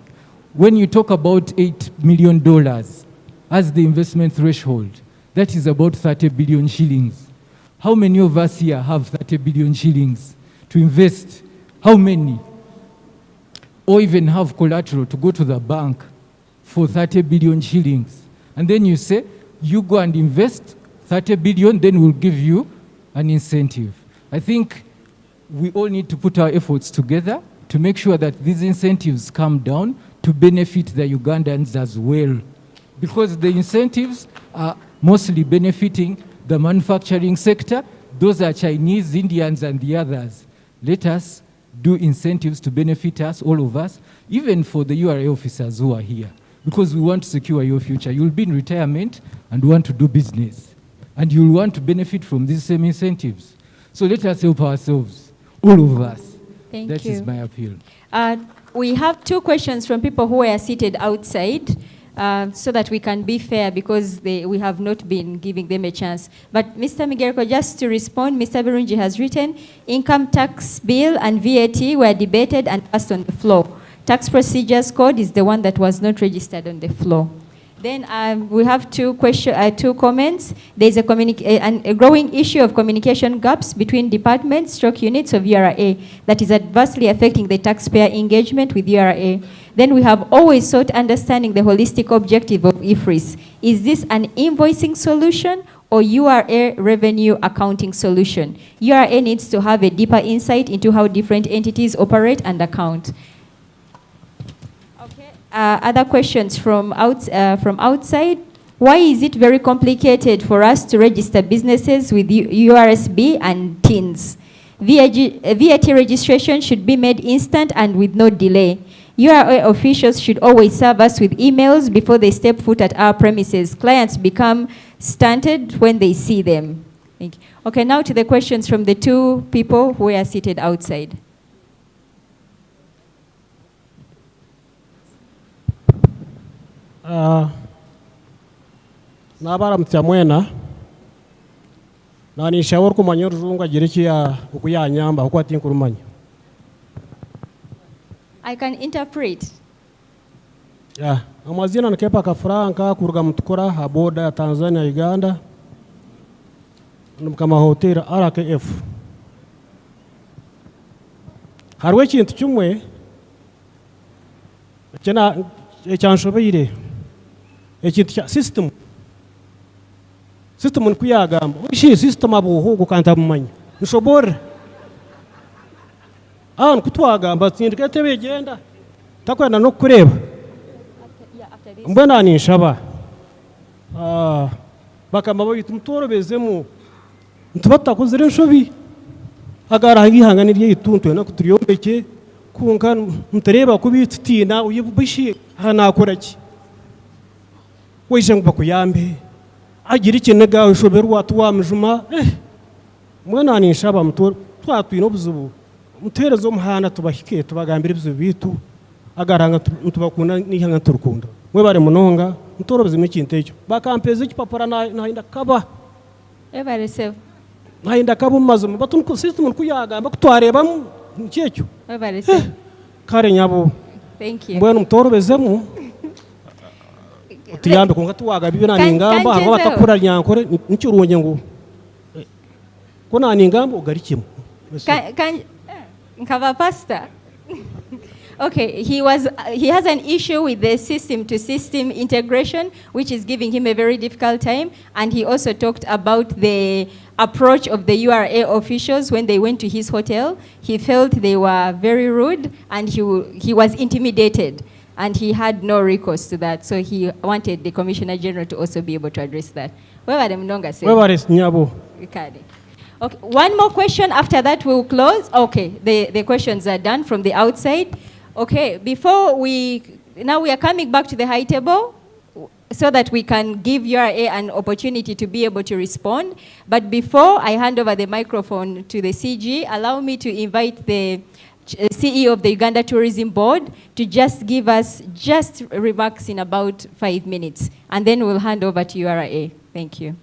When you talk about $8 million as the investment threshold, that is about 30 billion shillings. How many of us here have 30 billion shillings to invest? How many? Or even have collateral to go to the bank for 30 billion shillings. And then you say, you go and invest 30 billion, then we'll give you an incentive. I think we all need to put our efforts together to make sure that these incentives come down to benefit the Ugandans as well. Because the incentives are mostly benefiting the manufacturing sector. Those are Chinese, Indians, and the others. Let us do incentives to benefit us, all of us, even for the URA officers who are here, because we want to secure your future. You'll be in retirement and want to do business, and you'll want to benefit from these same incentives. So let us help ourselves, all of us. Thank That you. is my appeal. We have two questions from people who are seated outside, so that we can be fair, because we have not been giving them a chance. But Mr. Migerko, just to respond, Mr. Birungi has written, income tax bill and VAT were debated and passed on the floor. Tax procedures code is the one that was not registered on the floor. Then we have two comments. There's a growing issue of communication gaps between departments, stroke units of URA that is adversely affecting the taxpayer engagement with URA. Then we have always sought understanding the holistic objective of IFRIS. Is this an invoicing solution or URA revenue accounting solution? URA needs to have a deeper insight into how different entities operate and account. Other questions from outside. Why is it very complicated for us to register businesses with URSB and TINs? VAT registration should be made instant and with no delay. URA officials should always serve us with emails before they step foot at our premises. Clients become stunted when they see them. Thank you. Okay, now to the questions from the two people who are seated outside. Nabaramutsa mwena na nishauri kumanya uruzungu agirikiya ukuyanyamba kuko atinkurumanya. I can interpret. Yeah, amazina nikepa kafranka kuruga mutukora haboda ya Tanzania Uganda. Kama hotel RKF. Harwe ikintu kimwe cyana cyanshobeye ikintu cya system nkuyagamba ushi system abuho gukanta mumanya nshobora kutwagamba tsindika tebegenda takwenda no kureba mbona ninshaba bakamba bayita umutorobezemo ntubatakozere nshobi agara ngihanganiriye ituntu na kuturyombeke kunka mutareba kubitutina uyibubishi hanakoraki weje ngo bakuyambe agira ikintu gawe shobera watu wamjuma mwana ninshaba mutor twatwino buzubu muterezo muhana tubahike tubagambira ibyo bitu agaranga tubakunda nihanga turukunda mwe bare munonga mutorobeze mikintecyo bakampeza ikipapara nahinda kaba Evareseve nahinda kaba mazumu batunko system kuyagamba kutwareba nkecyo Evareseve kare nyabo. Thank you. Mbona mutorobezemo utiyambe kunga tuwaga bibina ningamba abo batakura nyankore ncyurunye ngo ko ningamba ugarikimo. Nkava pastor. Okay, he has an issue with the system-to-system integration, which is giving him a very difficult time. And he also talked about the approach of the URA officials when they went to his hotel. He felt they were very rude and he was intimidated. and he had no recourse to that. So he wanted the Commissioner General to also be able to address that. Okay, one more question. After that, we'll close. Okay, the questions are done from the outside. Okay, now we are coming back to the high table so that we can give URA an opportunity to be able to respond. But before I hand over the microphone to the CG, allow me to invite the CEO of the Uganda Tourism Board to just give us just remarks in about 5 minutes, and then we'll hand over to URA. Thank you.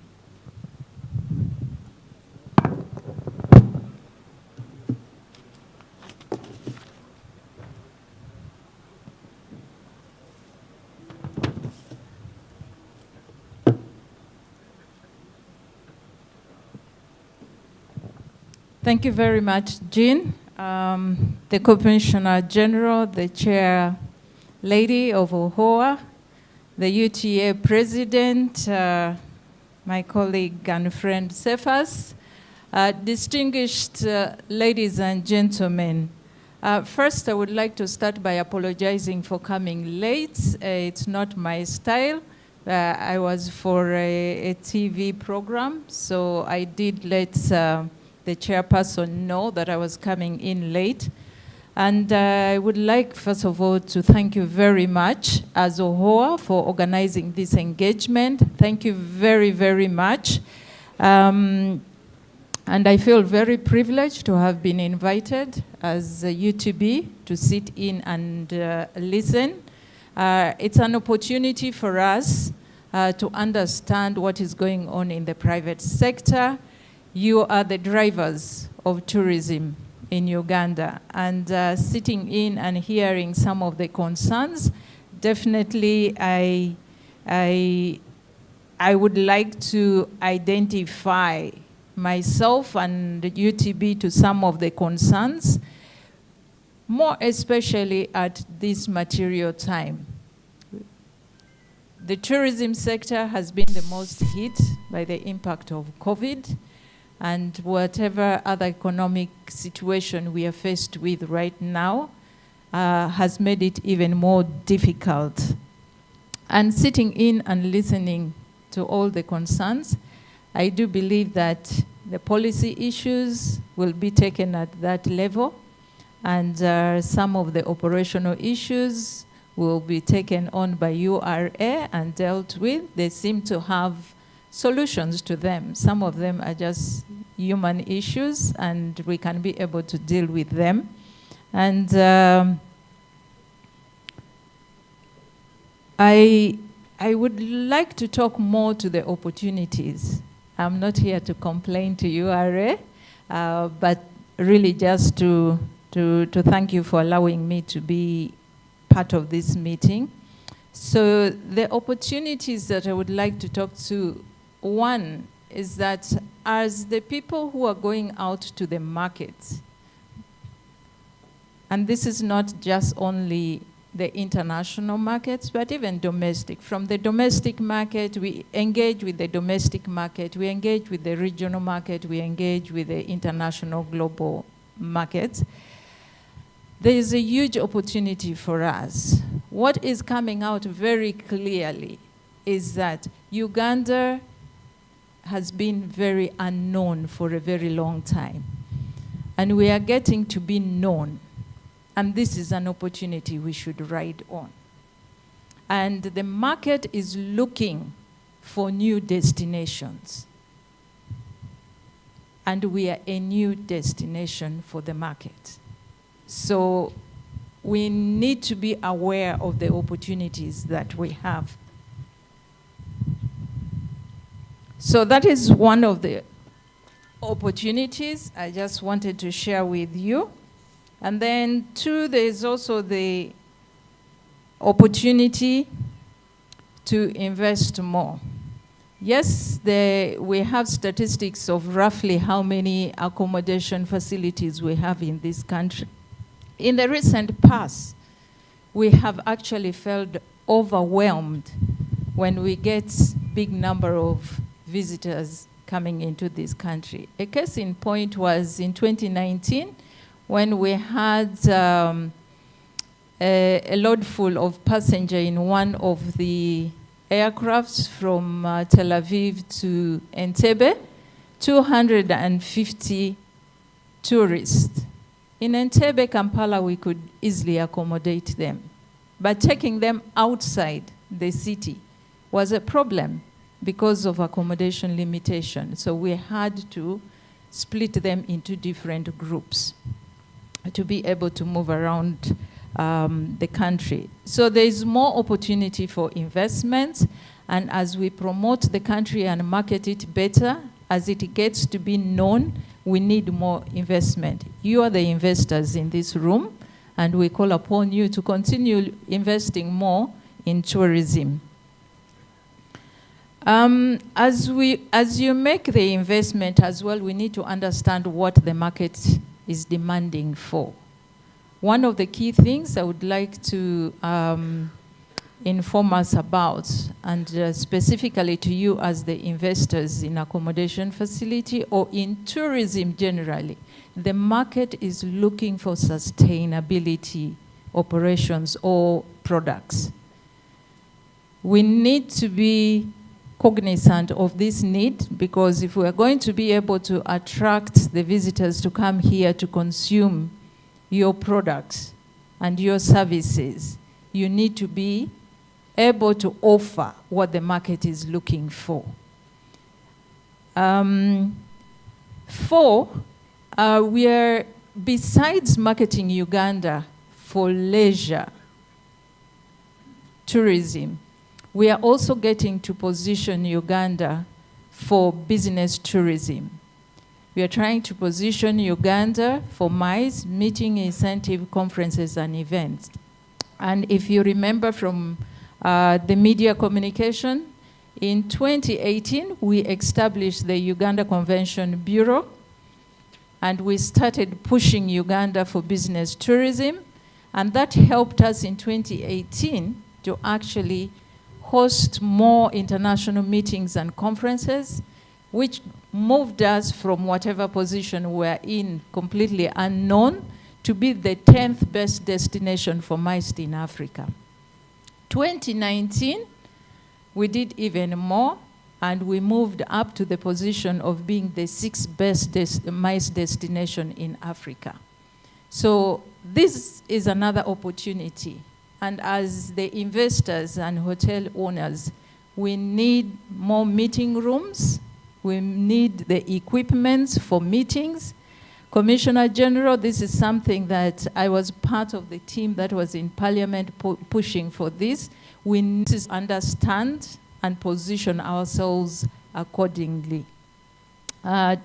Thank you very much, Jean. The Commissioner General, the Chair Lady of Uhoa, the UTA President, my colleague and friend Cephas, distinguished ladies and gentlemen. First, I would like to start by apologizing for coming late. It's not my style. I was for a TV program, so I did let the chairperson know that I was coming in late. And I would like, first of all, to thank you very much as Uhoa for organizing this engagement. Thank you very, very much. And I feel very privileged to have been invited as a UTB to sit in and listen. It's an opportunity for us to understand what is going on in the private sector. You are the drivers of tourism in Uganda, and sitting in and hearing some of the concerns, definitely I would like to identify myself and the UTB to some of the concerns, more especially at this material time. The tourism sector has been the most hit by the impact of COVID, and whatever other economic situation we are faced with right now has made it even more difficult. And sitting in and listening to all the concerns, I do believe that the policy issues will be taken at that level, and some of the operational issues will be taken on by URA and dealt with. They seem to have solutions to them. Some of them are just human issues, and we can be able to deal with them. And I would like to talk more to the opportunities. I'm not here to complain to URA, but really just to thank you for allowing me to be part of this meeting. So the opportunities that I would like to talk to, one is that as the people who are going out to the market, and this is not just only the international markets, but even domestic. From the domestic market, we engage with the domestic market, we engage with the regional market, we engage with the international global markets. There is a huge opportunity for us. What is coming out very clearly is that Uganda has been very unknown for a very long time. And we are getting to be known. And this is an opportunity we should ride on. And the market is looking for new destinations. And we are a new destination for the market. So we need to be aware of the opportunities that we have. So that is one of the opportunities I just wanted to share with you. And then two, there's also the opportunity to invest more. Yes, we have statistics of roughly how many accommodation facilities we have in this country. In the recent past, we have actually felt overwhelmed when we get big number of visitors coming into this country. A case in point was in 2019, when we had a load full of passenger in one of the aircrafts from Tel Aviv to Entebbe, 250 tourists. In Entebbe, Kampala, we could easily accommodate them. But taking them outside the city was a problem because of accommodation limitation. So we had to split them into different groups to be able to move around the country. So there is more opportunity for investment, and as we promote the country and market it better, as it gets to be known, we need more investment. You are the investors in this room, and we call upon you to continue investing more in tourism. As you make the investment as well, we need to understand what the market is demanding for. One of the key things I would like to inform us about, and specifically to you as the investors in accommodation facility or in tourism generally, the market is looking for sustainability operations or products. We need to be cognizant of this need, because if we are going to be able to attract the visitors to come here to consume your products and your services, you need to be able to offer what the market is looking for. We are, besides marketing Uganda for leisure tourism, we are also getting to position Uganda for business tourism. We are trying to position Uganda for MICE, meeting, incentive, conferences, and events. And if you remember from the media communication, in 2018, we established the Uganda Convention Bureau, and we started pushing Uganda for business tourism, and that helped us in 2018 to actually host more international meetings and conferences, which moved us from whatever position we're in, completely unknown, to be the 10th best destination for MICE in Africa. 2019, we did even more, and we moved up to the position of being the 6th best MICE destination in Africa. So this is another opportunity. And as the investors and hotel owners, we need more meeting rooms. We need the equipment for meetings. Commissioner General, this is something that I was part of the team that was in Parliament pushing for this. We need to understand and position ourselves accordingly. And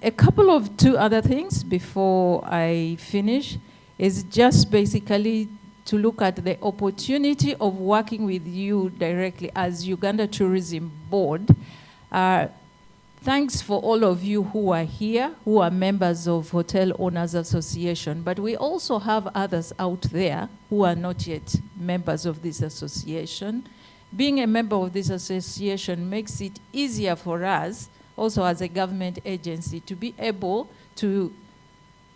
a couple of two other things before I finish is just basically to look at the opportunity of working with you directly as Uganda Tourism Board. Thanks for all of you who are here, who are members of Hotel Owners Association, but we also have others out there who are not yet members of this association. Being a member of this association makes it easier for us, also as a government agency, to be able to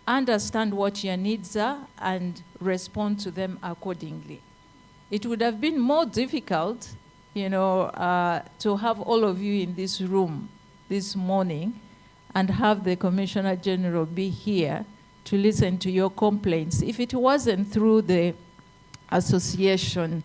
understand what your needs are and respond to them accordingly. It would have been more difficult, you know, to have all of you in this room this morning and have the Commissioner General be here to listen to your complaints if it wasn't through the association.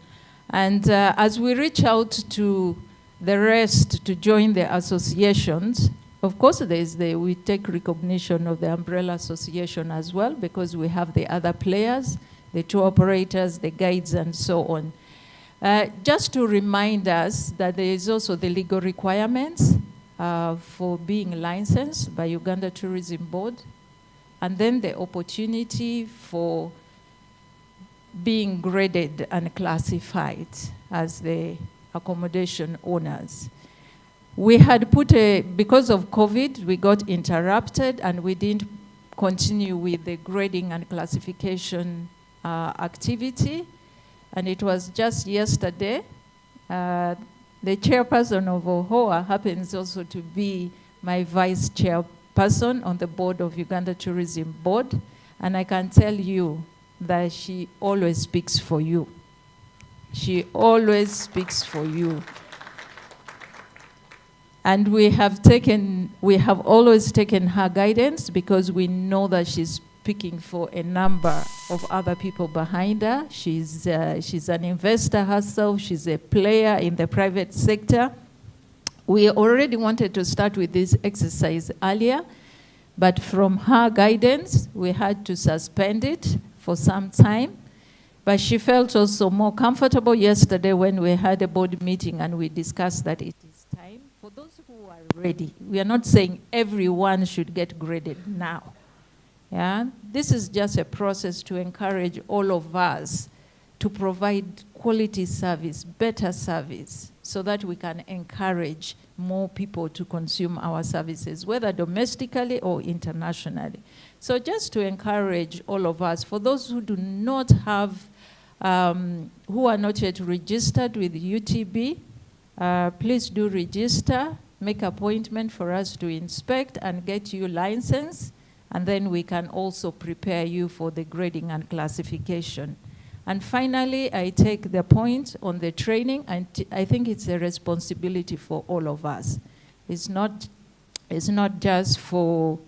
And as we reach out to the rest to join the associations, of course, we take recognition of the umbrella association as well, because we have the other players, the tour operators, the guides, and so on. Just to remind us that there is also the legal requirements for being licensed by Uganda Tourism Board, and then the opportunity for being graded and classified as the accommodation owners. We had because of COVID, we got interrupted and we didn't continue with the grading and classification activity. And it was just yesterday, the chairperson of Uhoa happens also to be my vice chairperson on the board of Uganda Tourism Board. And I can tell you that she always speaks for you. She always speaks for you. And we have always taken her guidance because we know that she's speaking for a number of other people behind her. She's an investor herself. She's a player in the private sector. We already wanted to start with this exercise earlier, but from her guidance, we had to suspend it for some time. But she felt also more comfortable yesterday when we had a board meeting and we discussed that it is time for those who are ready. We are not saying everyone should get graded now. Yeah? This is just a process to encourage all of us to provide quality service, better service, so that we can encourage more people to consume our services, whether domestically or internationally. So just to encourage all of us, for those who do not have, who are not yet registered with UTB, please do register, make appointment for us to inspect and get you licensed, and then we can also prepare you for the grading and classification. And finally, I take the point on the training, and I think it's a responsibility for all of us. It's not just for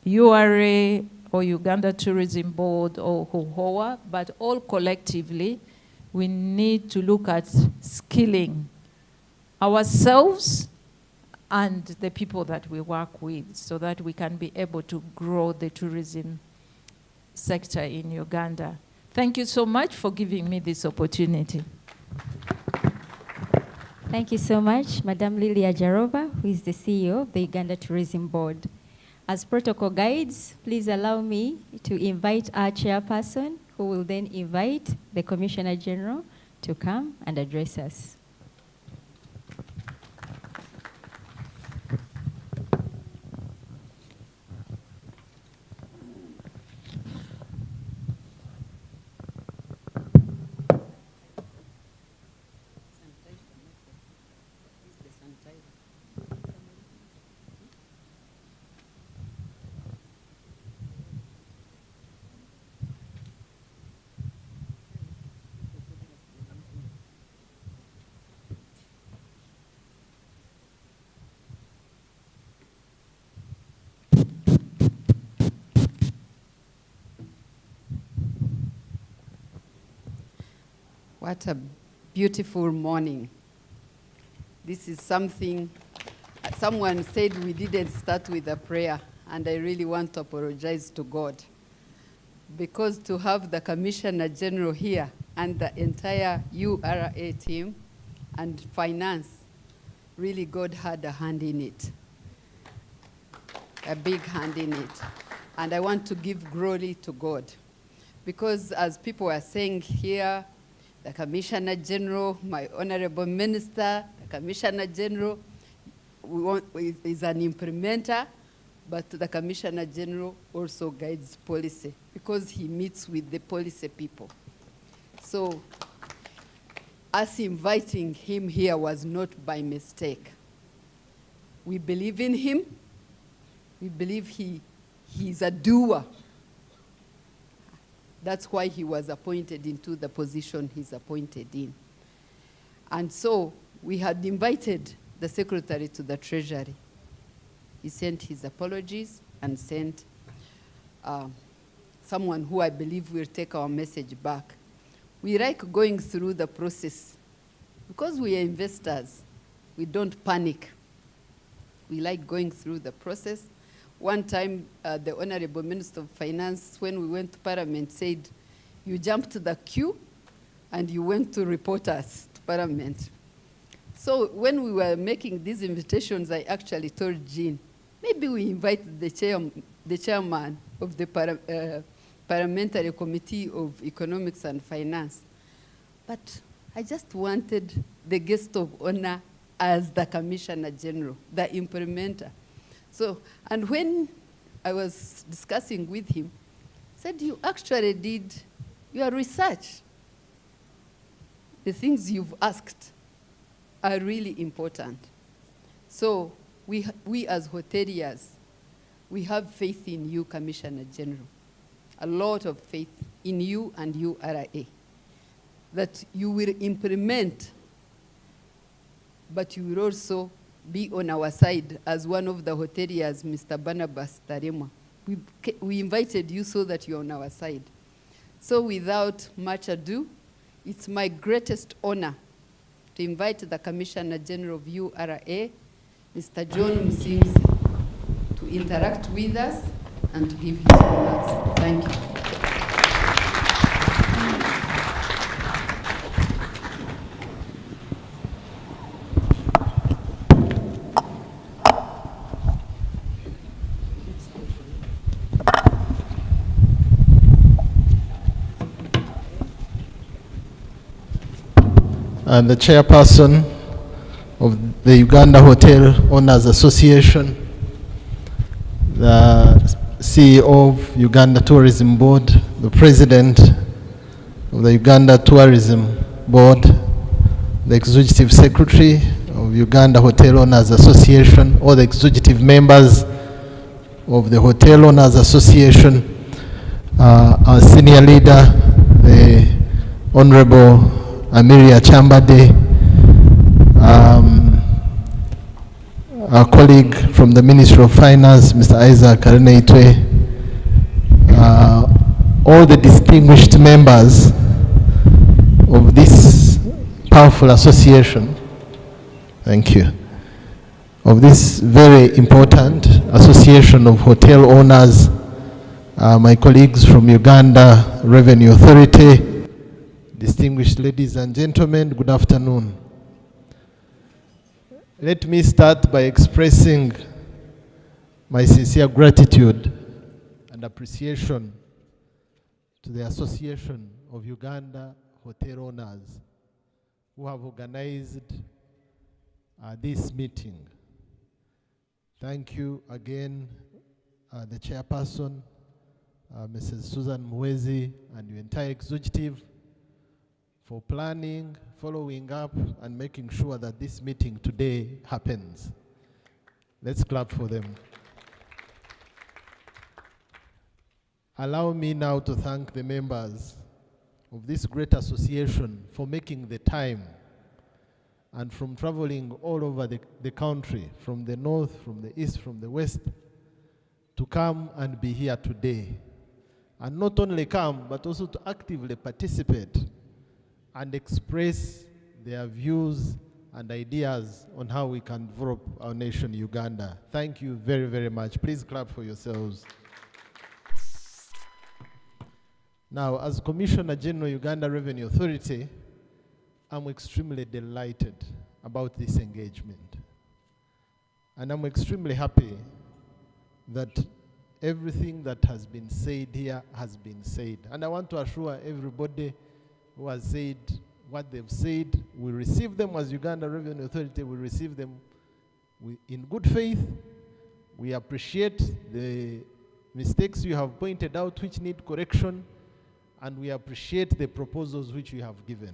URA or Uganda Tourism Board or Uhoa, but all collectively, we need to look at skilling ourselves and the people that we work with so that we can be able to grow the tourism sector in Uganda. Thank you so much for giving me this opportunity. Thank you so much, Madam Lilia Jarova, who is the CEO of the Uganda Tourism Board. As protocol guides, please allow me to invite our chairperson, who will then invite the Commissioner General to come and address us. What a beautiful morning. This is something, someone said we didn't start with a prayer, and I really want to apologize to God. Because to have the Commissioner General here and the entire URA team and finance, really God had a hand in it. A big hand in it. And I want to give glory to God. Because as people are saying here, the Commissioner General, my Honorable Minister, the Commissioner General is an implementer, but the Commissioner General also guides policy because he meets with the policy people. So us inviting him here was not by mistake. We believe in him. We believe he's a doer. That's why he was appointed into the position he's appointed in. And so we had invited the Secretary to the Treasury. He sent his apologies and sent someone who I believe will take our message back. We like going through the process. Because we are investors, we don't panic. We like going through the process. One time, the Honorable Minister of Finance, when we went to Parliament, said, you jumped to the queue and you went to report us to Parliament. So when we were making these invitations, I actually told Jean, maybe we invite the chairman of the Parliamentary Committee of Economics and Finance. But I just wanted the guest of honor as the Commissioner General, the implementer. So, and when I was discussing with him, he said, you actually did your research. The things you've asked are really important. So we as hoteliers, We have faith in you, Commissioner General. A lot of faith in you and URA, that you will implement, but you will also be on our side as one of the hoteliers, Mr. Barnabas Taremwa. We invited you so that you're on our side. So without much ado, it's my greatest honor to invite the Commissioner General of URA, Mr. John Musinzi, to interact with us and to give his remarks. Thank you. And the chairperson of the Uganda Hotel Owners Association, the CEO of Uganda Tourism Board, the president of the Uganda Tourism Board, the executive secretary of Uganda Hotel Owners Association, all the executive members of the Hotel Owners Association, our senior leader, the Honorable Amiria Chambade, our colleague from the Ministry of Finance, Mr. Isaac Areneitwe, all the distinguished members of this powerful association, thank you, of this very important association of hotel owners, my colleagues from Uganda Revenue Authority, distinguished ladies and gentlemen, good afternoon. Let me start by expressing my sincere gratitude and appreciation to the Association of Uganda Hotel Owners who have organized this meeting. Thank you again, the chairperson, Mrs. Susan Mwezi, and your entire executive for planning, following up, and making sure that this meeting today happens. Let's clap for them. Allow me now to thank the members of this great association for making the time and from traveling all over the country, from the north, from the east, from the west, to come and be here today. And not only come, but also to actively participate and express their views and ideas on how we can develop our nation, Uganda. Thank you very, very much. Please clap for yourselves. Now, as Commissioner General, Uganda Revenue Authority, I'm extremely delighted about this engagement. And I'm extremely happy that everything that has been said here has been said. And I want to assure everybody who has said what they've said, we receive them as Uganda Revenue Authority, we receive them in good faith. We appreciate the mistakes you have pointed out which need correction, and we appreciate the proposals which you have given.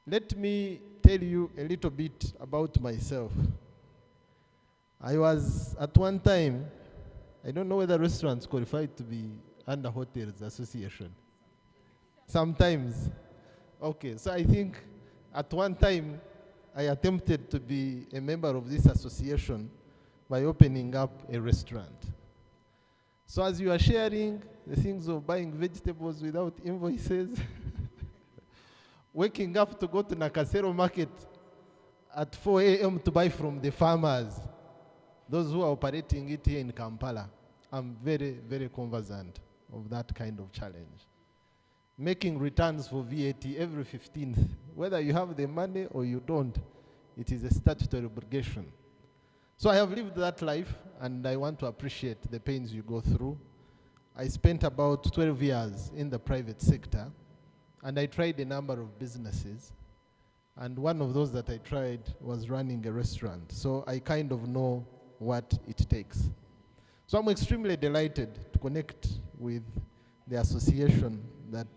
Let me tell you a little bit about myself. I was at one time, I don't know whether restaurants qualified to be under Hotels Association. Sometimes. Okay, so I think at one time I attempted to be a member of this association by opening up a restaurant. So as you are sharing the things of buying vegetables without invoices, waking up to go to Nakasero market at 4 a.m. to buy from the farmers, those who are operating it here in Kampala, I'm very, very conversant of that kind of challenge. Making returns for VAT every 15th, whether you have the money or you don't, it is a statutory obligation. So I have lived that life, and I want to appreciate the pains you go through. I spent about 12 years in the private sector, and I tried a number of businesses, and one of those that I tried was running a restaurant. So I kind of know what it takes. So I'm extremely delighted to connect with the association that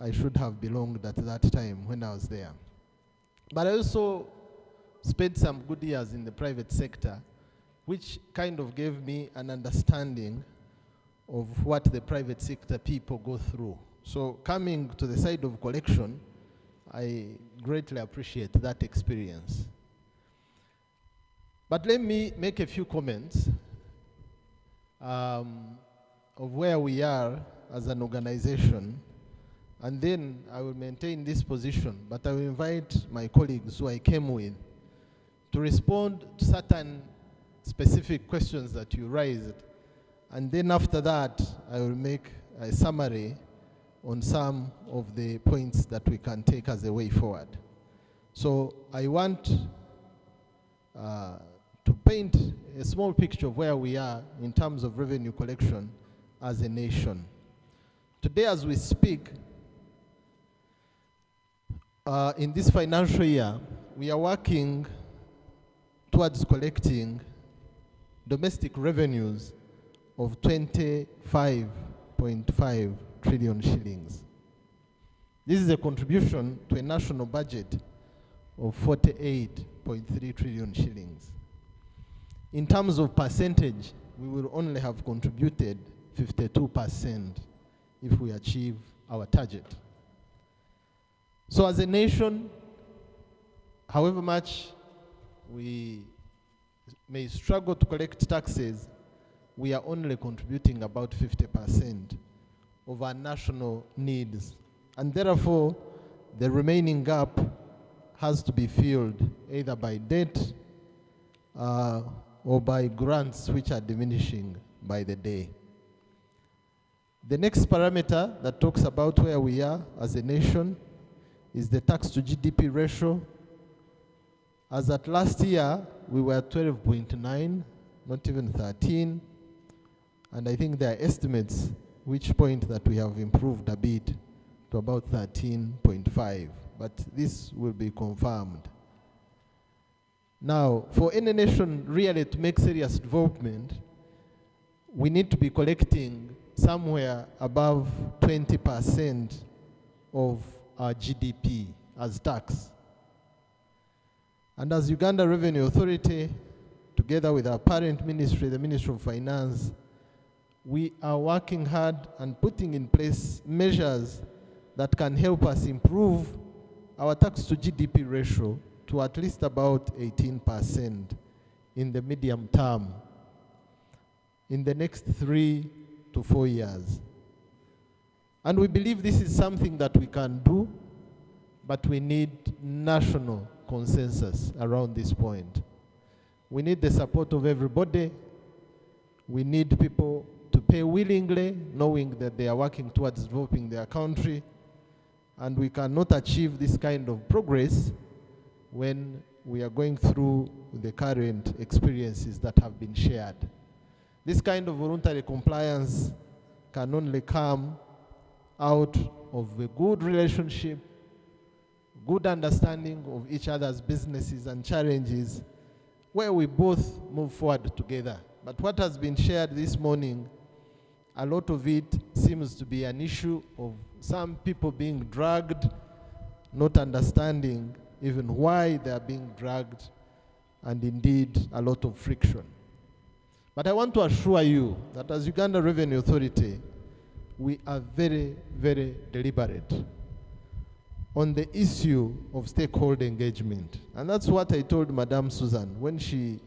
I should have belonged at that time when I was there. But I also spent some good years in the private sector which kind of gave me an understanding of what the private sector people go through. So coming to the side of collection, I greatly appreciate that experience. But let me make a few comments of where we are as an organization, and then I will maintain this position, but I will invite my colleagues who I came with to respond to certain specific questions that you raised, and then after that, I will make a summary on some of the points that we can take as a way forward. So I want to paint a small picture of where we are in terms of revenue collection as a nation. Today, as we speak, in this financial year, we are working towards collecting domestic revenues of 25.5 trillion shillings. This is a contribution to a national budget of 48.3 trillion shillings. In terms of percentage, we will only have contributed 52% if we achieve our target. So as a nation, however much we may struggle to collect taxes, we are only contributing about 50% of our national needs. And therefore, the remaining gap has to be filled either by debt or by grants which are diminishing by the day. The next parameter that talks about where we are as a nation is the tax to GDP ratio. As at last year, we were 12.9, not even 13. And I think there are estimates which point that we have improved a bit to about 13.5, but this will be confirmed. Now, for any nation really to make serious development, we need to be collecting somewhere above 20% of our GDP as tax. And as Uganda Revenue Authority, together with our parent ministry, the Ministry of Finance, we are working hard and putting in place measures that can help us improve our tax to GDP ratio to at least about 18% in the medium term, in the next 3 to 4 years. And we believe this is something that we can do, but we need national consensus around this point. We need the support of everybody. We need people to pay willingly, knowing that they are working towards developing their country. And we cannot achieve this kind of progress when we are going through the current experiences that have been shared. This kind of voluntary compliance can only come out of a good relationship, good understanding of each other's businesses and challenges, where we both move forward together. But what has been shared this morning, a lot of it seems to be an issue of some people being dragged, not understanding even why they are being dragged, and indeed a lot of friction. But I want to assure you that as Uganda Revenue Authority, we are very, very deliberate on the issue of stakeholder engagement. And that's what I told Madame Susan when she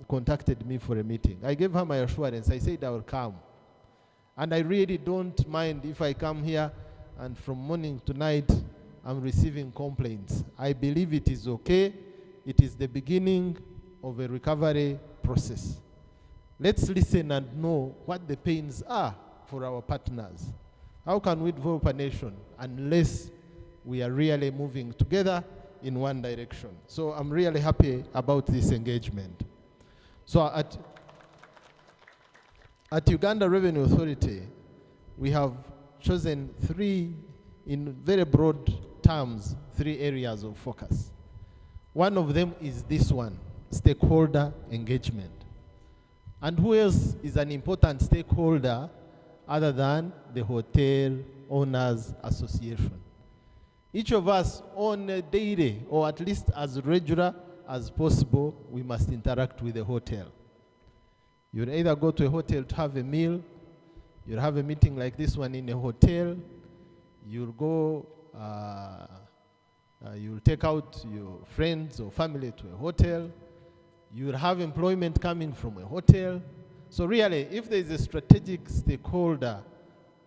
contacted me for a meeting. I gave her my assurance. I said I will come. And I really don't mind if I come here and from morning to night I'm receiving complaints. I believe it is okay. It is the beginning of a recovery process. Let's listen and know what the pains are for our partners. How can we develop a nation unless we are really moving together in one direction? So I'm really happy about this engagement. So at Uganda Revenue Authority, we have chosen three, in very broad terms, 3 areas of focus. One of them is this one, stakeholder engagement. And who else is an important stakeholder other than the Hotel Owners Association? Each of us on a daily, or at least as regular as possible, we must interact with the hotel. You'll either go to a hotel to have a meal, you'll have a meeting like this one in a hotel, you'll go, you'll take out your friends or family to a hotel, you'll have employment coming from a hotel. So really, if there is a strategic stakeholder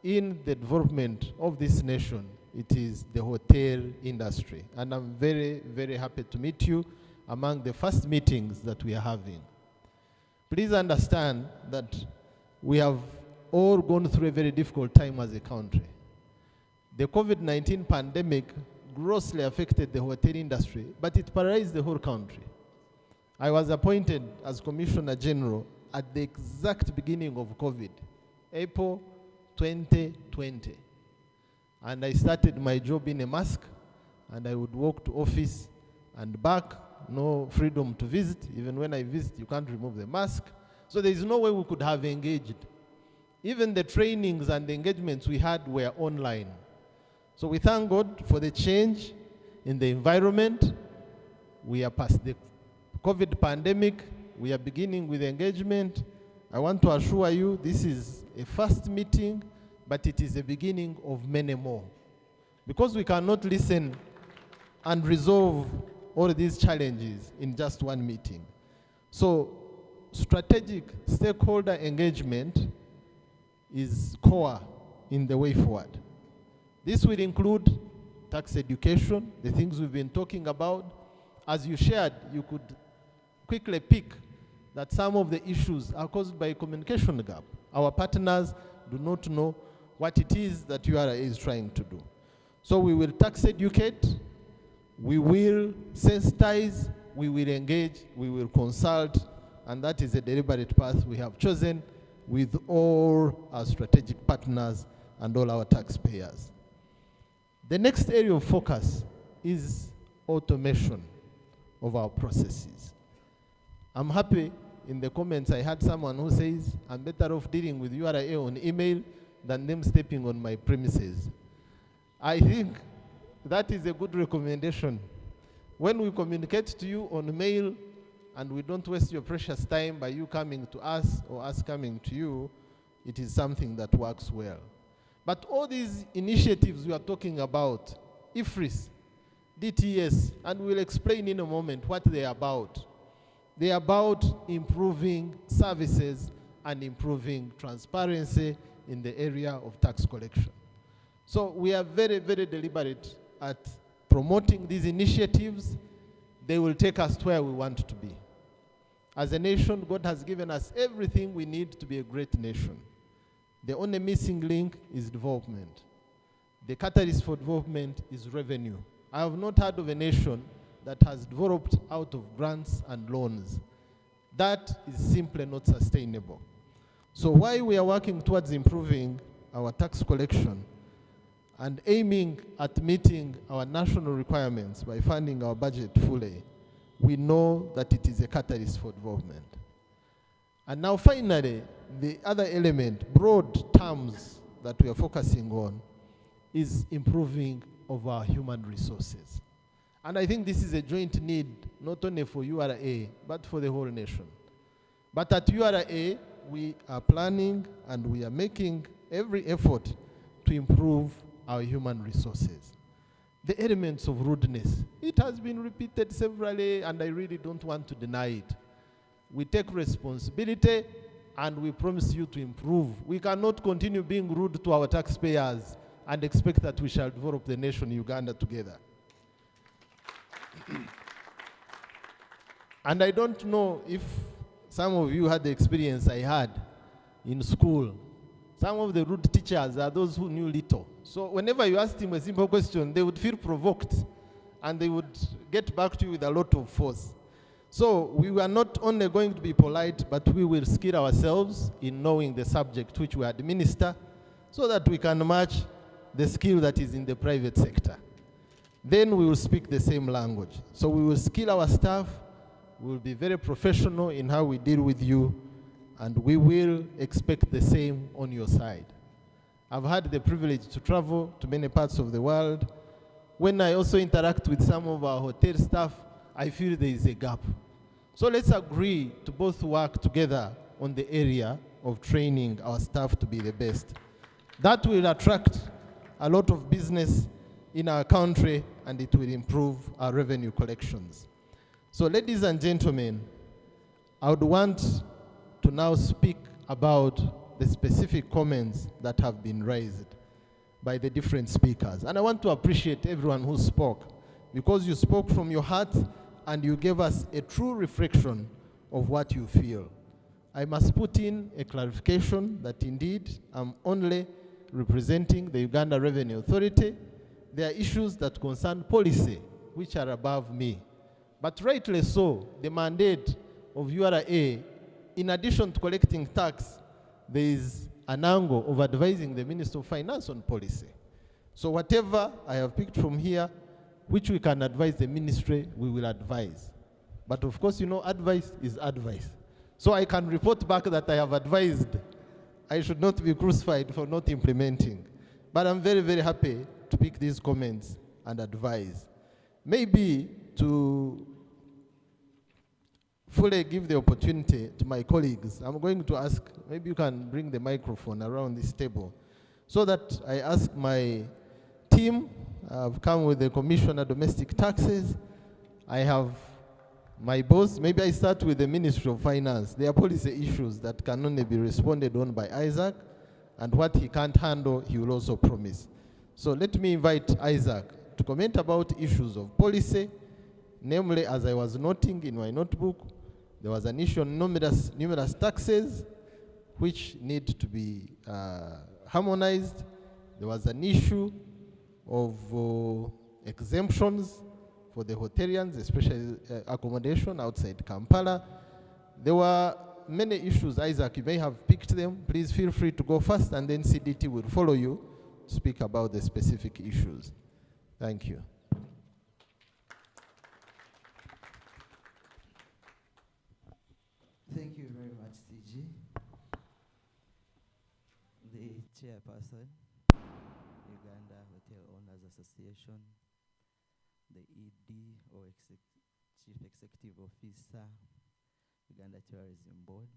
in the development of this nation, it is the hotel industry. And I'm very, very happy to meet you among the first meetings that we are having. Please understand that we have all gone through a very difficult time as a country. The COVID-19 pandemic grossly affected the hotel industry, but it paralyzed the whole country. I was appointed as Commissioner General at the exact beginning of COVID, April 2020. And I started my job in a mask, and I would walk to office and back, no freedom to visit. Even when I visit, you can't remove the mask. So there is no way we could have engaged. Even the trainings and the engagements we had were online. So we thank God for the change in the environment. We are past the COVID pandemic. We are beginning with engagement. I want to assure you this is a first meeting, but it is the beginning of many more. Because we cannot listen and resolve all these challenges in just one meeting. So strategic stakeholder engagement is core in the way forward. This will include tax education, the things we've been talking about. As you shared, you could quickly pick that some of the issues are caused by a communication gap. Our partners do not know what it is that URA is trying to do. So we will tax educate, we will sensitize, we will engage, we will consult, and that is a deliberate path we have chosen with all our strategic partners and all our taxpayers. The next area of focus is automation of our processes. I'm happy in the comments I had someone who says, I'm better off dealing with URA on email than them stepping on my premises. I think that is a good recommendation. When we communicate to you on mail and we don't waste your precious time by you coming to us or us coming to you, it is something that works well. But all these initiatives we are talking about, IFRIS, DTS, and we'll explain in a moment what they are about. They are about improving services and improving transparency in the area of tax collection. So we are very, very deliberate at promoting these initiatives. They will take us to where we want to be. As a nation, God has given us everything we need to be a great nation. The only missing link is development. The catalyst for development is revenue. I have not heard of a nation that has developed out of grants and loans. That is simply not sustainable. So while we are working towards improving our tax collection and aiming at meeting our national requirements by funding our budget fully, we know that it is a catalyst for development. And now finally, the other element, broad terms that we are focusing on, is improving of our human resources. And I think this is a joint need, not only for URA, but for the whole nation. But at URA, we are planning and we are making every effort to improve our human resources. The elements of rudeness, it has been repeated severally, and I really don't want to deny it. We take responsibility and we promise you to improve. We cannot continue being rude to our taxpayers and expect that we shall develop the nation Uganda together. And I don't know if some of you had the experience I had in school. Some of the rude teachers are those who knew little. So whenever you asked them a simple question, they would feel provoked and they would get back to you with a lot of force. So we were not only going to be polite, but we will skill ourselves in knowing the subject which we administer so that we can match the skill that is in the private sector. Then we will speak the same language. So we will skill our staff, we will be very professional in how we deal with you, and we will expect the same on your side. I've had the privilege to travel to many parts of the world. When I also interact with some of our hotel staff, I feel there is a gap. So let's agree to both work together on the area of training our staff to be the best. That will attract a lot of business in our country, and it will improve our revenue collections. So ladies and gentlemen, I would want to now speak about the specific comments that have been raised by the different speakers. And I want to appreciate everyone who spoke, because you spoke from your heart and you gave us a true reflection of what you feel. I must put in a clarification that indeed I'm only representing the Uganda Revenue Authority. There are issues that concern policy, which are above me. But rightly so, the mandate of URA, in addition to collecting tax, there is an angle of advising the Minister of Finance on policy. So whatever I have picked from here, which we can advise the ministry, we will advise. But of course, you know, advice is advice. So I can report back that I have advised. I should not be crucified for not implementing. But I'm very, very happy to pick these comments and advise. Maybe to fully give the opportunity to my colleagues, I'm going to ask, maybe you can bring the microphone around this table, so that I ask my team. I've come with the Commissioner of Domestic Taxes. I have my boss. Maybe I start with the Ministry of Finance. There are policy issues that can only be responded on by Isaac, and what he can't handle, he will also promise. So let me invite Isaac to comment about issues of policy. Namely, as I was noting in my notebook, there was an issue on numerous taxes which need to be harmonized. There was an issue of exemptions for the hotelians, especially accommodation outside Kampala. There were many issues. Isaac, you may have picked them. Please feel free to go first, and then CDT will follow you to speak about the specific issues. Thank you. Thank you very much, CG. The chairperson, Uganda Hotel Owners Association, the ED or Chief Executive Officer, Uganda Tourism Board,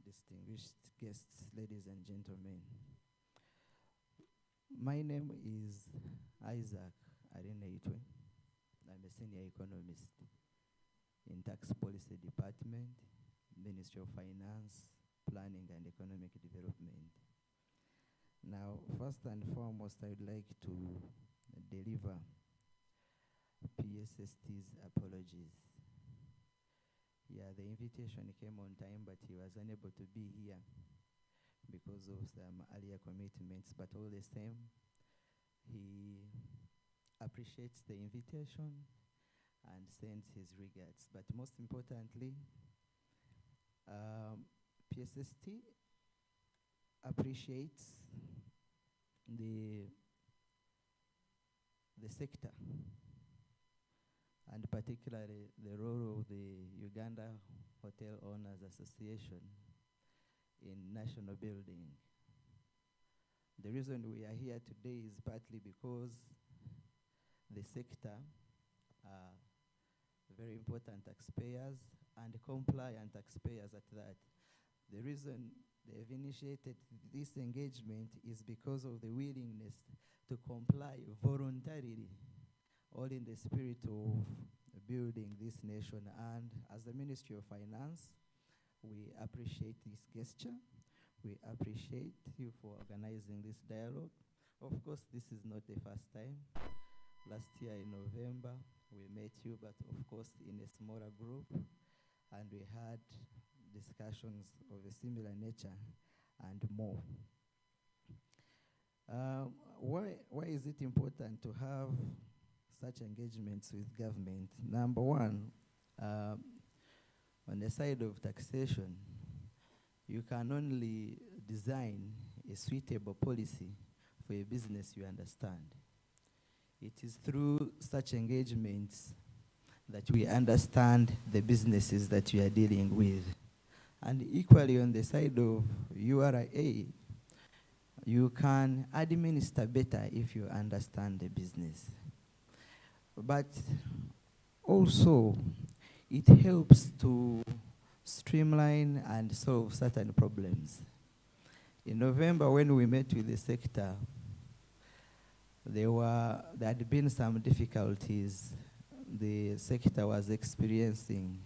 distinguished guests, ladies and gentlemen. My name is Isaac Areneitwe. I'm a senior economist in Tax Policy Department, Ministry of Finance, Planning and Economic Development. Now, first and foremost, I would like to deliver PSST's apologies. Yeah, the invitation came on time, but he was unable to be here because of some earlier commitments, but all the same, he appreciates the invitation and sends his regards. But most importantly, PSST appreciates the sector, and particularly the role of the Uganda Hotel Owners Association in national building. The reason we are here today is partly because the sector are very important taxpayers and compliant taxpayers at that. The reason they've initiated this engagement is because of the willingness to comply voluntarily, all in the spirit of building this nation. And as the Ministry of Finance, we appreciate this gesture. We appreciate you for organizing this dialogue. Of course, this is not the first time. Last year in November, we met you, but of course in a smaller group, and we had discussions of a similar nature and more. Why is it important to have such engagements with government? Number one, on the side of taxation, you can only design a suitable policy for a business you understand. It is through such engagements that we understand the businesses that we are dealing with. And equally on the side of URA, you can administer better if you understand the business. but also it helps to streamline and solve certain problems. In November, when we met with the sector, there had been some difficulties the sector was experiencing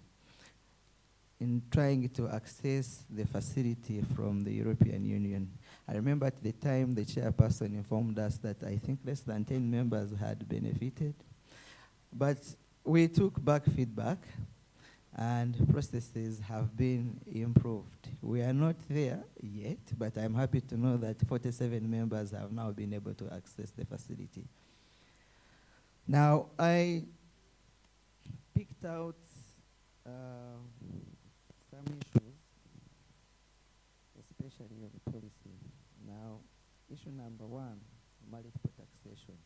in trying to access the facility from the European Union. I remember at the time the chairperson informed us that I think less than 10 members had benefited. But we took back feedback and processes have been improved. We are not there yet, but I'm happy to know that 47 members have now been able to access the facility. Now, I picked out some issues, especially on policy. Now, issue number one, multiple taxation.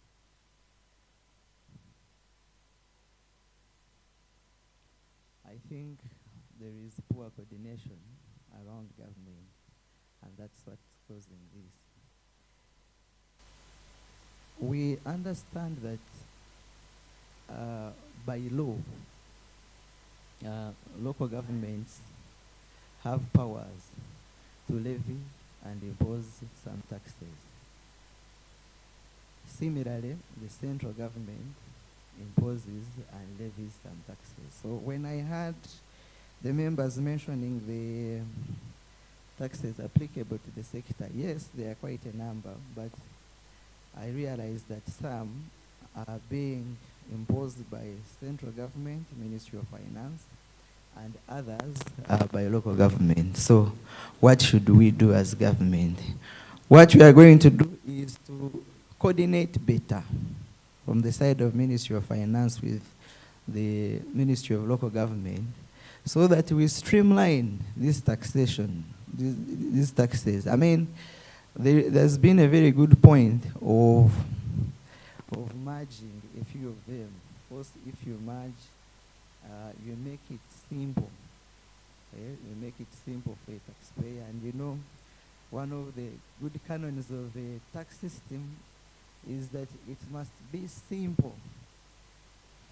I think there is poor coordination around government, and that's what's causing this. We understand that by law, local governments have powers to levy and impose some taxes. Similarly, the central government imposes and levies some taxes. So when I heard the members mentioning the taxes applicable to the sector, yes, there are quite a number, but I realized that some are being imposed by central government, Ministry of Finance, and others are by local government. So what should we do as government? What we are going to do is to coordinate better from the side of Ministry of Finance with the Ministry of Local Government, so that we streamline this taxation, these taxes. I mean, there's been a very good point of merging a few of them. First, if you merge, you make it simple. You make it simple for a taxpayer. And you know, one of the good canons of the tax system is that it must be simple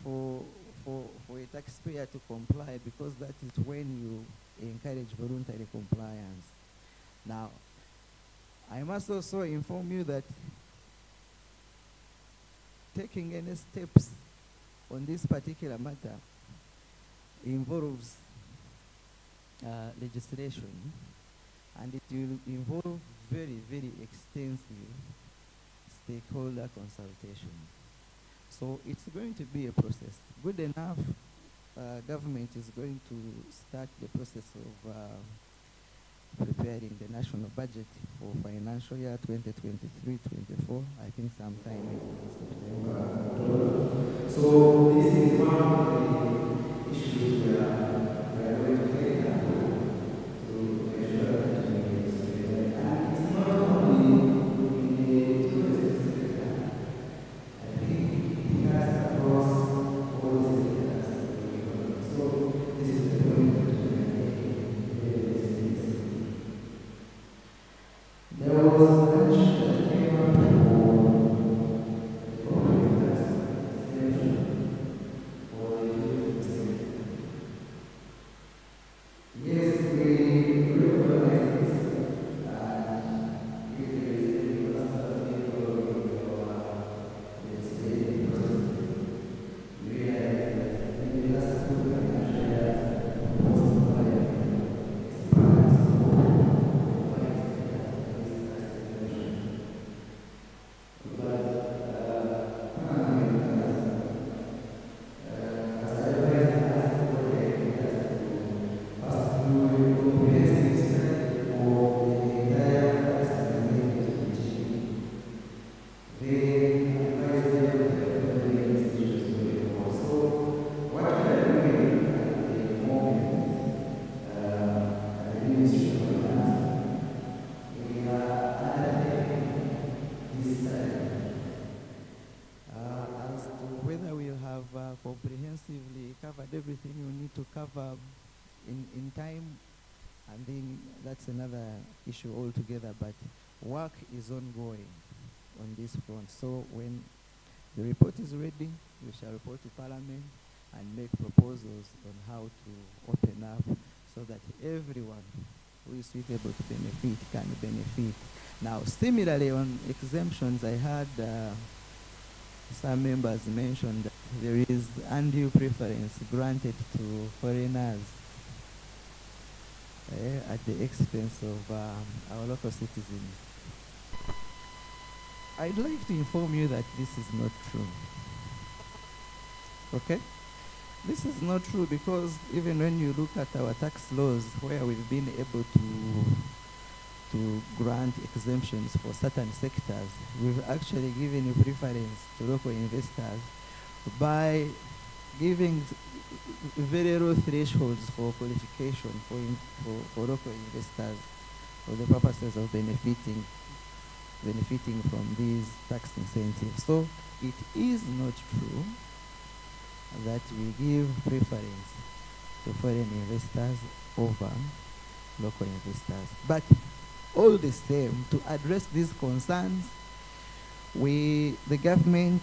for a taxpayer to comply, because that is when you encourage voluntary compliance. Now, I must also inform you that taking any steps on this particular matter involves legislation, and it will involve very, very extensive stakeholder consultation. So it's going to be a process. Good enough, government is going to start the process of preparing the national budget for financial year 2023-24, I think sometime in September. So this is one of the issues we are going to take up to ensure that we get. And it's not only in the tourism sector. I think it has across all the sectors of the economy. So this is the point that we are making. There was a mention that came up for the corporate tax exemption for the tourism sector. Yes, we recognize this, and if there is any cluster people in our legislative process, we realize that in the last 2 financial years, most of our expands comprehensively covered everything you need to cover in time, and then that's another issue altogether, but work is ongoing on this front. So when The report is ready. We shall report to Parliament and make proposals on how to open up so that everyone who is suitable to benefit can benefit. Now, similarly on exemptions, I had some members mention that there is undue preference granted to foreigners at the expense of our local citizens. I'd like to inform you that this is not true. Okay? This is not true because even when you look at our tax laws where we've been able to grant exemptions for certain sectors, we've actually given a preference to local investors by giving very low thresholds for qualification for local investors for the purposes of benefiting from these tax incentives. So it is not true that we give preference to foreign investors over local investors. But all the same, to address these concerns, the government,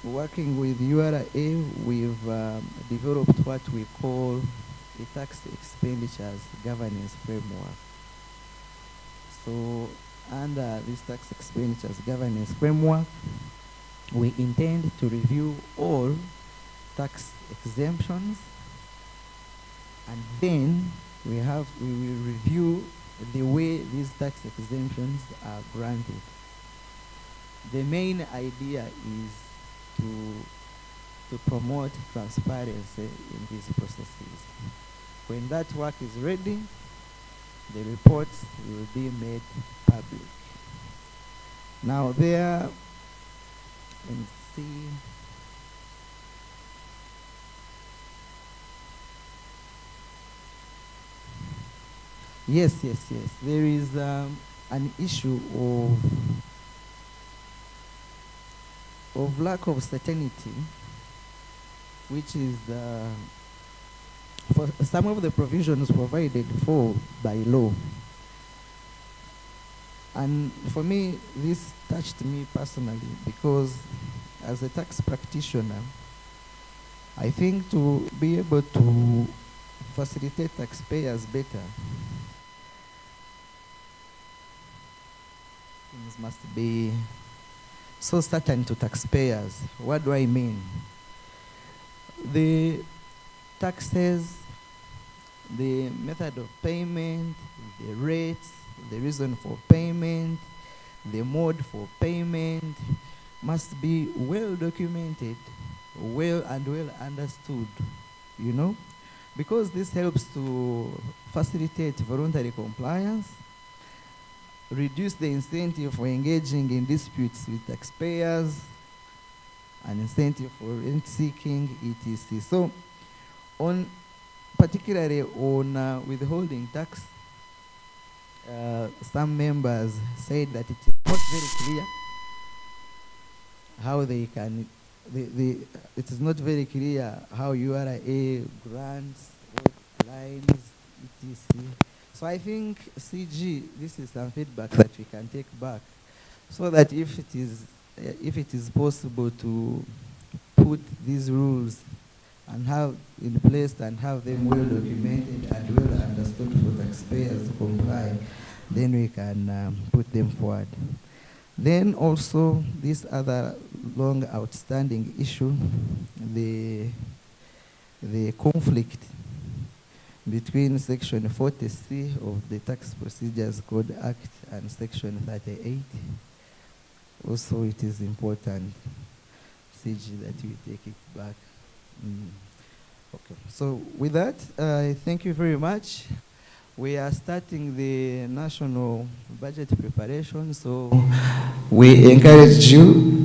working with URA, we've developed what we call a tax expenditures governance framework. So under this tax expenditures governance framework, we intend to review all tax exemptions, and then we will review the way these tax exemptions are granted. The main idea is to promote transparency in these processes. When that work is ready, the reports will be made public. Now there, let me see. Yes. There is an issue of lack of certainty, which is for some of the provisions provided for by law. And for me, this touched me personally because as a tax practitioner, I think to be able to facilitate taxpayers better, things must be so certain to taxpayers. What do I mean? The taxes, the method of payment, the rates, the reason for payment, the mode for payment must be well documented, well understood, you know, because this helps to facilitate voluntary compliance, reduce the incentive for engaging in disputes with taxpayers, an incentive for rent seeking, etc. So, particularly on withholding tax, some members said that it is not very clear how they can, it is not very clear how URA grants, what lines, etc. So I think CG, this is some feedback that we can take back, so that if it is possible to put these rules and have in place and have them well documented and well understood for taxpayers to comply, then we can put them forward. Then also this other long outstanding issue, the conflict between Section 40C of the Tax Procedures Code Act and Section 38. Also, it is important, CG, that we take it back. Okay. So with that, I thank you very much. We are starting the national budget preparation, so we encourage you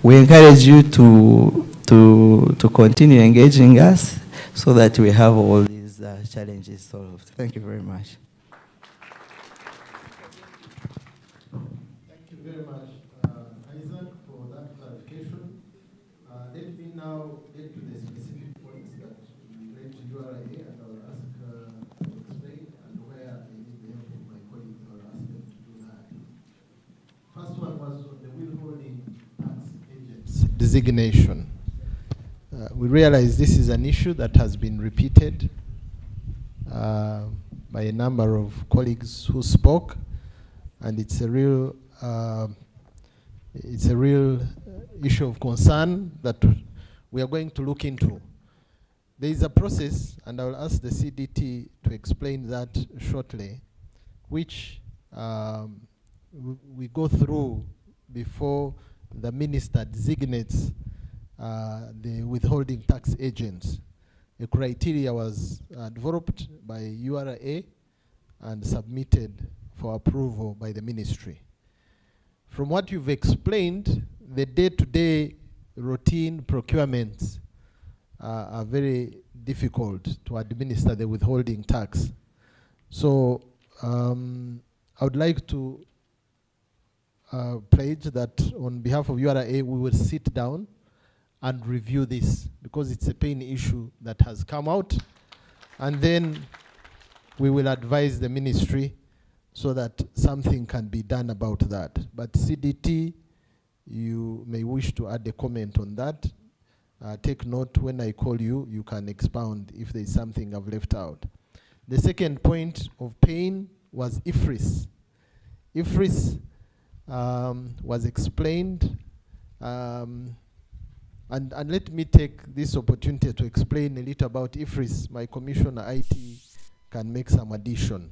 we encourage you to continue engaging us so that we have all these challenges solved. Thank you very much. Thank you very much, Isaac, for that clarification. Let me now get to the specific points that relate to URA, and I will ask to explain, and where I need the help of my colleagues, I will ask them to do that. designation. We realize this is an issue that has been repeated by a number of colleagues who spoke, and it's a real issue of concern that we are going to look into. There is a process, and I will ask the CDT to explain that shortly, which we go through before the minister designates the withholding tax agents. A criteria was developed by URA and submitted for approval by the ministry. From what you've explained, the day-to-day routine procurements are very difficult to administer the withholding tax. So I would like to pledge that on behalf of URA, we will sit down and review this, because it's a pain issue that has come out, and then we will advise the ministry so that something can be done about that. But CDT, you may wish to add a comment on that. Take note, when I call you, you can expound if there is something I've left out. The second point of pain was IFRIS. IFRIS was explained, and let me take this opportunity to explain a little about IFRIS. My commissioner IT can make some addition.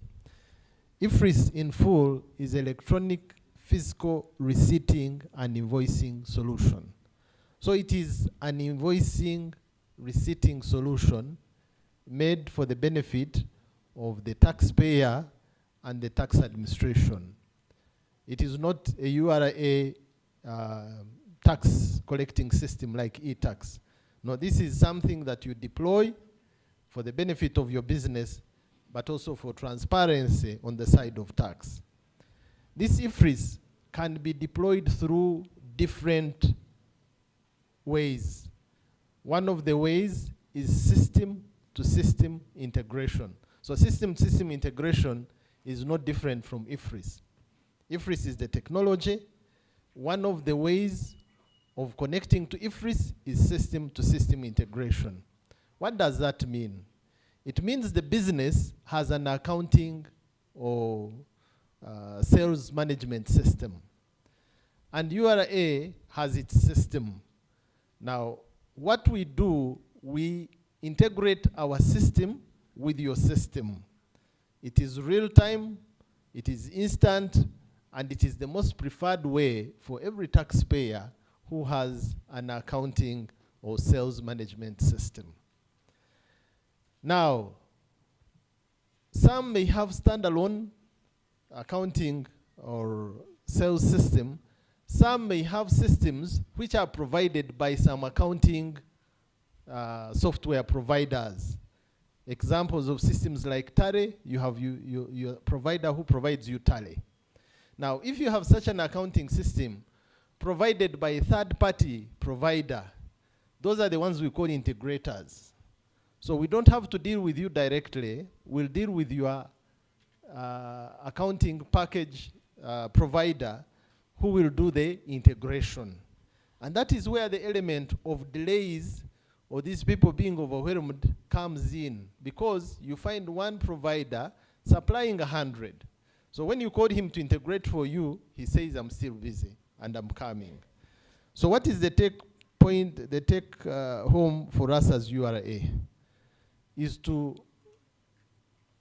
IFRIS in full is electronic fiscal receipting and invoicing solution. So it is an invoicing receipting solution made for the benefit of the taxpayer and the tax administration. It is not a URA tax collecting system like e-tax. No, this is something that you deploy for the benefit of your business, but also for transparency on the side of tax. This IFRIS can be deployed through different ways. One of the ways is system-to-system integration. So system-to-system integration is not different from IFRIS. IFRIS is the technology. One of the ways of connecting to IFRIS is system-to-system integration. What does that mean? It means the business has an accounting or sales management system, and URA has its system. Now, what we do, we integrate our system with your system. It is real time, it is instant, and it is the most preferred way for every taxpayer who has an accounting or sales management system. Now, some may have standalone accounting or sales system. Some may have systems which are provided by some accounting software providers. Examples of systems like Tally, you have your provider who provides you Tally. Now, if you have such an accounting system provided by a third-party provider, those are the ones we call integrators. So we don't have to deal with you directly. We'll deal with your accounting package provider who will do the integration. And that is where the element of delays or these people being overwhelmed comes in, because you find one provider supplying 100. So when you call him to integrate for you, he says, I'm still busy and I'm coming. So what is the take home for us as URA? Is to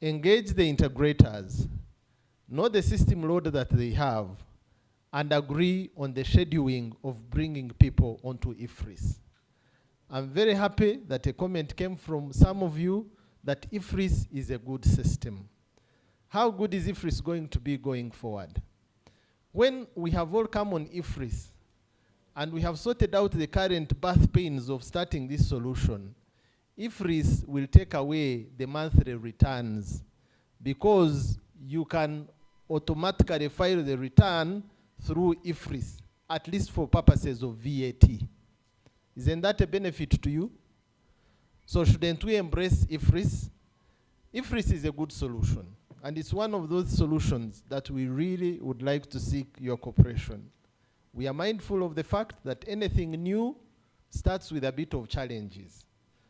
engage the integrators, know the system load that they have, and agree on the scheduling of bringing people onto IFRIS. I'm very happy that a comment came from some of you that IFRIS is a good system. How good is IFRIS going to be going forward? When we have all come on IFRIS and we have sorted out the current birth pains of starting this solution, IFRIS will take away the monthly returns, because you can automatically file the return through IFRIS, at least for purposes of VAT. Isn't that a benefit to you? So shouldn't we embrace IFRIS? IFRIS is a good solution, and it's one of those solutions that we really would like to seek your cooperation. We are mindful of the fact that anything new starts with a bit of challenges.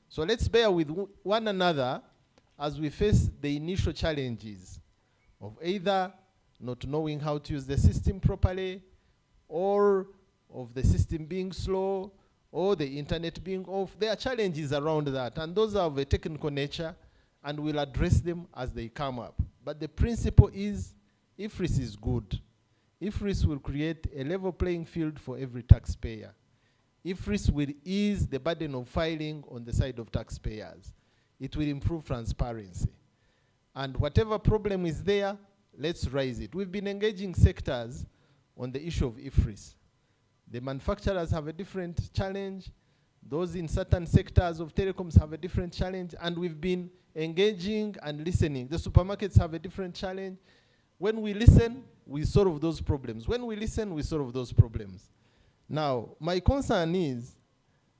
So let's bear with one another as we face the initial challenges of either not knowing how to use the system properly, or of the system being slow, or the internet being off. There are challenges around that, and those are of a technical nature, and we'll address them as they come up. But the principle is, IFRIS is good. IFRIS will create a level playing field for every taxpayer. IFRIS will ease the burden of filing on the side of taxpayers. It will improve transparency. And whatever problem is there, let's raise it. We've been engaging sectors on the issue of IFRIS. The manufacturers have a different challenge. Those in certain sectors of telecoms have a different challenge, and we've been engaging and listening. The supermarkets have a different challenge. When we listen, we solve those problems. When we listen, we solve those problems. Now, my concern is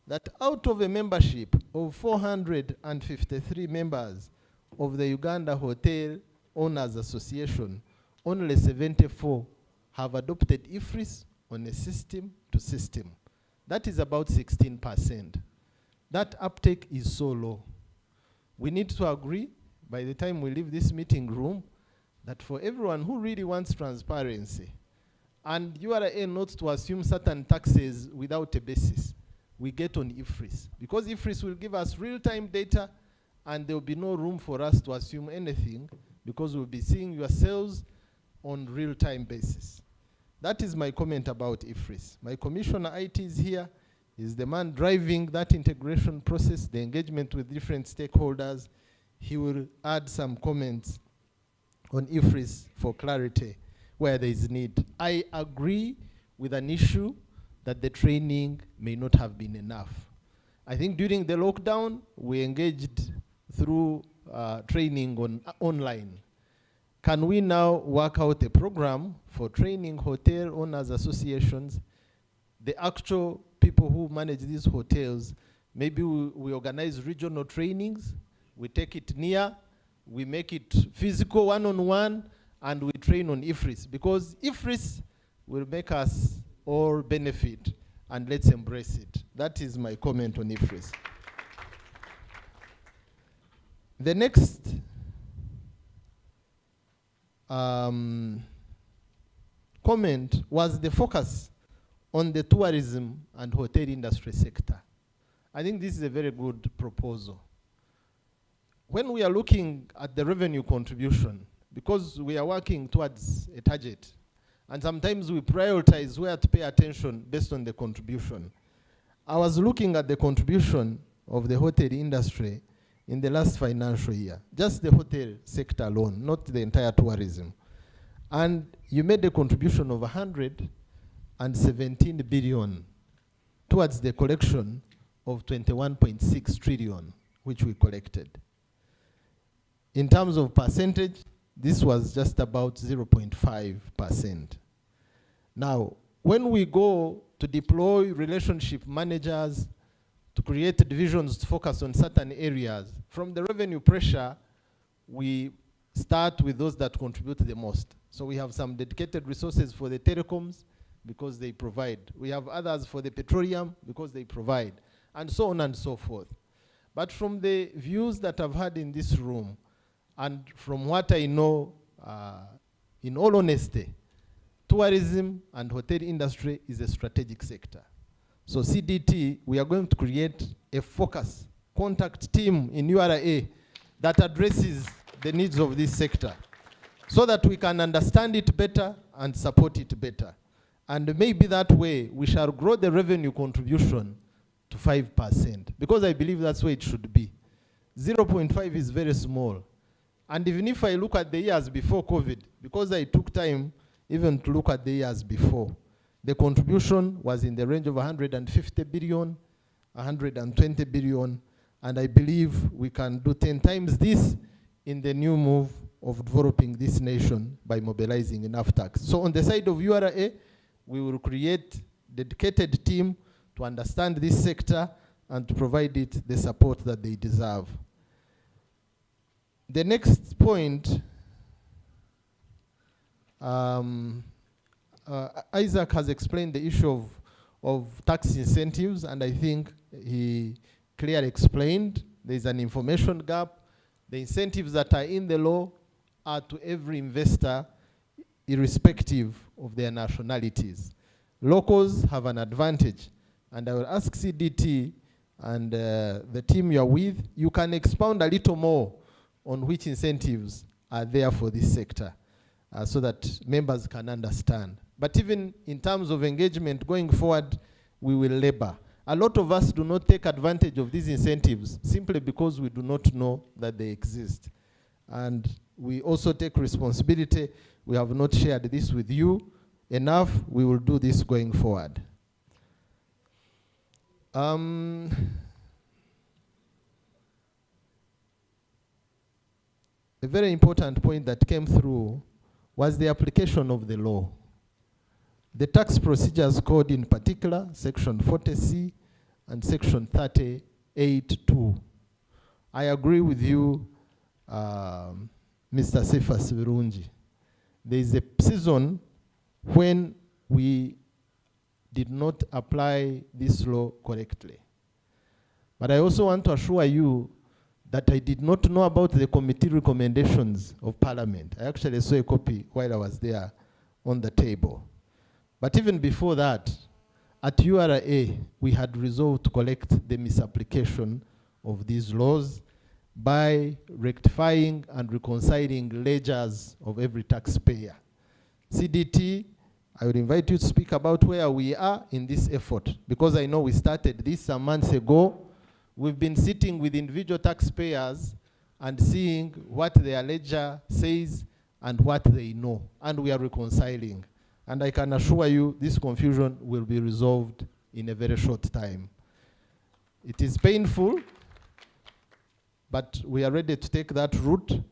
that out of a membership of 453 members of the Uganda Hotel Owners Association, only 74 have adopted IFRIS on a system to system. That is about 16%. That uptake is so low. We need to agree by the time we leave this meeting room that for everyone who really wants transparency, and URA not to assume certain taxes without a basis, we get on IFRIS. Because IFRIS will give us real-time data, and there will be no room for us to assume anything, because we'll be seeing yourselves on real-time basis. That is my comment about IFRIS. My commissioner IT is here. He's the man driving that integration process, the engagement with different stakeholders. He will add some comments on IFRIS for clarity where there is need. I agree with an issue that the training may not have been enough. I think during the lockdown, we engaged through training online. Can we now work out a program for training hotel owners associations, the actual people who manage these hotels? Maybe we organize regional trainings, we take it near, we make it physical one-on-one, and we train on IFRIS, because IFRIS will make us all benefit, and let's embrace it. That is my comment on IFRIS. The next comment was the focus on the tourism and hotel industry sector. I think this is a very good proposal. When we are looking at the revenue contribution, because we are working towards a target, and sometimes we prioritize where to pay attention based on the contribution. I was looking at the contribution of the hotel industry in the last financial year, just the hotel sector alone, not the entire tourism. And you made a contribution of 117 billion towards the collection of 21.6 trillion, which we collected. In terms of percentage, this was just about 0.5%. Now, when we go to deploy relationship managers to create divisions to focus on certain areas, from the revenue pressure, we start with those that contribute the most. So we have some dedicated resources for the telecoms because they provide. We have others for the petroleum because they provide, and so on and so forth. But from the views that I've had in this room, and from what I know, in all honesty, tourism and hotel industry is a strategic sector. So CDT, we are going to create a focus contact team in URA that addresses the needs of this sector so that we can understand it better and support it better. And maybe that way we shall grow the revenue contribution to 5%, because I believe that's where it should be. 0.5 is very small. And even if I look at the years before COVID, because I took time even to look at the years before, the contribution was in the range of 150 billion, 120 billion, and I believe we can do 10 times this in the new move of developing this nation by mobilizing enough tax. So on the side of URA, we will create a dedicated team to understand this sector and to provide it the support that they deserve. The next point, Isaac has explained the issue of tax incentives, and I think he clearly explained there's an information gap. The incentives that are in the law are to every investor, irrespective of their nationalities. Locals have an advantage, and I will ask CDT and the team you're with, you can expound a little more on which incentives are there for this sector so that members can understand. But even in terms of engagement going forward, we will labor. A lot of us do not take advantage of these incentives simply because we do not know that they exist. And we also take responsibility. We have not shared this with you enough. We will do this going forward. A very important point that came through was the application of the law. The Tax Procedures Code in particular, Section 40C and Section 38(2). I agree with you, Mr. Cephas Virungi. There is a season when we did not apply this law correctly. But I also want to assure you that I did not know about the committee recommendations of Parliament. I actually saw a copy while I was there on the table. But even before that, at URA, we had resolved to collect the misapplication of these laws by rectifying and reconciling ledgers of every taxpayer. CDT, I would invite you to speak about where we are in this effort, because I know we started this some months ago. We've been sitting with individual taxpayers and seeing what their ledger says and what they know, and we are reconciling. And I can assure you this confusion will be resolved in a very short time. It is painful, but we are ready to take that route.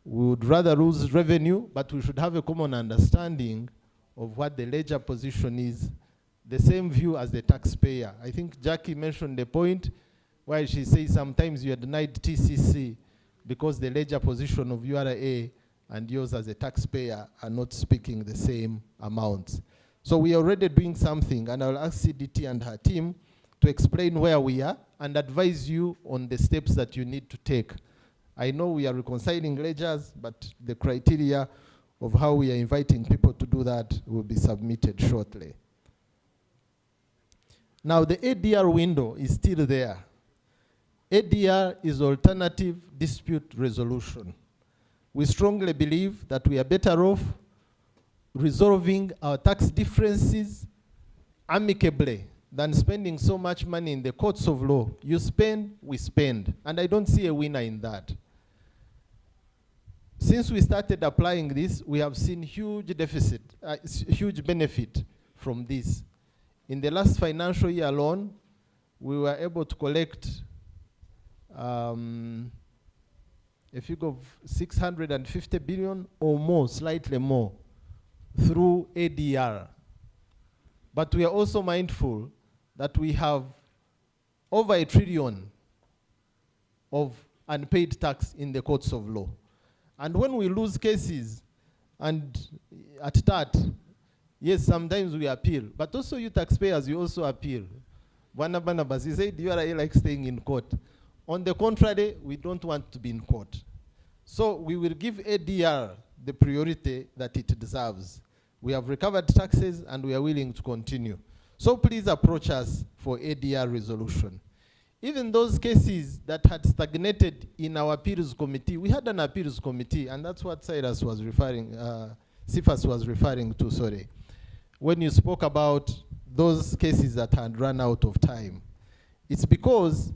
We would rather lose revenue, but we should have a common understanding of what the ledger position is, the same view as the taxpayer. I think Jackie mentioned the point where she says sometimes you are denied TCC because the ledger position of URA and yours as a taxpayer are not speaking the same amounts. So we are already doing something, and I will ask CDT and her team to explain where we are and advise you on the steps that you need to take. I know we are reconciling ledgers, but the criteria of how we are inviting people to do that will be submitted shortly. Now, the ADR window is still there. ADR is alternative dispute resolution. We strongly believe that we are better off resolving our tax differences amicably than spending so much money in the courts of law. You spend, we spend, and I don't see a winner in that. Since we started applying this, we have seen huge benefit from this. In the last financial year alone, we were able to collect a figure of 650 billion or more, slightly more, through ADR. But we are also mindful that we have over $1 trillion of unpaid tax in the courts of law. And when we lose cases, and at that, yes, sometimes we appeal, but also you taxpayers, you also appeal. Bwana Barnabas, he said, you are like staying in court. On the contrary, we don't want to be in court. So we will give ADR the priority that it deserves. We have recovered taxes and we are willing to continue. So please approach us for ADR resolution. Even those cases that had stagnated in our appeals committee, we had an appeals committee, and that's what Cyrus was referring, Cephas was referring to, sorry, when you spoke about those cases that had run out of time. It's because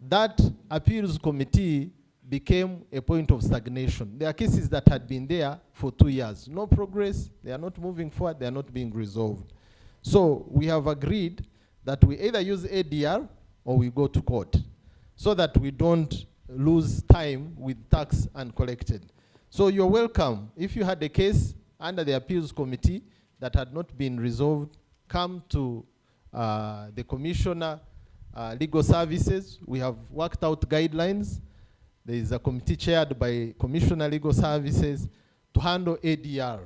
that appeals committee became a point of stagnation. There are cases that had been there for 2 years. No progress, they are not moving forward, they are not being resolved. So we have agreed that we either use ADR or we go to court, so that we don't lose time with tax uncollected. So you're welcome. If you had a case under the appeals committee that had not been resolved, come to the Commissioner Legal Services. We have worked out guidelines. There is a committee chaired by Commissioner Legal Services to handle ADR.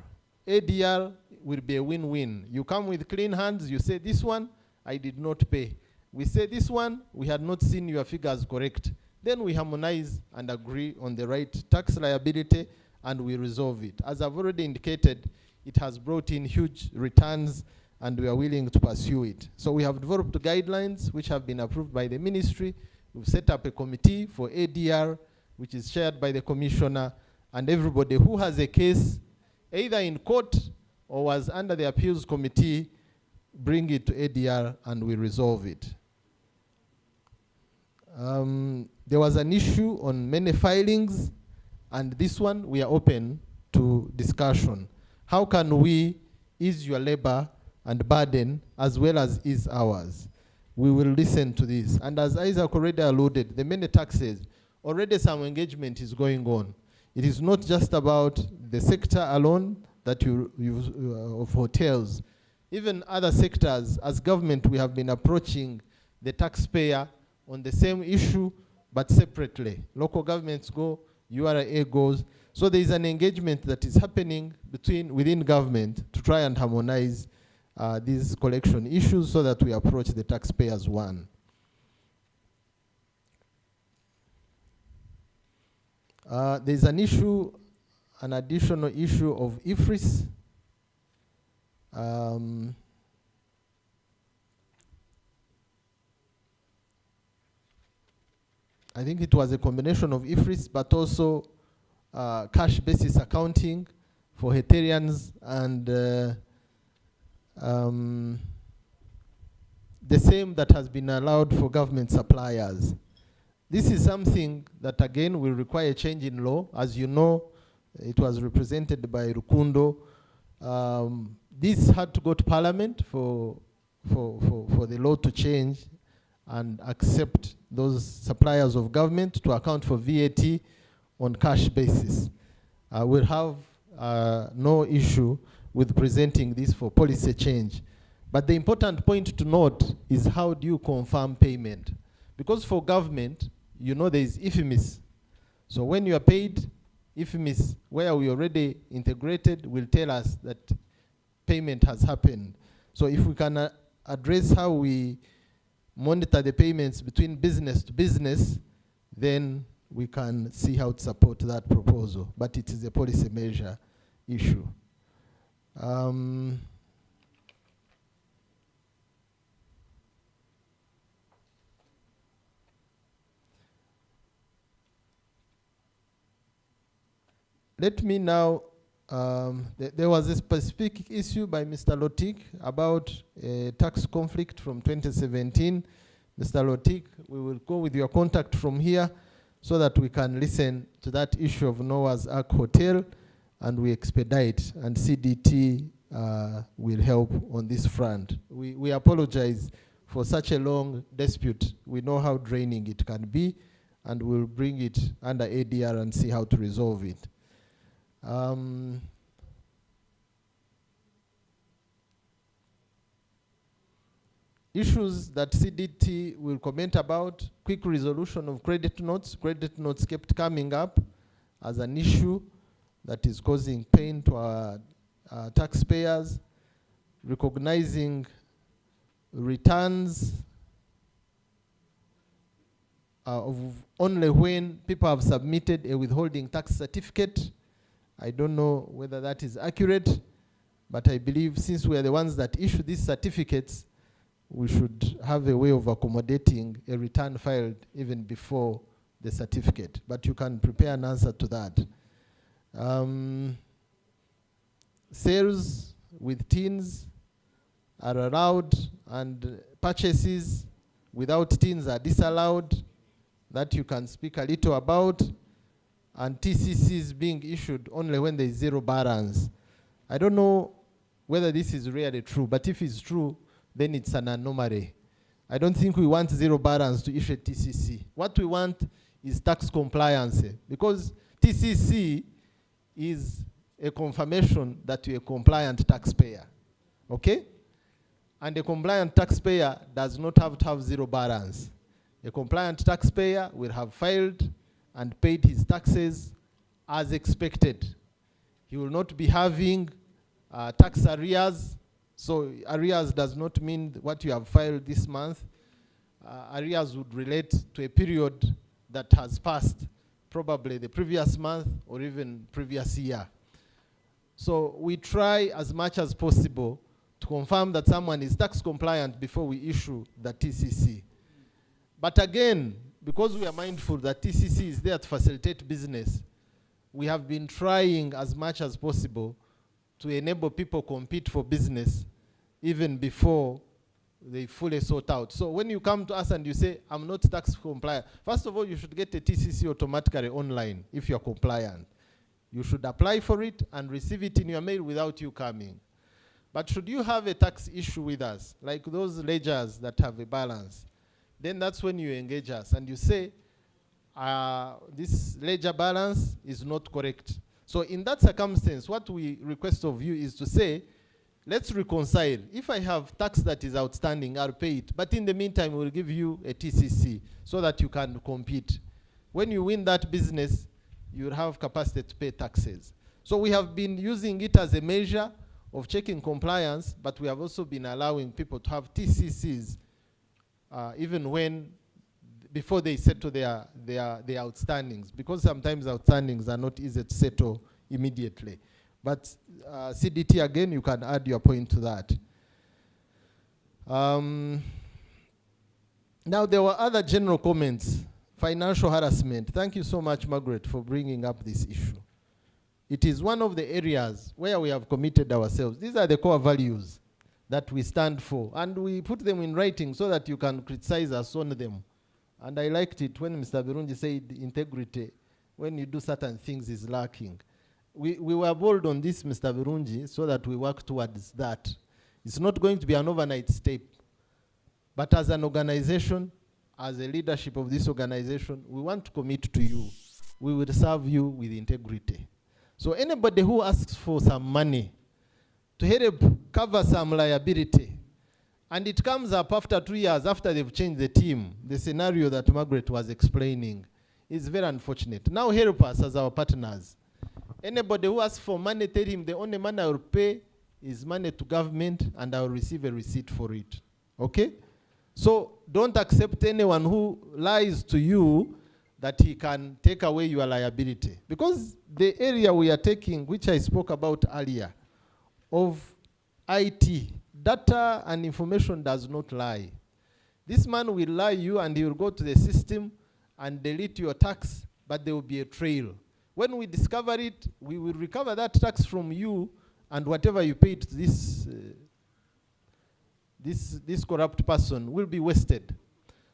ADR will be a win-win. You come with clean hands, you say this one, I did not pay. We say this one, we had not seen your figures correct. Then we harmonize and agree on the right tax liability and we resolve it. As I've already indicated, it has brought in huge returns and we are willing to pursue it. So we have developed guidelines which have been approved by the ministry. We've set up a committee for ADR, which is chaired by the commissioner, and everybody who has a case, either in court or was under the appeals committee, bring it to ADR and we resolve it. There was an issue on many filings, and this one we are open to discussion. How can we ease your labor and burden as well as ease ours? We will listen to this. And as Isaac already alluded, the many taxes, already some engagement is going on. It is not just about the sector alone that of hotels. Even other sectors, as government, we have been approaching the taxpayer on the same issue, but separately. Local governments go, URA goes. So there is an engagement that is happening within government to try and harmonize these collection issues so that we approach the taxpayers one. There's an issue, an additional issue of IFRIS. I think it was a combination of IFRIS, but also cash basis accounting for Haitians and the same that has been allowed for government suppliers. This is something that, again, will require a change in law. As you know, it was represented by Rukundo. This had to go to Parliament for the law to change and accept those suppliers of government to account for VAT on cash basis. We'll have no issue with presenting this for policy change. But the important point to note is how do you confirm payment? Because for government, you know there is IFMIS. So when you are paid, IFMIS, where we already integrated, will tell us that payment has happened. So if we can address how we monitor the payments between business to business, then we can see how to support that proposal. But it is a policy measure issue. Let me now, there was a specific issue by Mr. Lotik about a tax conflict from 2017. Mr. Lotik, we will go with your contact from here so that we can listen to that issue of Noah's Ark Hotel and we expedite, and CDT will help on this front. We apologize for such a long dispute. We know how draining it can be, and we'll bring it under ADR and see how to resolve it. Issues that CDT will comment about: quick resolution of credit notes. Credit notes kept coming up as an issue that is causing pain to our taxpayers. Recognizing returns of only when people have submitted a withholding tax certificate. I don't know whether that is accurate, but I believe since we are the ones that issue these certificates, we should have a way of accommodating a return filed even before the certificate. But you can prepare an answer to that. Sales with tins are allowed, and purchases without tins are disallowed. That you can speak a little about. And TCCs being issued only when there is zero balance. I don't know whether this is really true, but if it's true, then it's an anomaly. I don't think we want zero balance to issue a TCC. What we want is tax compliance, because TCC is a confirmation that you're a compliant taxpayer, okay? And a compliant taxpayer does not have to have zero balance. A compliant taxpayer will have filed and paid his taxes as expected. He will not be having tax arrears. So arrears does not mean what you have filed this month. Arrears would relate to a period that has passed, probably the previous month or even previous year. So we try as much as possible to confirm that someone is tax compliant before we issue the TCC. But again, because we are mindful that TCC is there to facilitate business, we have been trying as much as possible to enable people compete for business even before they fully sort out. So when you come to us and you say, I'm not tax compliant, first of all, you should get a TCC automatically online if you're compliant. You should apply for it and receive it in your mail without you coming. But should you have a tax issue with us, like those ledgers that have a balance, then that's when you engage us and you say, this ledger balance is not correct. So in that circumstance, what we request of you is to say, let's reconcile. If I have tax that is outstanding, I'll pay it. But in the meantime, we'll give you a TCC so that you can compete. When you win that business, you'll have capacity to pay taxes. So we have been using it as a measure of checking compliance, but we have also been allowing people to have TCCs even before they settle their outstandings, because sometimes outstandings are not easy to settle immediately. But CDT, again, you can add your point to that. Now, there were other general comments. Financial harassment. Thank you so much, Margaret, for bringing up this issue. It is one of the areas where we have committed ourselves. These are the core values that we stand for, and we put them in writing so that you can criticize us on them. And I liked it when Mr. Birungi said integrity, when you do certain things, is lacking. We were bold on this, Mr. Birungi, so that we work towards that. It's not going to be an overnight step. But as an organization, as a leadership of this organization, we want to commit to you. We will serve you with integrity. So anybody who asks for some money to help cover some liability, and it comes up after 2 years after they've changed the team, the scenario that Margaret was explaining, is very unfortunate. Now help us as our partners. Anybody who asks for money, tell him the only money I will pay is money to government, and I will receive a receipt for it. Okay? So don't accept anyone who lies to you that he can take away your liability. Because the area we are taking, which I spoke about earlier, of IT, data and information does not lie. This man will lie you and he will go to the system and delete your tax, but there will be a trail. When we discover it, we will recover that tax from you, and whatever you paid to this corrupt person will be wasted.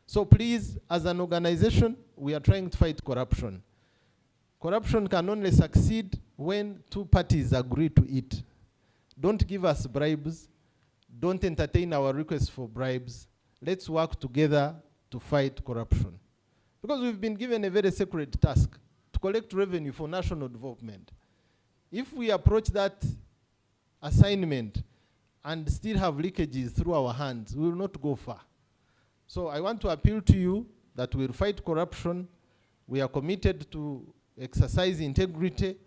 So please, as an organization, we are trying to fight corruption. Corruption can only succeed when two parties agree to it. Don't give us bribes. Don't entertain our requests for bribes. Let's work together to fight corruption. Because we've been given a very sacred task to collect revenue for national development. If we approach that assignment and still have leakages through our hands, we will not go far. So I want to appeal to you that we'll fight corruption. We are committed to exercise integrity.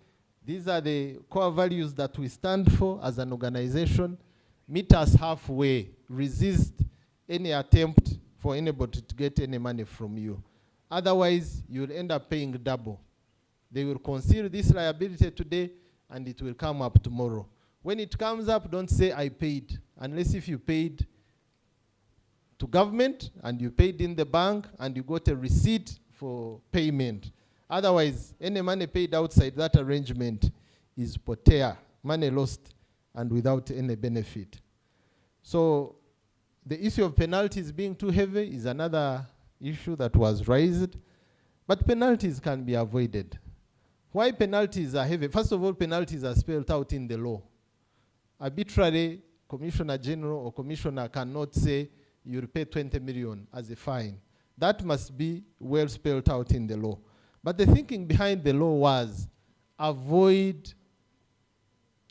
These are the core values that we stand for as an organization. Meet us halfway. Resist any attempt for anybody to get any money from you. Otherwise, you'll end up paying double. They will conceal this liability today, and it will come up tomorrow. When it comes up, don't say, I paid. Unless if you paid to government, and you paid in the bank, and you got a receipt for payment. Otherwise, any money paid outside that arrangement is potea, money lost, and without any benefit. So the issue of penalties being too heavy is another issue that was raised, but penalties can be avoided. Why penalties are heavy? First of all, penalties are spelled out in the law. Arbitrarily, Commissioner General or Commissioner cannot say you'll pay 20 million as a fine. That must be well spelled out in the law. But the thinking behind the law was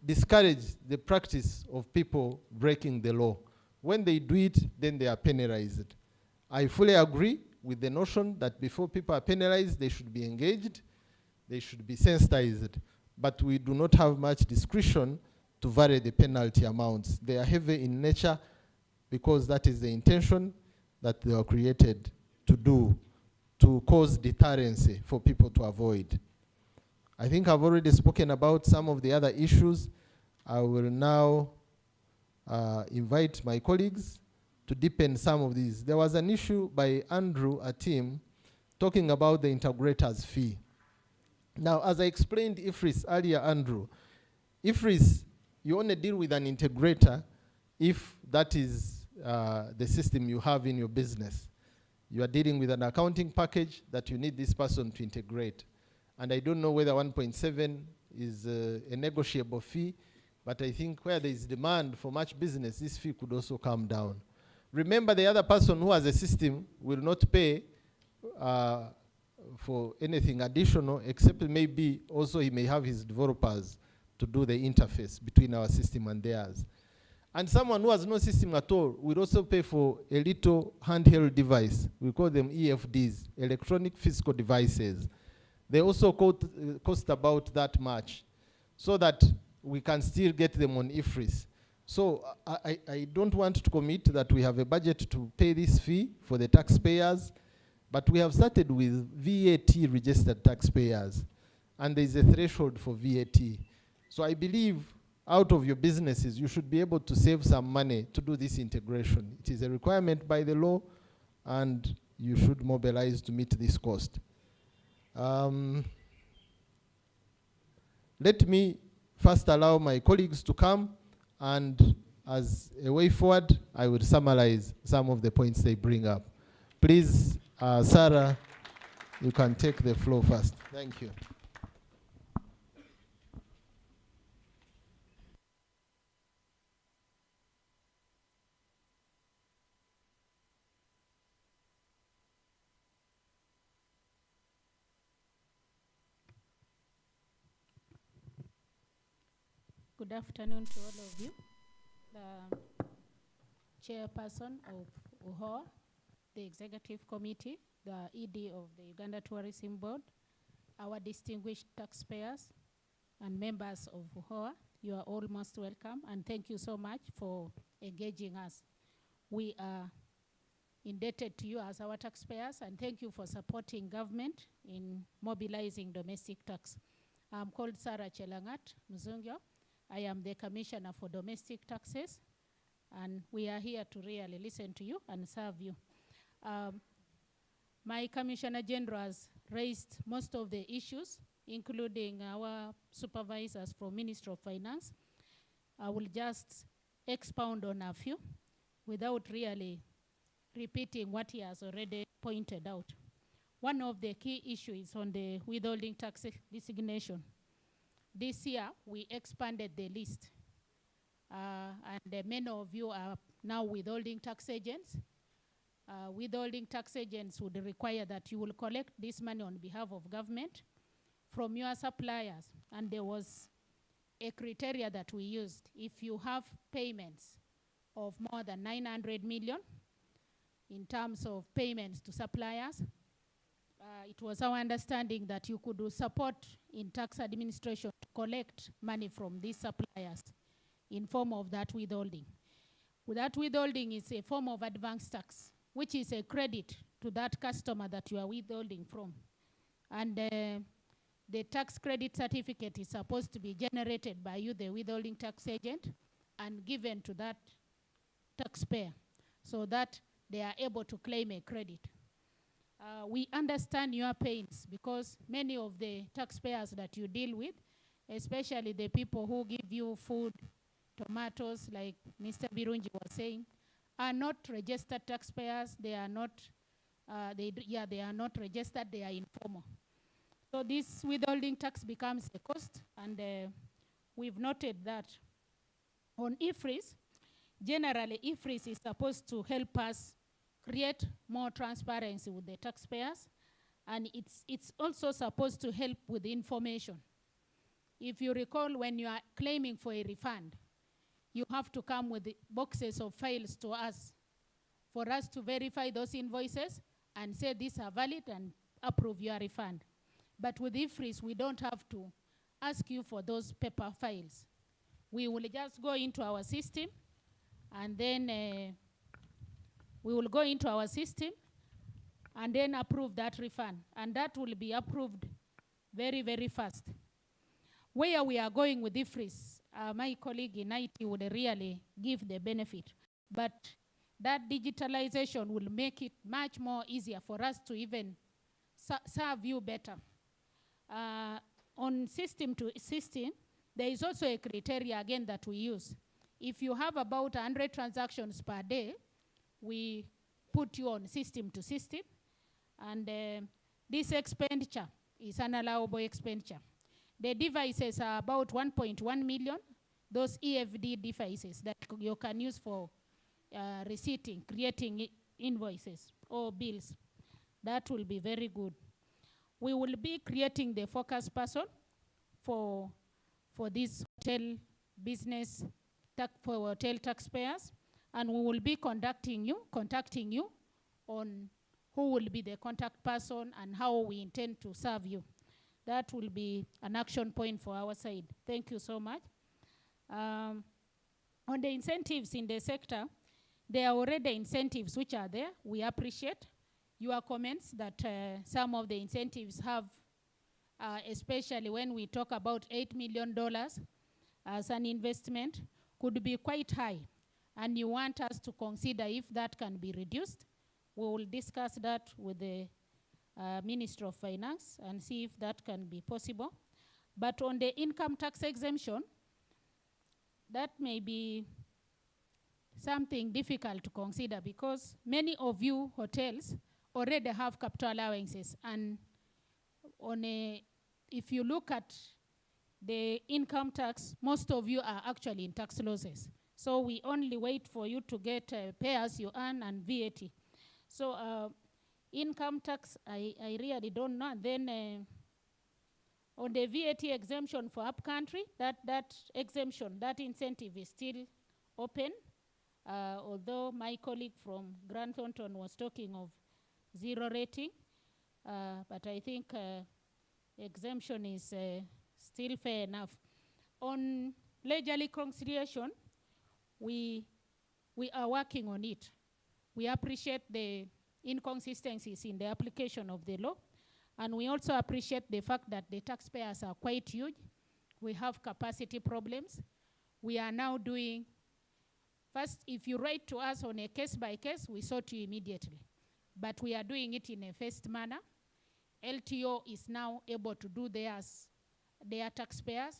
discourage the practice of people breaking the law. When they do it, then they are penalized. I fully agree with the notion that before people are penalized, they should be engaged, they should be sensitized. But we do not have much discretion to vary the penalty amounts. They are heavy in nature because that is the intention that they were created to do, to cause deterrency for people to avoid. I think I've already spoken about some of the other issues. I will now invite my colleagues to deepen some of these. There was an issue by Andrew Atim talking about the integrator's fee. Now, as I explained IFRIS earlier, Andrew, IFRIS, you only deal with an integrator if that is the system you have in your business. You are dealing with an accounting package that you need this person to integrate. And I don't know whether 1.7 is a negotiable fee, but I think where there is demand for much business, this fee could also come down. Remember, the other person who has a system will not pay for anything additional, except maybe also he may have his developers to do the interface between our system and theirs. And someone who has no system at all will also pay for a little handheld device. We call them EFDs, electronic physical devices. They also cost about that much, so that we can still get them on IFRIS. So I don't want to commit that we have a budget to pay this fee for the taxpayers, but we have started with VAT registered taxpayers, and there is a threshold for VAT. So I believe out of your businesses, you should be able to save some money to do this integration. It is a requirement by the law, and you should mobilize to meet this cost. Let me first allow my colleagues to come, and as a way forward, I will summarize some of the points they bring up. Please, Sarah, you can take the floor first. Thank you. Good afternoon to all of you. The chairperson of Uhoa, the executive committee, the ED of the Uganda Tourism Board, our distinguished taxpayers and members of Uhoa, you are all most welcome, and thank you so much for engaging us. We are indebted to you as our taxpayers, and thank you for supporting government in mobilizing domestic tax. I'm called Sarah Chelangat Muzungyo. I am the Commissioner for Domestic Taxes, and we are here to really listen to you and serve you. My Commissioner General has raised most of the issues, including our supervisors from Ministry of Finance. I will just expound on a few without really repeating what he has already pointed out. One of the key issues is on the withholding tax designation. This year, we expanded the list, and many of you are now withholding tax agents. Withholding tax agents would require that you will collect this money on behalf of government from your suppliers, and there was a criteria that we used. If you have payments of more than 900 million in terms of payments to suppliers, it was our understanding that you could do support in tax administration to collect money from these suppliers in form of that withholding. That withholding is a form of advance tax, which is a credit to that customer that you are withholding from. And the tax credit certificate is supposed to be generated by you, the withholding tax agent, and given to that taxpayer so that they are able to claim a credit. We understand your pains because many of the taxpayers that you deal with, especially the people who give you food, tomatoes, like Mr. Birunji was saying, are not registered taxpayers. They are not, they are not registered, they are informal. So this withholding tax becomes a cost, and we've noted that on IFRIS, generally IFRIS is supposed to help us create more transparency with the taxpayers, and it's also supposed to help with information. If you recall, when you are claiming for a refund, you have to come with the boxes of files to us for us to verify those invoices and say these are valid and approve your refund. But with IFRIS, we don't have to ask you for those paper files. we will just go into our system, and then we will go into our system and then approve that refund. And that will be approved very, very fast. Where we are going with IFRIS, my colleague in IT would really give the benefit. But that digitalization will make it much more easier for us to even serve you better. On system to system, there is also a criteria again that we use. If you have about 100 transactions per day, we put you on system to system, and this expenditure is an allowable expenditure. The devices are about 1.1 million, those EFD devices that you can use for receipting, creating invoices or bills. That will be very good. We will be creating the focus person for this hotel business, for hotel taxpayers, and we will be contacting you on who will be the contact person and how we intend to serve you. That will be an action point for our side. Thank you so much. On the incentives in the sector, there are already incentives which are there. We appreciate your comments that some of the incentives have, especially when we talk about $8 million as an investment, could be quite high. And you want us to consider if that can be reduced. We will discuss that with the Minister of Finance and see if that can be possible. But on the income tax exemption, that may be something difficult to consider because many of you hotels already have capital allowances, and if you look at the income tax, most of you are actually in tax losses. So we only wait for you to get pay as you earn and VAT. So income tax, I really don't know. And then on the VAT exemption for upcountry, that exemption, that incentive is still open, although my colleague from Grand Thornton was talking of 0 rating, but I think exemption is still fair enough. On leisurely conciliation, we are working on it. We appreciate the inconsistencies in the application of the law, and we also appreciate the fact that the taxpayers are quite huge. We have capacity problems. We are now doing, first, if you write to us on a case by case, we sort you immediately. But we are doing it in a phased manner. LTO is now able to do their taxpayers,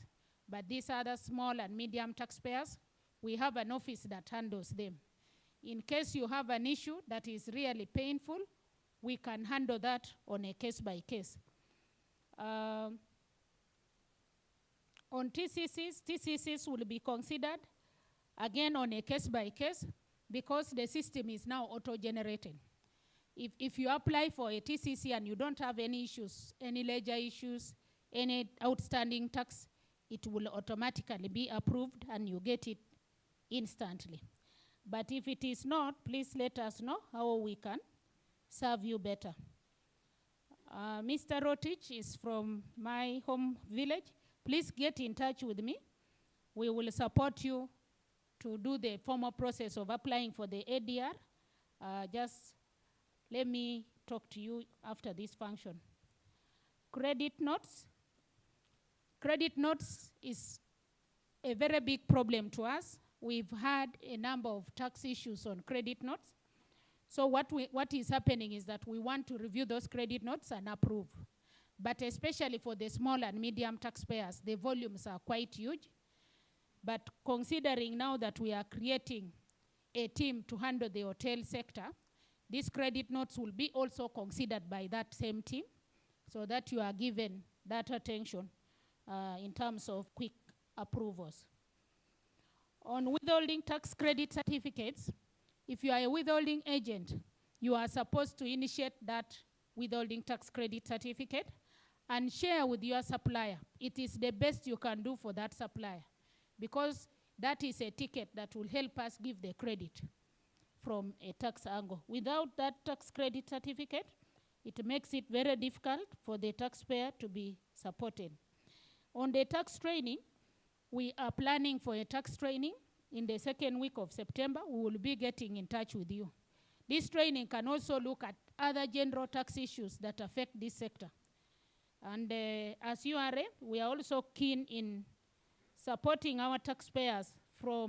but these other small and medium taxpayers, we have an office that handles them. In case you have an issue that is really painful, we can handle that on a case by case. On TCCs will be considered again on a case by case because the system is now auto-generated. If you apply for a TCC and you don't have any issues, any ledger issues, any outstanding tax, it will automatically be approved and you get it instantly. But if it is not, please let us know how we can serve you better. Mr. Rotich is from my home village. Please get in touch with me. We will support you to do the formal process of applying for the ADR. Just let me talk to you after this function. Credit notes. Credit notes is a very big problem to us. We've had a number of tax issues on credit notes. So what is happening is that we want to review those credit notes and approve. But especially for the small and medium taxpayers, the volumes are quite huge. But considering now that we are creating a team to handle the hotel sector, these credit notes will be also considered by that same team so that you are given that attention in terms of quick approvals. On withholding tax credit certificates, if you are a withholding agent, you are supposed to initiate that withholding tax credit certificate and share with your supplier. It is the best you can do for that supplier because that is a ticket that will help us give the credit from a tax angle. Without that tax credit certificate, it makes it very difficult for the taxpayer to be supported. On the tax training, We are planning for a tax training in the second week of September. We will be getting in touch with you. This training can also look at other general tax issues that affect this sector. And as URA, we are also keen in supporting our taxpayers from